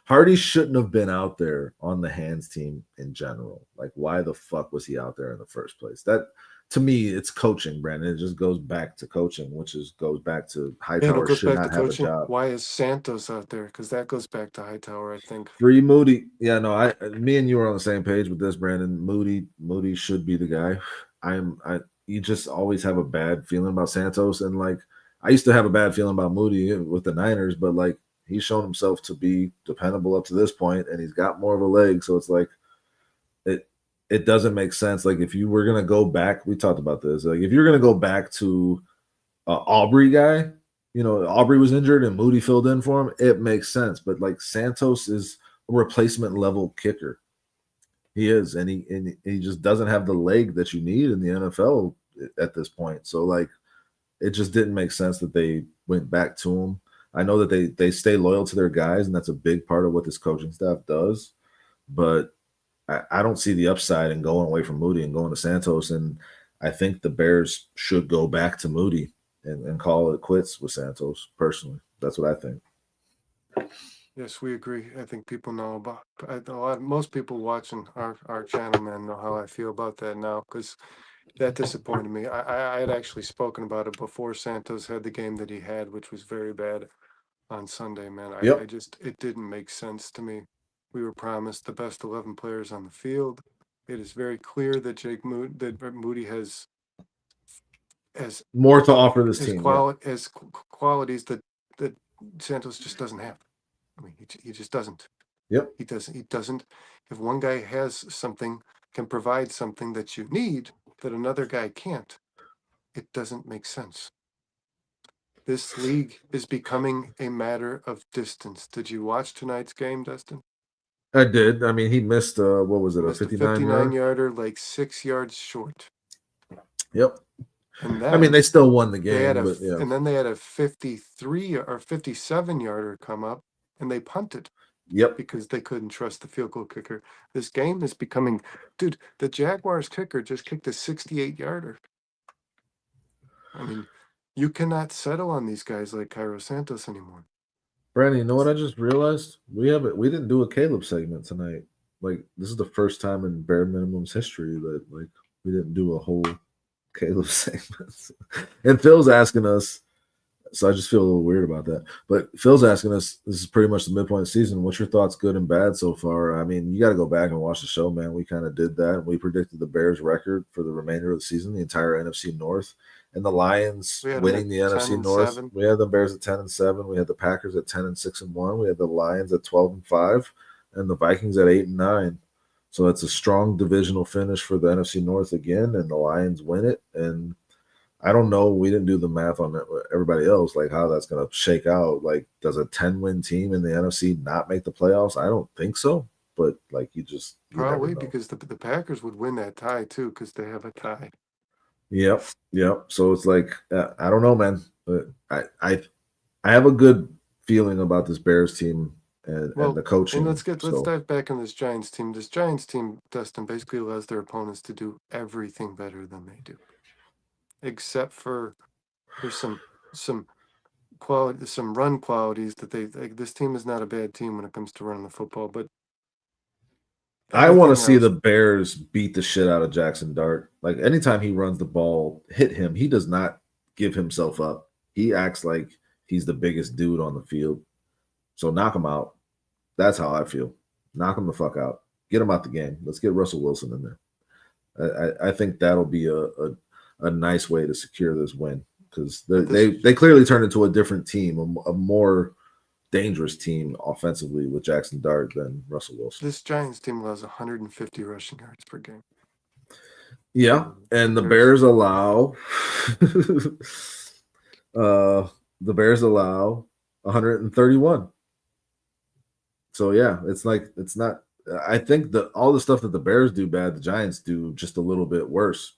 Hardy shouldn't have been out there on the hands team in general. Like, why the fuck was he out there in the first place? That to me, it's coaching, Brandon. It just goes back to coaching, goes back to And it Hightower goes should back to not have a coaching. job. Why is Santos out there? Because that goes back to Hightower, I think. Free Moody. Yeah, no, me and you are on the same page with this, Brandon. Moody should be the guy. You just always have a bad feeling about Santos, and like I used to have a bad feeling about Moody with the Niners, but like he's shown himself to be dependable up to this point, and he's got more of a leg. So it's like it doesn't make sense. Like if you were gonna go back, we talked about this. Like if you're gonna go back to Aubrey guy, Aubrey was injured and Moody filled in for him. It makes sense, but like Santos is a replacement level kicker. He is, and he just doesn't have the leg that you need in the NFL at this point. So like, it just didn't make sense that they went back to him. I know that they stay loyal to their guys, and that's a big part of what this coaching staff does. But I don't see the upside in going away from Moody and going to Santos. And I think the Bears should go back to Moody and call it quits with Santos. Personally, that's what I think. Yes, we agree. I think people know about most people watching our channel, man, know how I feel about that now, because that disappointed me. I had actually spoken about it before Santos had the game that he had, which was very bad on Sunday, man. Yep. It didn't make sense to me. We were promised the best 11 players on the field. It is very clear that Moody has More to offer this team. qualities that Santos just doesn't have. I mean, he just doesn't. Yep. He doesn't. If one guy has something, can provide something that you need that another guy can't, it doesn't make sense. This league is becoming a matter of distance. Did you watch tonight's game, Dustin? I did. I mean, he missed what was it, a Missed a 59 yarder, like 6 yards short. Yep. And I mean, they still won the they had game, but yeah. and then they had a 53 or 57 yarder come up, and they punted. Yep. Because they couldn't trust the field goal kicker. This game is becoming, dude, the Jaguars kicker just kicked a 68-yarder. I mean, you cannot settle on these guys like Cairo Santos anymore. Brandon, you know what I just realized? We didn't do a Caleb segment tonight. Like, this is the first time in bare minimum's history that like we didn't do a whole Caleb segment. And Phil's asking us, So I just feel a little weird about that. But Phil's asking us, this is pretty much the midpoint of the season. What's your thoughts, good and bad, so far? I mean, you got to go back and watch the show, man. We kind of did that. We predicted the Bears record for the remainder of the season, the entire NFC North, and the Lions We had them winning the at 10 NFC and North. 7. We had the Bears at 10-7. We had the Packers at 10-6-1. We had the Lions at 12-5, and the Vikings at 8-9. So it's a strong divisional finish for the NFC North again, and the Lions win it. And I don't know. We didn't do the math on everybody else, like how that's going to shake out. Like, does a 10-win team in the NFC not make the playoffs? I don't think so. But like, you never Probably know. because the Packers would win that tie too, because they have a tie. Yep. So it's like, I don't know, man. But I have a good feeling about this Bears team and the coaching. And let's dive back on this Giants team. This Giants team, Dustin, basically allows their opponents to do everything better than they do, except for there's some quality, some run qualities that they like. This team is not a bad team when it comes to running the football, but I want to see else- the Bears beat the shit out of Jaxson Dart. Like, anytime he runs the ball, hit him. He does not give himself up. He acts like he's the biggest dude on the field. So knock him out. That's how I feel. Knock him the fuck out. Get him out the game. Let's get Russell Wilson in there. I think that'll be a nice way to secure this win, because they clearly turned into a different team, a more dangerous team offensively with Jaxson Dart than Russell Wilson. This Giants team allows 150 rushing yards per game. Yeah, and the Bears allow the Bears allow 131. So yeah, it's not. I think that all the stuff that the Bears do bad, the Giants do just a little bit worse.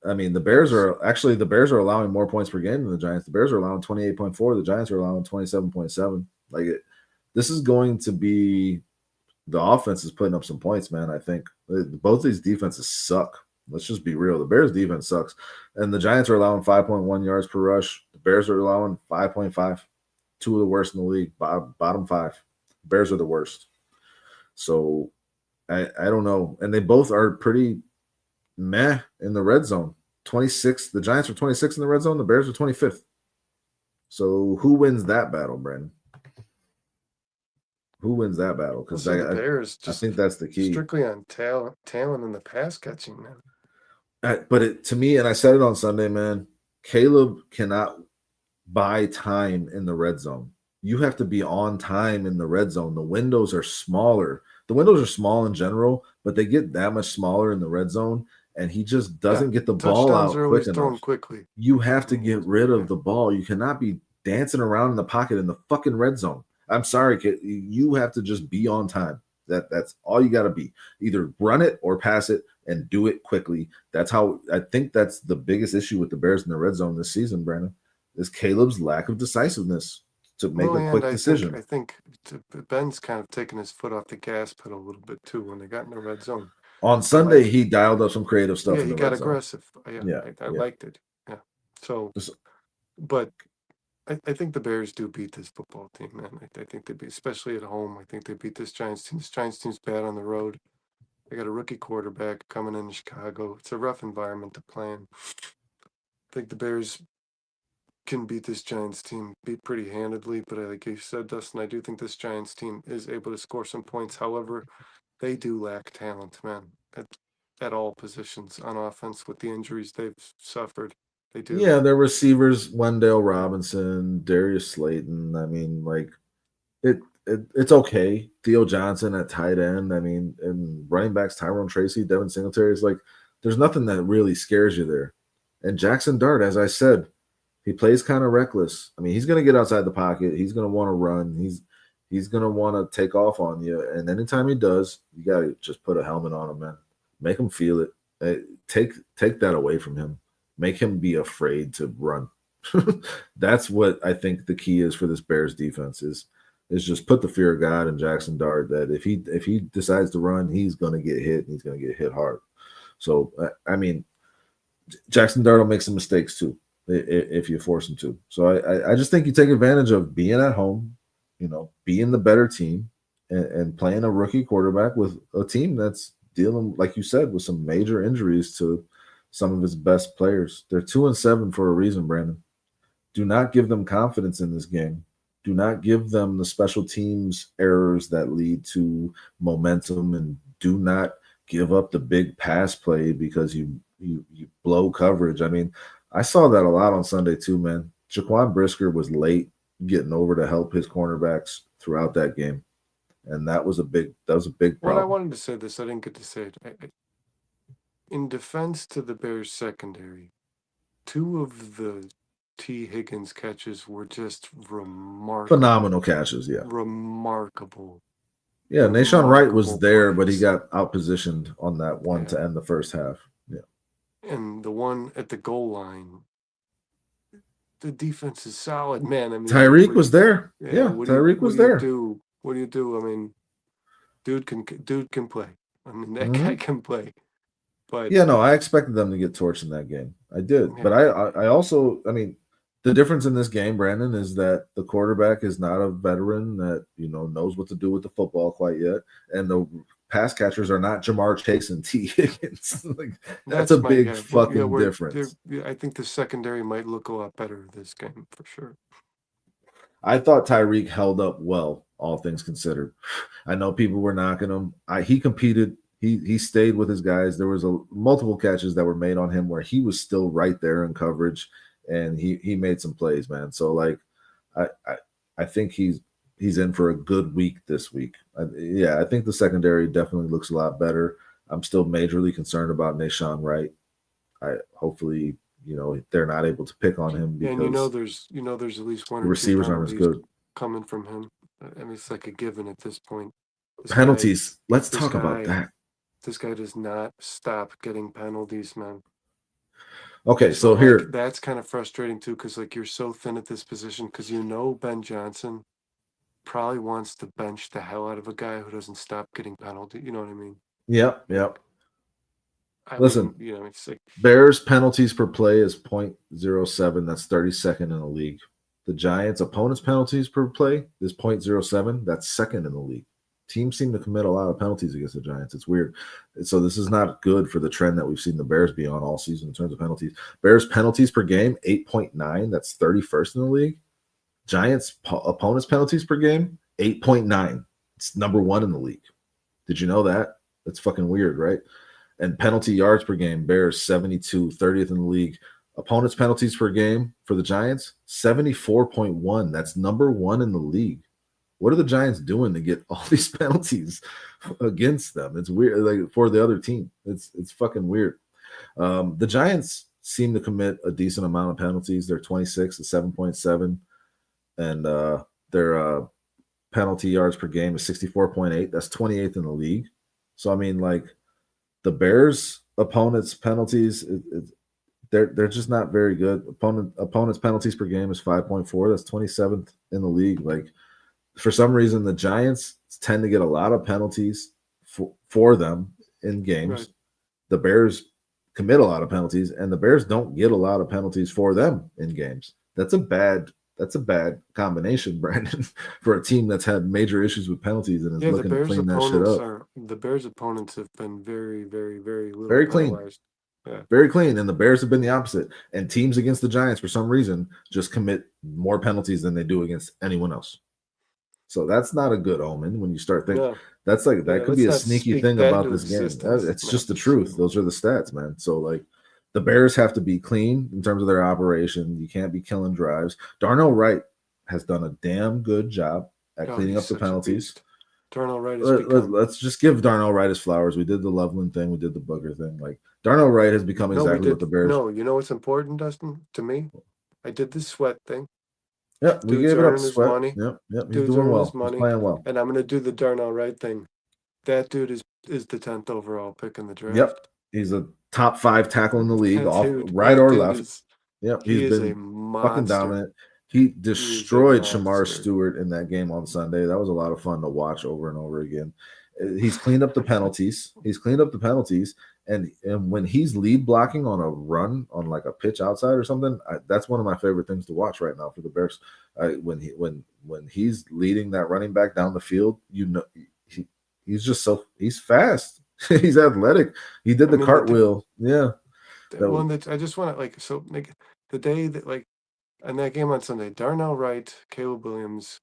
I mean, the Bears are allowing more points per game than the Giants. The Bears are allowing 28.4. The Giants are allowing 27.7. Like, this is going to be, the offense is putting up some points, man. I think both these defenses suck. Let's just be real. The Bears defense sucks, and the Giants are allowing 5.1 yards per rush. The Bears are allowing 5.5. Two of the worst in the league. Bottom 5. Bears are the worst. So I don't know, and they both are pretty meh in the red zone. 26. The Giants are 26 in the red zone. The Bears are 25th. So who wins that battle, Brandon? Who wins that battle? Because the Bears I think that's the key. Strictly on talent in the pass catching, man. But to me, and I said it on Sunday, man, Caleb cannot buy time in the red zone. You have to be on time in the red zone. The windows are smaller. The windows are small in general, but they get that much smaller in the red zone, and he just doesn't get the ball out quick enough. Quickly. You have to get rid of the ball. You cannot be dancing around in the pocket in the fucking red zone. I'm sorry, kid. You have to just be on time. That's all you got to be. Either run it or pass it and do it quickly. That's how I think that's the biggest issue with the Bears in the red zone this season, Brandon, is Caleb's lack of decisiveness to make a quick decision. I think Ben's kind of taking his foot off the gas pedal a little bit too when they got in the red zone. On Sunday, he dialed up some creative stuff. Yeah, he got aggressive. I liked it. Yeah. So, but I think the Bears do beat this football team, man. I think they beat, especially at home. I think they beat this Giants team. This Giants team's bad on the road. They got a rookie quarterback coming into Chicago. It's a rough environment to play in. I think the Bears can beat this Giants team, beat pretty handedly. But like you said, Dustin, I do think this Giants team is able to score some points. However, they do lack talent, man, at all positions on offense with the injuries they've suffered. They do. Yeah, their receivers, Wendell Robinson, Darius Slayton. I mean, like, it's okay. Theo Johnson at tight end. I mean, and running backs, Tyrone Tracy, Devin Singletary. Is like, there's nothing that really scares you there. And Jaxson Dart, as I said, he plays kind of reckless. I mean, he's going to get outside the pocket. He's going to want to run. He's going to want to take off on you. And anytime he does, you got to just put a helmet on him, man. Make him feel it. Take that away from him. Make him be afraid to run. That's what I think the key is for this Bears defense is just put the fear of God in Jaxson Dart, that if he decides to run, he's going to get hit, and he's going to get hit hard. So, I mean, Jaxson Dart will make some mistakes too if you force him to. So I just think you take advantage of being at home, being the better team, and playing a rookie quarterback with a team that's dealing, like you said, with some major injuries to some of his best players. They're 2-7 for a reason, Brandon. Do not give them confidence in this game. Do not give them the special teams errors that lead to momentum, and do not give up the big pass play because you blow coverage. I mean, I saw that a lot on Sunday too, man. Jaquan Brisker was late getting over to help his cornerbacks throughout that game, and that was a big problem. Well, I wanted to say this. I didn't get to say it. In defense to the Bears secondary, 2 of the T. Higgins catches were just remarkable. Phenomenal catches, yeah. Remarkable. Yeah, Nashawn Wright was Remarkable there, but he plays. got outpositioned on that one Yeah. to end the first half. Yeah. And the one at the goal line, the defense is solid, man. I mean, Tyreek was there. Yeah, what Tyreek was there. What do you do? I mean, dude can play. I mean, that Mhm. guy can play. But Yeah, no, I expected them to get torched in that game. I did. Yeah. But I also, I mean, the difference in this game, Brandon, is that the quarterback is not a veteran that, knows what to do with the football quite yet. And the pass catchers are not Jamar Chase and T. Higgins. Like, that's a big fucking difference. I think the secondary might look a lot better this game for sure. I thought Tyreek held up well, all things considered. I know people were knocking him. He competed. He stayed with his guys. There was multiple catches that were made on him where he was still right there in coverage, and he made some plays, man. So like, I think he's in for a good week this week. I think the secondary definitely looks a lot better. I'm still majorly concerned about Nashawn Wright. Hopefully, they're not able to pick on him because there's at least one the or receivers two aren't as penalties good. coming from him. I mean, it's like a given at this point. Penalties. Let's this talk about guy- that. This guy does not stop getting penalties, man. Okay, so like, here, that's kind of frustrating too, because like you're so thin at this position, because Ben Johnson probably wants to bench the hell out of a guy who doesn't stop getting penalty. You know what I mean? yep. Listen, it's like Bears penalties per play is 0.07. That's 32nd in the league. The Giants' opponents' penalties per play is 0.07. That's second in the league. Teams seem to commit a lot of penalties against the Giants. It's weird. So this is not good for the trend that we've seen the Bears be on all season in terms of penalties. Bears penalties per game, 8.9. That's 31st in the league. Giants' opponents' penalties per game, 8.9. It's number 1 in the league. Did you know that? That's fucking weird, right? And penalty yards per game, Bears 72, 30th in the league. Opponents' penalties per game for the Giants, 74.1. That's number 1 in the league. What are the Giants doing to get all these penalties against them? It's weird, like for the other team. It's fucking weird. The Giants seem to commit a decent amount of penalties. They're 26 to 7.7, and their penalty yards per game is 64.8. That's 28th in the league. So I mean, like, the Bears' opponents' penalties, they're just not very good. Opponents' penalties per game is 5.4. That's 27th in the league. Like, for some reason, the Giants tend to get a lot of penalties for them in games. Right. The Bears commit a lot of penalties, and the Bears don't get a lot of penalties for them in games. That's a bad combination, Brandon, for a team that's had major issues with penalties and is looking to clean that shit up. The Bears' opponents have been very, very, very little Very clean. penalized. Yeah. Very clean, and the Bears have been the opposite. And teams against the Giants, for some reason, just commit more penalties than they do against anyone else. So that's not a good omen when you start thinking. No. That's like that could be a sneaky thing about this game. existence. It's just the truth. Those are the stats, man. So like, the Bears have to be clean in terms of their operation. You can't be killing drives. Darnell Wright has done a damn good job at cleaning up the penalties. Darnell Wright is Let's just give Darnell Wright his flowers. We did the Loveland thing. We did the Booger thing. Like, Darnell Wright has become exactly what the Bears. No, you know what's important, Dustin? To me, I did the sweat thing. Yep, we Dude's gave it up earning to his Sweat. money. Yep, he's Dude's doing earning well. his money. He's playing well. And I'm going to do the Darnell Wright thing. That dude is the 10th overall pick in the draft. Yep, he's a top 5 tackle in the league, Dude, right or dude left. Yep, He he's is been a monster. fucking dominant. He destroyed Shamar monster. Stewart in that game on Sunday. That was a lot of fun to watch over and over again. He's cleaned up the penalties. And when he's lead blocking on a run on like a pitch outside or something, that's one of my favorite things to watch right now for the Bears. When he's leading that running back down the field, he's fast. He's athletic. He did the cartwheel. Yeah. I just want to the day that And that game on Sunday, Darnell Wright, Caleb Williams,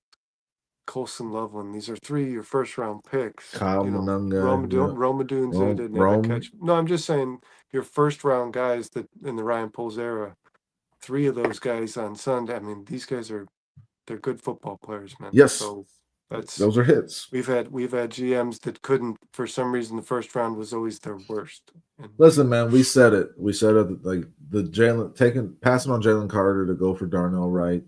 Colston Loveland. These are 3 of your first round picks. Kyle Monunga, Roma Dunes, who didn't have a Rome. catch. No, I'm just saying your first round guys that in the Ryan Poles era, 3 of those guys on Sunday. I mean, these guys they're good football players, man. Yes. So Those are hits. we've had GMs that couldn't, for some reason, the first round was always their worst. And Listen, man, we said it. We said it. Like the passing on Jalen Carter to go for Darnell Wright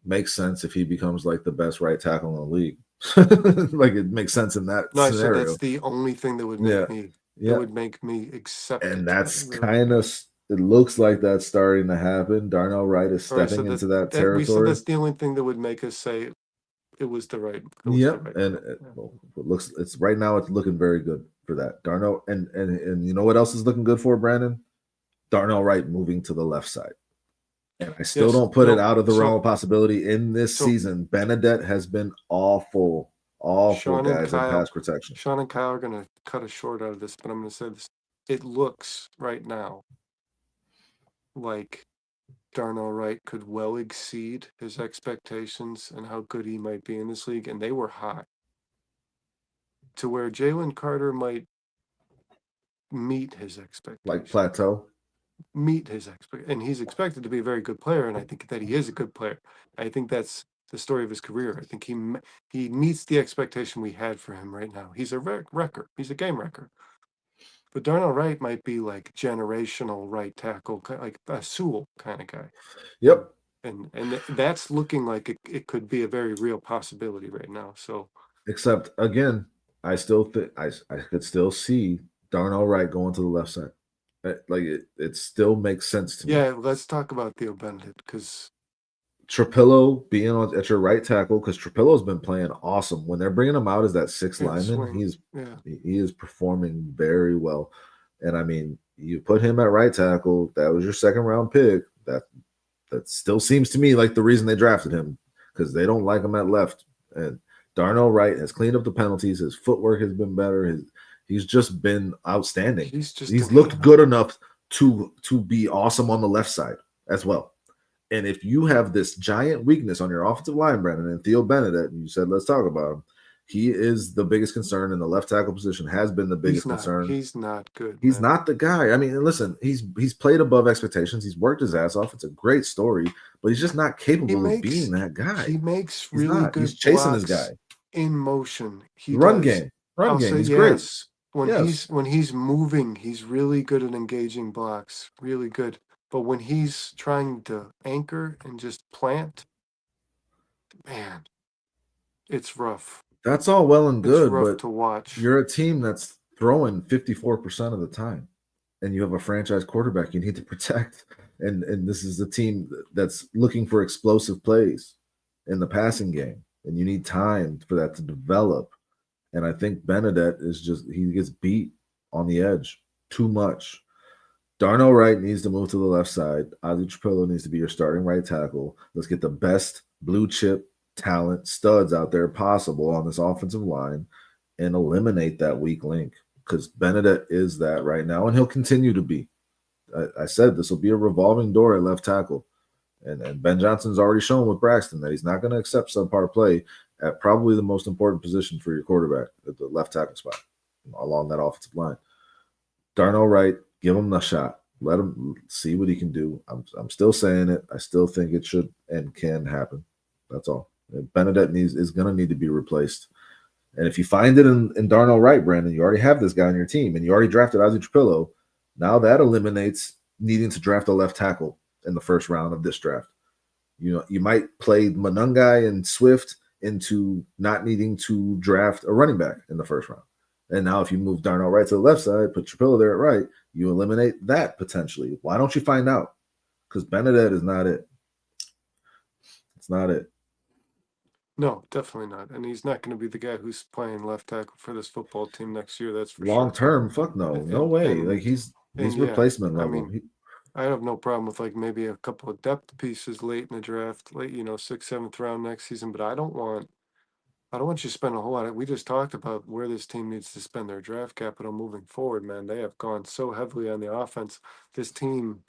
makes sense if he becomes like the best right tackle in the league. Like it makes sense in that no, I scenario. said that's the only thing that would make me that would make me accept it. And that's Really. kind of, it looks like that's starting to happen. Darnell Wright is stepping into that territory. We said that's the only thing that would make us say it was the right. And it looks, it's right now it's looking very good for that. Darnell and you know what else is looking good for Brandon? Darnell Wright moving to the left side. And I still don't put it out of the realm of possibility in this season. Benedette has been awful guys in pass protection. Sean and Kyle are going to cut a short out of this, but I'm going to say this. It looks right now like Darnell Wright could well exceed his expectations and how good he might be in this league, and they were high. To where Jalen Carter might meet his expectations. Like plateau? Meet his expectations. And he's expected to be a very good player, and I think that he is a good player. I think that's the story of his career. I think he meets the expectation we had for him right now. He's a wrecker. He's a game wrecker. But Darnell Wright might be like generational right tackle, like a Sewell kind of guy. Yep. And that's looking like it could be a very real possibility right now. So, except again, I still think I could still see Darnell Wright going to the left side. Like it still makes sense to me. Yeah, let's talk about Theo Benedict because Trapillo being at your right tackle, because Trapillo's been playing awesome. When they're bringing him out as that sixth lineman, he is performing very well. And I mean, you put him at right tackle. That was your second round pick. That still seems to me like the reason they drafted him, because they don't like him at left. And Darnell Wright has cleaned up the penalties. His footwork has been better. He's just been outstanding. He's looked good enough to be awesome on the left side as well. And if you have this giant weakness on your offensive line, Brandon, and Theo Benedict, and you said, let's talk about him. He is the biggest concern in the left tackle position, has been the biggest concern. He's not good. He's not the guy. I mean, listen, he's played above expectations. He's worked his ass off. It's a great story, but he's just not capable of being that guy. He makes really good He's chasing his guy. In motion. Run game. He's great. When he's moving, he's really good at engaging blocks. Really good. But when he's trying to anchor and just plant, man, it's rough. That's all well and good, but to watch. You're a team that's throwing 54% of the time, and you have a franchise quarterback you need to protect. And this is a team that's looking for explosive plays in the passing game, and you need time for that to develop. And I think Benedette he gets beat on the edge too much. Darnell Wright needs to move to the left side. Ozzie Trapillo needs to be your starting right tackle. Let's get the best blue chip talent studs out there possible on this offensive line and eliminate that weak link, because Benedette is that right now, and he'll continue to be. I said this will be a revolving door at left tackle. And Ben Johnson's already shown with Braxton that he's not going to accept subpar play at probably the most important position for your quarterback at the left tackle spot along that offensive line. Darnell Wright, give him the shot. Let him see what he can do. I'm still saying it. I still think it should and can happen. That's all. Benedette is going to need to be replaced. And if you find it in Darnell Wright, Brandon, you already have this guy on your team, and you already drafted Ozzie Trapillo. Now that eliminates needing to draft a left tackle in the first round of this draft. You might play Monungai and Swift into not needing to draft a running back in the first round. And now if you move Darnell Wright to the left side, put Trapillo there at right, you eliminate that potentially. Why don't you find out? Because Benedette is not it. It's not it. No, definitely not. And he's not going to be the guy who's playing left tackle for this football team next year. That's for long term. Sure. Fuck no. No way. Like he's replacement level. I mean, I have no problem with like maybe a couple of depth pieces late in the draft, late, 6th, 7th round next season, but I don't want you to spend a whole lot. We just talked about where this team needs to spend their draft capital moving forward, man. They have gone so heavily on the offense. This team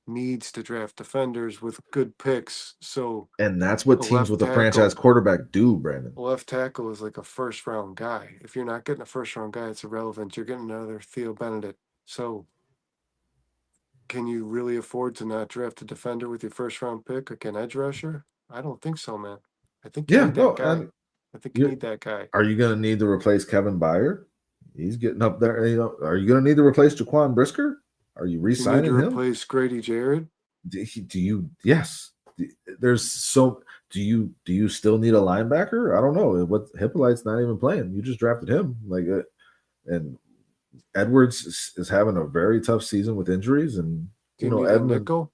needs to draft defenders with good picks. So And that's what a teams left with a franchise tackle, quarterback do, Brandon. left tackle is like a first round guy. If you're not getting a first round guy, it's irrelevant. You're getting another Theo Benedict. So can you really afford to not draft a defender with your first round pick, like an edge rusher? I don't think so, man. I think you Yeah, need no, that guy. and I think you you need that guy. are you going to need to replace Kevin Byard? He's getting up there. You know, are you going to need to replace Jaquan Brisker? Are you Do you need to re-signing him? replace Grady Jarrett? Do you? Yes. There's so. Do you still need a linebacker? I don't know. What Hippolyte's not even playing. You just drafted him. And Edwards is having a very tough season with injuries, and Do you you know need a Edmund. nickel?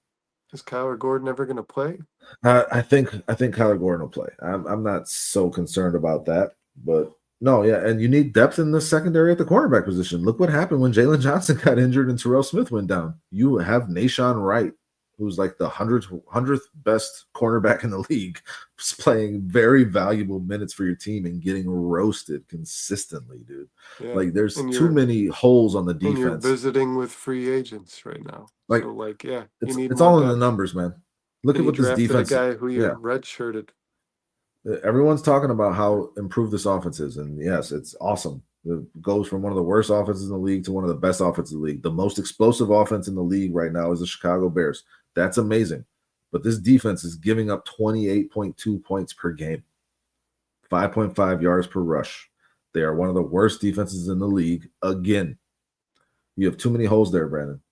Is Kyler Gordon ever going to play? I think Kyler Gordon will play. I'm not so concerned about that, but no, yeah, and you need depth in the secondary at the cornerback position. Look what happened when Jalen Johnson got injured and Terrell Smith went down. You have Nashawn Wright, who's like the hundredth best cornerback in the league, playing very valuable minutes for your team and getting roasted consistently, dude. Yeah. Like there's And too many holes on the And you're defense. visiting with free agents right now. Like, So, like, yeah, you need It's more all in the depth. numbers, man. Look And at you what this drafted defense. a guy who you Yeah. redshirted. Everyone's talking about how improved this offense is, and yes, it's awesome. It goes from one of the worst offenses in the league to one of the best offenses in the league. The most explosive offense in the league right now is the Chicago Bears. That's amazing. But this defense is giving up 28.2 points per game, 5.5 yards per rush. They are one of the worst defenses in the league. Again, you have too many holes there, Brandon.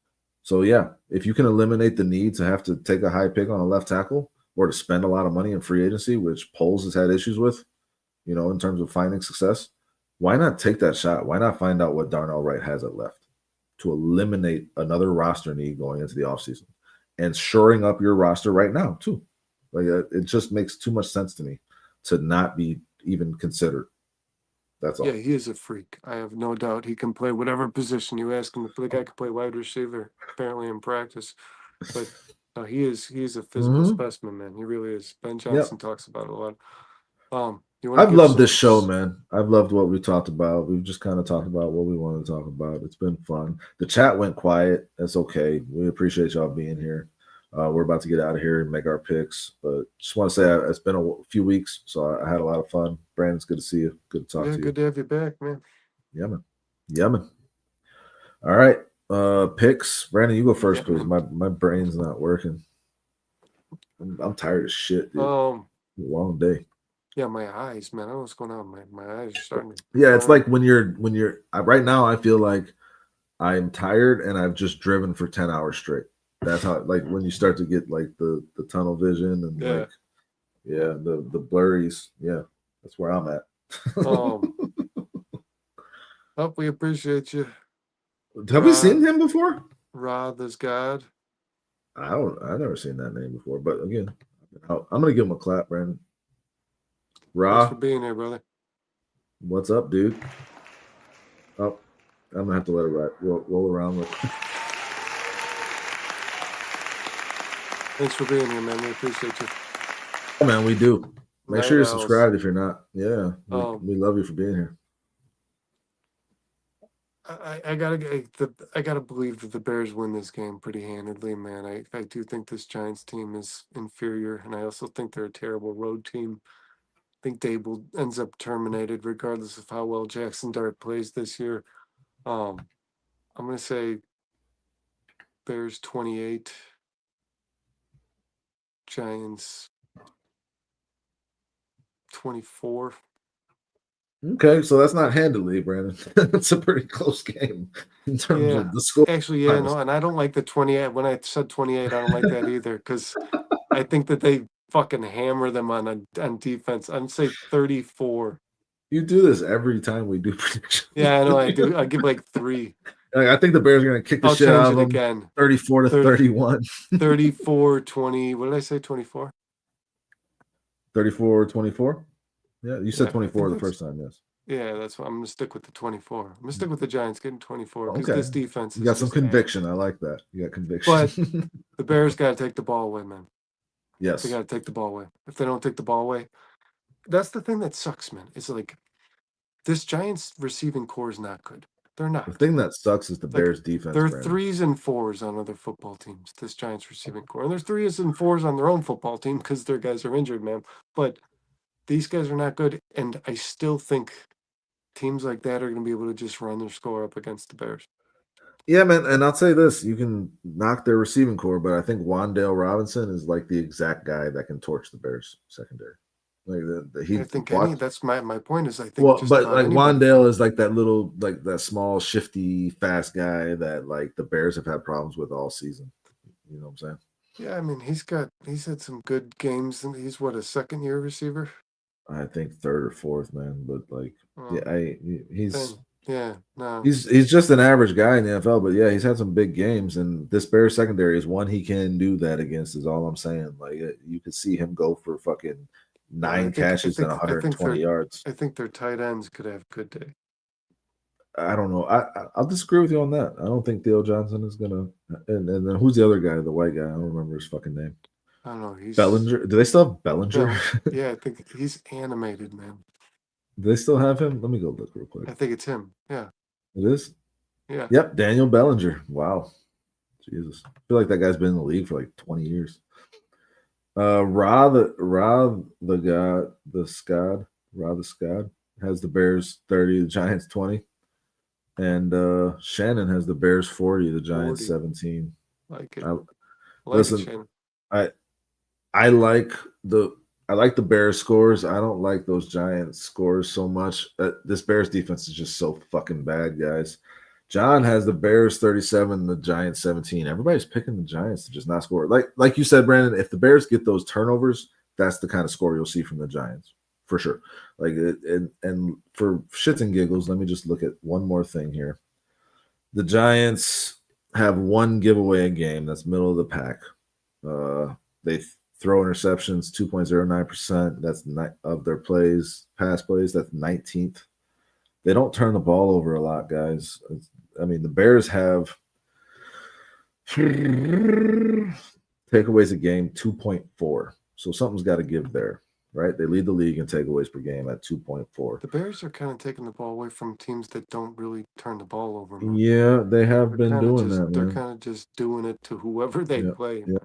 So, yeah, if you can eliminate the need to have to take a high pick on a left tackle, or to spend a lot of money in free agency, which Poles has had issues with, you know, in terms of finding success, why not take that shot? Why not find out what Darnell Wright has at left to eliminate another roster need going into the offseason and shoring up your roster right now, too? Like, it just makes too much sense to me to not be even considered. That's all. Yeah, he is a freak. I have no doubt he can play whatever position you ask him to play. The guy can play wide receiver, apparently in practice. But he is a physical specimen, man. He really is. Ben Johnson talks about it a lot. I've loved this show, man. I've loved what we talked about. We've just kind of talked about what we wanted to talk about. It's been fun. The chat went quiet. That's okay. We appreciate y'all being here. We're about to get out of here and make our picks, but just want to say it's been a few weeks, so I had a lot of fun. Brandon, it's good to see you. Good to talk to you. Good to have you back, man. Yeah, man. All right. Picks. Brandon, you go first, please. My brain's not working. I'm tired as shit, dude. Long day. Yeah, my eyes, man. I don't know what's going on. My eyes are starting to it's like when you're right now, I feel like I'm tired and I've just driven for 10 hours straight. That's how, like, when you start to get like the tunnel vision and the blurries. Yeah, that's where I'm at. We appreciate you. Have we seen him before? Roth is God. I've never seen that name before, but again, I'm gonna give him a clap, Brandon. Thanks for being here, brother. What's up, dude? Oh, I'm gonna have to let it roll around with. Thanks for being here, man. We appreciate you. Oh, man, we do. Make sure you're subscribed if you're not. Yeah, we love you for being here. I gotta believe that the Bears win this game pretty handedly, man. I do think this Giants team is inferior, and I also think they're a terrible road team. I think Dable ends up terminated regardless of how well Jaxson Dart plays this year. I'm gonna say Bears 28, Giants 24. Okay, so that's not handily, Brandon. It's a pretty close game in terms of the score. Actually, yeah, no, and I don't like the 28. When I said 28, I don't like that either, because I think that they fucking hammer them on defense. I'd say 34. You do this every time we do predictions. Yeah, I know I do. I give like 3. I think the Bears are going to kick the shit out of them again. 34 to 31. 34, 20. What did I say? 24? 34, 24? Yeah, you said 24 the first time, yes. Yeah, that's what I'm going to stick with the 24. I'm going to stick with the Giants getting 24 because this defense is. You got some conviction. I like that. You got conviction. But the Bears got to take the ball away, man. Yes. They got to take the ball away. If they don't take the ball away, that's the thing that sucks, man. It's like this Giants receiving core is not good. They're not. The thing that sucks is the Like, Bears defense. There are Brandon. 3s and 4s on other football teams, this Giants receiving core. And there's 3s and 4s on their own football team because their guys are injured, man. But these guys are not good. And I still think teams like that are going to be able to just run their score up against the Bears. Yeah, man, and I'll say this: you can knock their receiving core, but I think Wan'Dale Robinson is like the exact guy that can torch the Bears secondary. Like I think that's my point is I think well, just but about like anybody. Wan'Dale is like that little, like that small, shifty, fast guy that like the Bears have had problems with all season. You know what I'm saying? Yeah, I mean he's had some good games, and he's what, a second-year receiver. I think third or fourth, man. But like, Well, he's no, he's just an average guy in the NFL. But yeah, he's had some big games, and this Bears secondary is one he can do that against. Is all I'm saying. Like you could see him go for fucking 9 catches and 120 yards. I think their tight ends could have a good day. I don't know. I'll disagree with you on that. I don't think Theo Johnson is gonna. And then who's the other guy? The white guy. I don't remember his fucking name. I don't know. He's Bellinger. Do they still have Bellinger? Yeah, I think he's animated, man. Do they still have him? Let me go look real quick. I think it's him. Yeah. It is? Yeah. Yep, Daniel Bellinger. Wow. Jesus. I feel like that guy's been in the league for like 20 years. Ra the Scad has the Bears 30, the Giants 20. And Shannon has the Bears 40, the Giants 17. Like it. Listen, I like the Bears scores. I don't like those Giants scores so much. This Bears defense is just so fucking bad, guys. John has the Bears 37, the Giants 17. Everybody's picking the Giants to just not score. Like you said, Brandon, if the Bears get those turnovers, that's the kind of score you'll see from the Giants for sure. Like and for shits and giggles, let me just look at one more thing here. The Giants have one giveaway a game. That's middle of the pack. They throw interceptions 2.09%. That's of their pass plays. That's 19th. They don't turn the ball over a lot, guys. I mean, the Bears have takeaways a game 2.4. So something's got to give there, right? They lead the league in takeaways per game at 2.4. The Bears are kind of taking the ball away from teams that don't really turn the ball over, man. Yeah, they have been doing that, man. They're kind of just doing it to whoever they play. Yeah.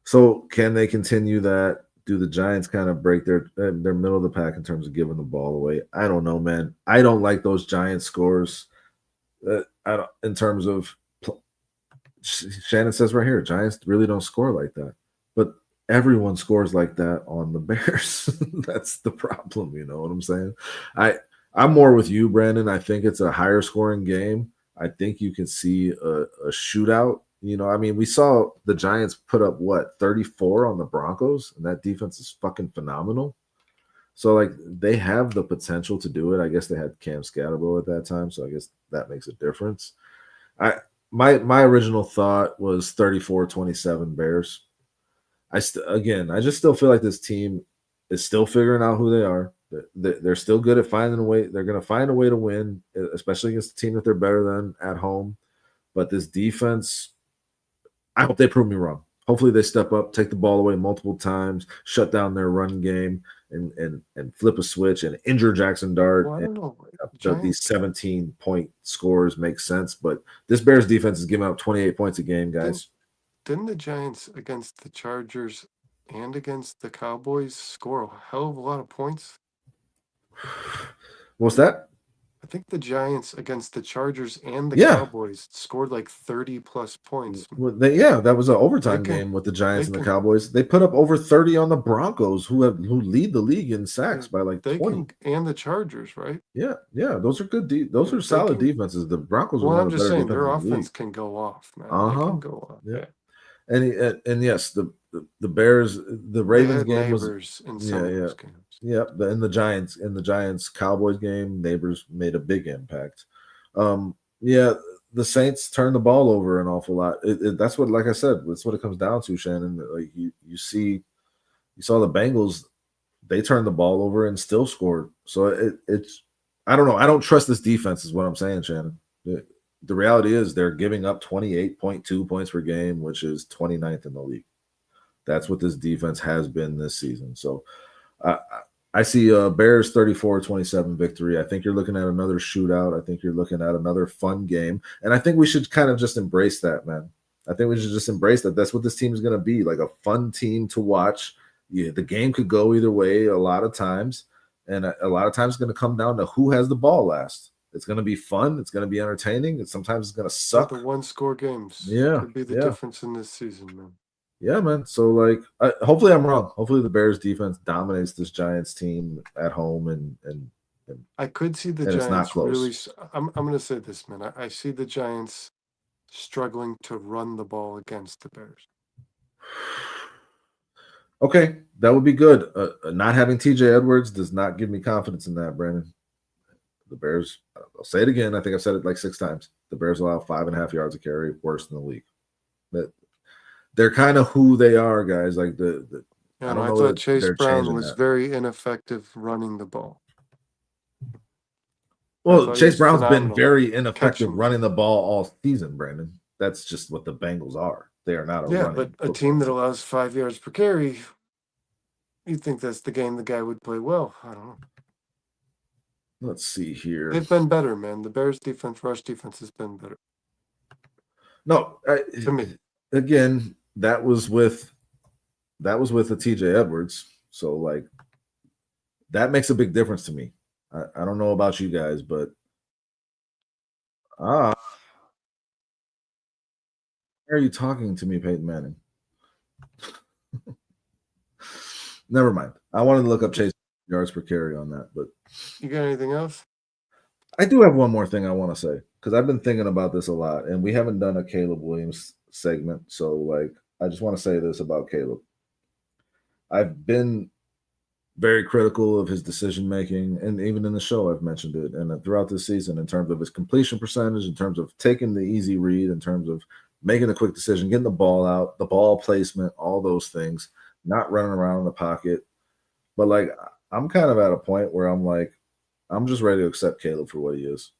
So can they continue that? Do the Giants kind of break their middle of the pack in terms of giving the ball away? I don't know, man. I don't like those Giants scores. In terms of Shannon says right here, Giants really don't score like that. But everyone scores like that on the Bears. That's the problem. You know what I'm saying? I'm more with you, Brandon. I think it's a higher scoring game. I think you can see a shootout. You know, I mean, we saw the Giants put up 34 on the Broncos, and that defense is fucking phenomenal. So, like, they have the potential to do it. I guess they had Cam Scatterbo at that time, so I guess that makes a difference. My original thought was 34-27 Bears. I just still feel like this team is still figuring out who they are. They're still good at finding a way. They're going to find a way to win, especially against a team that they're better than at home. But this defense, I hope they prove me wrong. Hopefully they step up, take the ball away multiple times, shut down their run game, and flip a switch and injure Jaxson Dart. Well, I don't know. These 17-point scores make sense, but this Bears defense is giving up 28 points a game, guys. Didn't the Giants against the Chargers and against the Cowboys score a hell of a lot of points? What's that? I think the Giants against the Chargers and the Cowboys scored like 30 plus points. Well, that was an overtime game with the Giants and the Cowboys. They put up over 30 on the Broncos, who lead the league in sacks by like 20. And the Chargers, right? Yeah, those are good. Those are solid defenses. The Broncos. Well, I'm just saying their offense can go off, man. They can go off. Yeah. And yes, the Bears, the Ravens game was in some of those games. Yeah, in the Giants Cowboys game, neighbors made a big impact. The Saints turned the ball over an awful lot. That's what, like I said, that's what it comes down to, Shannon. Like you saw the Bengals, they turned the ball over and still scored. So it's I don't know. I don't trust this defense, is what I'm saying, Shannon. The reality is they're giving up 28.2 points per game, which is 29th in the league. That's what this defense has been this season. So I see a Bears 34-27 victory. I think you're looking at another shootout. I think you're looking at another fun game. And I think we should kind of just embrace that, man. I think we should just embrace that. That's what this team is going to be, like a fun team to watch. Yeah, the game could go either way a lot of times. And a lot of times it's going to come down to who has the ball last. It's going to be fun. It's going to be entertaining. And sometimes it's going to suck. The one-score games could be the difference in this season, man. Yeah, man. So, like, hopefully I'm wrong. Hopefully the Bears defense dominates this Giants team at home, and I could see the Giants really. I'm going to say this, man. I see the Giants struggling to run the ball against the Bears. Okay, that would be good. Not having TJ Edwards does not give me confidence in that, Brandon. The Bears, I'll say it again. I think I've said it like 6 times. The Bears allow 5.5 yards a carry, worse than the league. They're kind of who they are, guys. Like I thought Chase Brown was very ineffective running the ball. Well, Chase Brown's been very ineffective running the ball all season, Brandon. That's just what the Bengals are. They are not a running but a team that allows 5 yards per carry, you think that's the game the guy would play well? I don't know. Let's see here. They've been better, man. The Bears defense, rush defense has been better. No, to me. Again, that was with a TJ Edwards. So, like, that makes a big difference to me. I don't know about you guys, but why are you talking to me, Peyton Manning? Never mind. I wanted to look up Chase yards per carry on that, but you got anything else? I do have one more thing I want to say, because I've been thinking about this a lot, and we haven't done a Caleb Williams segment. So, like, I just want to say this about Caleb. I've been very critical of his decision making, and even in the show I've mentioned it, and throughout this season, in terms of his completion percentage, in terms of taking the easy read, in terms of making a quick decision, getting the ball out, the ball placement, all those things, not running around in the pocket. But, like, I'm kind of at a point where I'm like, I'm just ready to accept Caleb for what he is.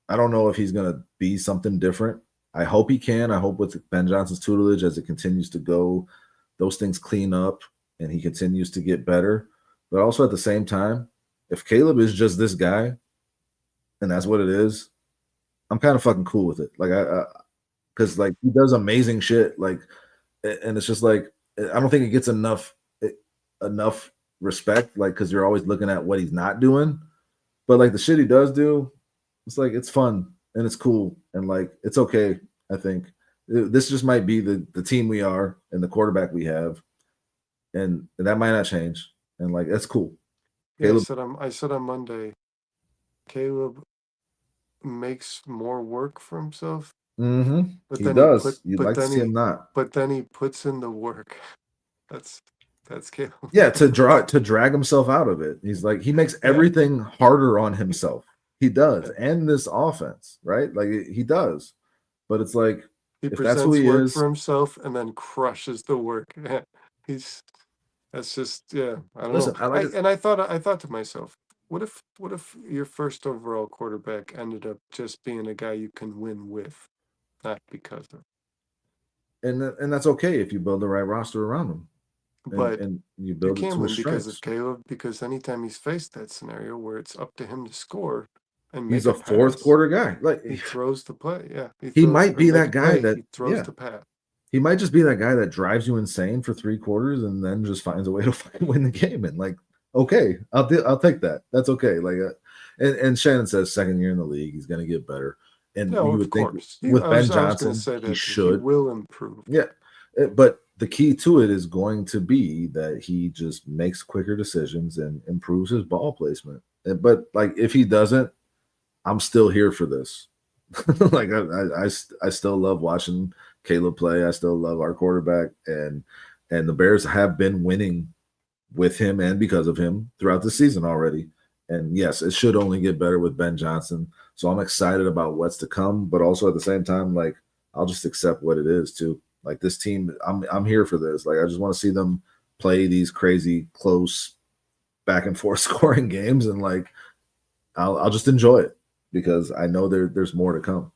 I don't know if he's going to be something different. I hope he can. I hope with Ben Johnson's tutelage, as it continues to go, those things clean up and he continues to get better. But also at the same time, if Caleb is just this guy and that's what it is, I'm kind of fucking cool with it. Like, because, like, he does amazing shit. Like, and it's just like, I don't think it gets enough respect, like, because you're always looking at what he's not doing. But, like, the shit he does do, it's like, it's fun and it's cool and, like, it's okay. I think this just might be the team we are and the quarterback we have, and that might not change. And, like, that's cool. Yeah, Caleb, I said on Monday, Caleb makes more work for himself. Mm-hmm. But he does. You'd like to see him not. But then he puts in the work. That's Caleb. Yeah, to drag himself out of it. He's like, he makes everything harder on himself. He does, and this offense, right? Like, he does. But it's like, he presents work for himself and then crushes the work. That's just, I don't know. I thought to myself, what if your first overall quarterback ended up just being a guy you can win with, not because of? And that's okay if you build the right roster around him. But and you build you it can't to win because of Caleb, because anytime he's faced that scenario where it's up to him to score and he's a fourth quarter guy. Like, he throws the play. Yeah. He might be that guy that he throws the pass. He might just be that guy that drives you insane for 3 quarters and then just finds a way to fucking win the game. And, like, okay, I'll take that. That's okay. Like, and Shannon says second year in the league, he's going to get better. And you would think with Ben Johnson, he should. He will improve. Yeah, but the key to it is going to be that he just makes quicker decisions and improves his ball placement. But, like, if he doesn't, I'm still here for this. Like, I still love watching Caleb play. I still love our quarterback, and the Bears have been winning with him and because of him throughout the season already. And yes, it should only get better with Ben Johnson. So I'm excited about what's to come, but also at the same time, like, I'll just accept what it is too. Like, this team, I'm here for this. Like, I just want to see them play these crazy, close, back and forth scoring games, and, like, I'll just enjoy it because I know there's more to come.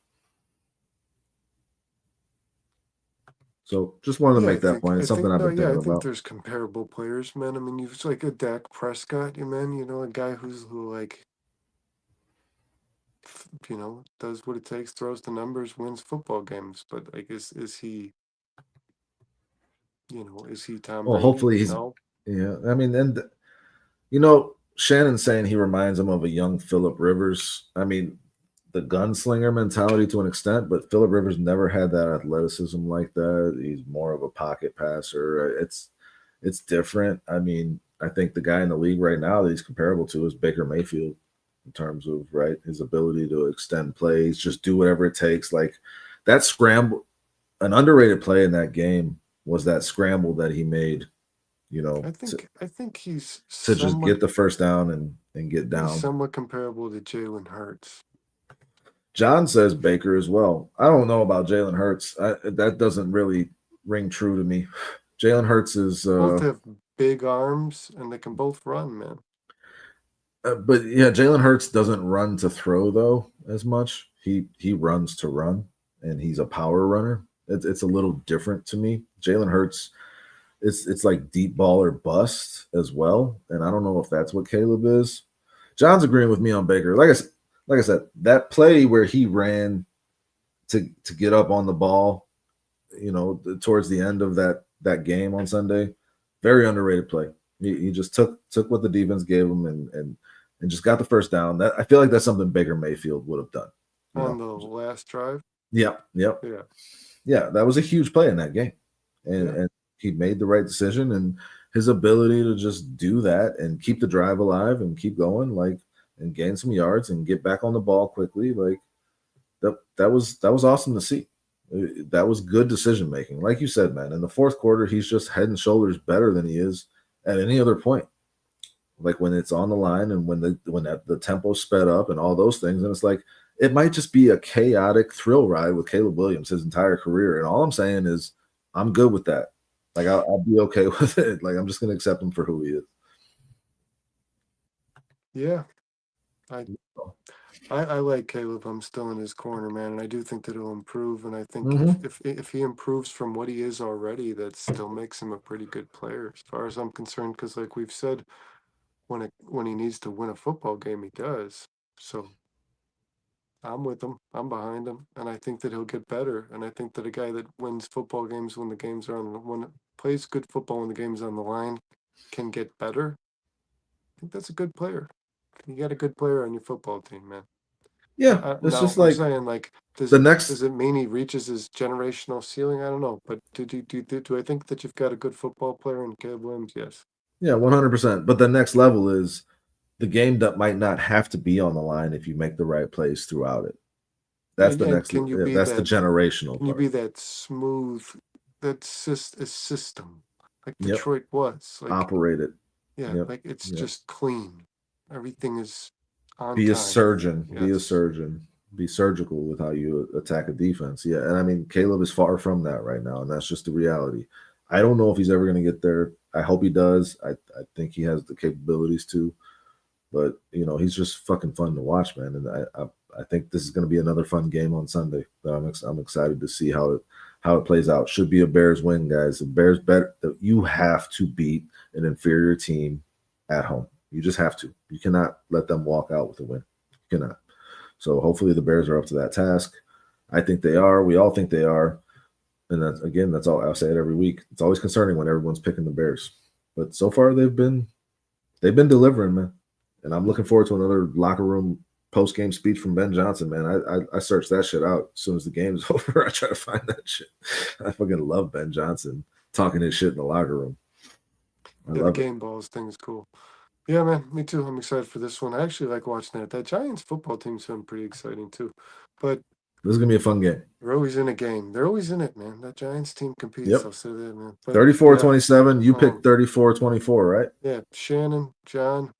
So just wanted to Yeah, make that point. It's something I've been I thinking think about. there's comparable players, man. I mean, you've like a Dak Prescott, man. You know, a guy who like, does what it takes, throws the numbers, wins football games. But like, is he, is he Tom Well, Brady? hopefully he's. No. Yeah, I mean, and Shannon's saying he reminds him of a young Phillip Rivers. I mean, the gunslinger mentality to an extent, but Phillip Rivers never had that athleticism like that. He's more of a pocket passer. It's different. I mean, I think the guy in the league right now that he's comparable to is Baker Mayfield in terms of his ability to extend plays, just do whatever it takes. Like that scramble, an underrated play in that game was that scramble that he made. I think he's To just get the first down and get he's down. somewhat comparable to Jalen Hurts. John says Baker as well. I don't know about Jalen Hurts. That doesn't really ring true to me. Jalen Hurts is Both have big arms and they can both run, man. but yeah, Jalen Hurts doesn't run to throw though as much. He runs to run, and he's a power runner. It's a little different to me. Jalen Hurts, it's like deep ball or bust as well, and I don't know if that's what Caleb is. John's agreeing with me on Baker. Like I said, that play where he ran to get up on the ball, towards the end of that game on Sunday, very underrated play. He just took what the defense gave him and just got the first down. That I feel like that's something Baker Mayfield would have done on the last drive. Yep. Yeah, that was a huge play in that game, and he made the right decision, and his ability to just do that and keep the drive alive and keep going, and gain some yards and get back on the ball quickly, that was awesome to see. That was good decision making, like you said, man. In the fourth quarter, he's just head and shoulders better than he is at any other point. Like when it's on the line and when the tempo sped up and all those things, and it's like it might just be a chaotic thrill ride with Caleb Williams his entire career. And all I'm saying is I'm good with that. Like I'll be okay with it. Like I'm just gonna accept him for who he is. Yeah, I like Caleb. I'm still in his corner, man, and I do think that he'll improve. And I think if he improves from what he is already, that still makes him a pretty good player, as far as I'm concerned. Because, like we've said, when he needs to win a football game, he does. So I'm with him. I'm behind him, and I think that he'll get better. And I think that a guy that wins football games when the games are when plays good football when the game's on the line can get better. I think that's a good player. You got a good player on your football team, man. Yeah, it's Now, just I'm like saying, like, does the next. it mean he reaches his generational ceiling? I don't know, but do I think that you've got a good football player in Caleb Williams? Yes. Yeah, 100%. But the next level is the game that might not have to be on the line if you make the right plays throughout it. That's the next. Can you be that's the generational. Can you be that smooth, a system like Detroit was? Like operated. Yeah, like it's just clean. Everything is on Be time. a surgeon. Yes. Be a surgeon. Be surgical with how you attack a defense. Yeah, and I mean Caleb is far from that right now, and that's just the reality. I don't know if he's ever going to get there. I hope he does. I think he has the capabilities to, but he's just fucking fun to watch, man. And I think this is going to be another fun game on Sunday. I'm excited to see how it plays out. Should be a Bears win, guys. The Bears better. You have to beat an inferior team at home. You just have to. You cannot let them walk out with a win. You cannot. So hopefully the Bears are up to that task. I think they are. We all think they are. And that's all. I'll say it every week. It's always concerning when everyone's picking the Bears, but so far they've been delivering, man. And I'm looking forward to another locker room post game speech from Ben Johnson, man. I searched that shit out as soon as the game is over. I try to find that shit. I fucking love Ben Johnson talking his shit in the locker room. The game balls thing is cool. Yeah, man, me too. I'm excited for this one. I actually like watching that. That Giants football team's been pretty exciting too. But this is gonna be a fun game. They're always in a game. They're always in it, man. That Giants team competes. Yep. I'll say that, man. 34-27. You picked 34-24, right? Yeah. Shannon, John,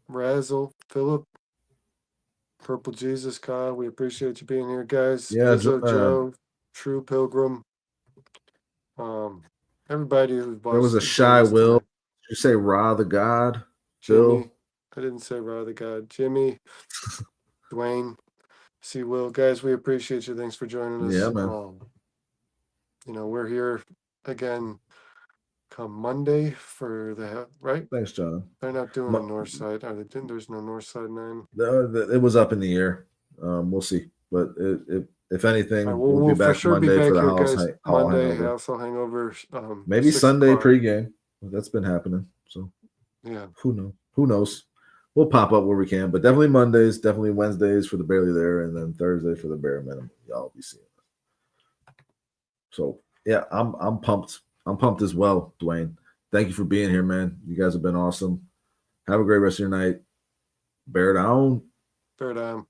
Razzle, Philip, Purple Jesus, Kyle. We appreciate you being here, guys. Yeah, Joe, True Pilgrim. Everybody who's there was a shy Will. Did you say Ra the God? Jimmy. Bill? I didn't say Ra the God. Jimmy, Dwayne. See, Will, guys, we appreciate you. Thanks for joining us. Yeah, man. we're here again come Monday for the right. Thanks, John. They're not doing Mo- a north side. Are they? There's no north side 9. It was up in the air. We'll see, but if anything, All right, we'll be we'll for back sure be Monday back for the here, house guys. hall Monday, hangover. also hangover. Maybe 6 Sunday o'clock. pregame. That's been happening. So Yeah. who knows? Who knows? We'll pop up where we can, but definitely Mondays, definitely Wednesdays for the barely there, and then Thursday for the bare minimum. Y'all be seeing us. So yeah, I'm pumped. I'm pumped as well, Dwayne. Thank you for being here, man. You guys have been awesome. Have a great rest of your night. Bear down. Fair time.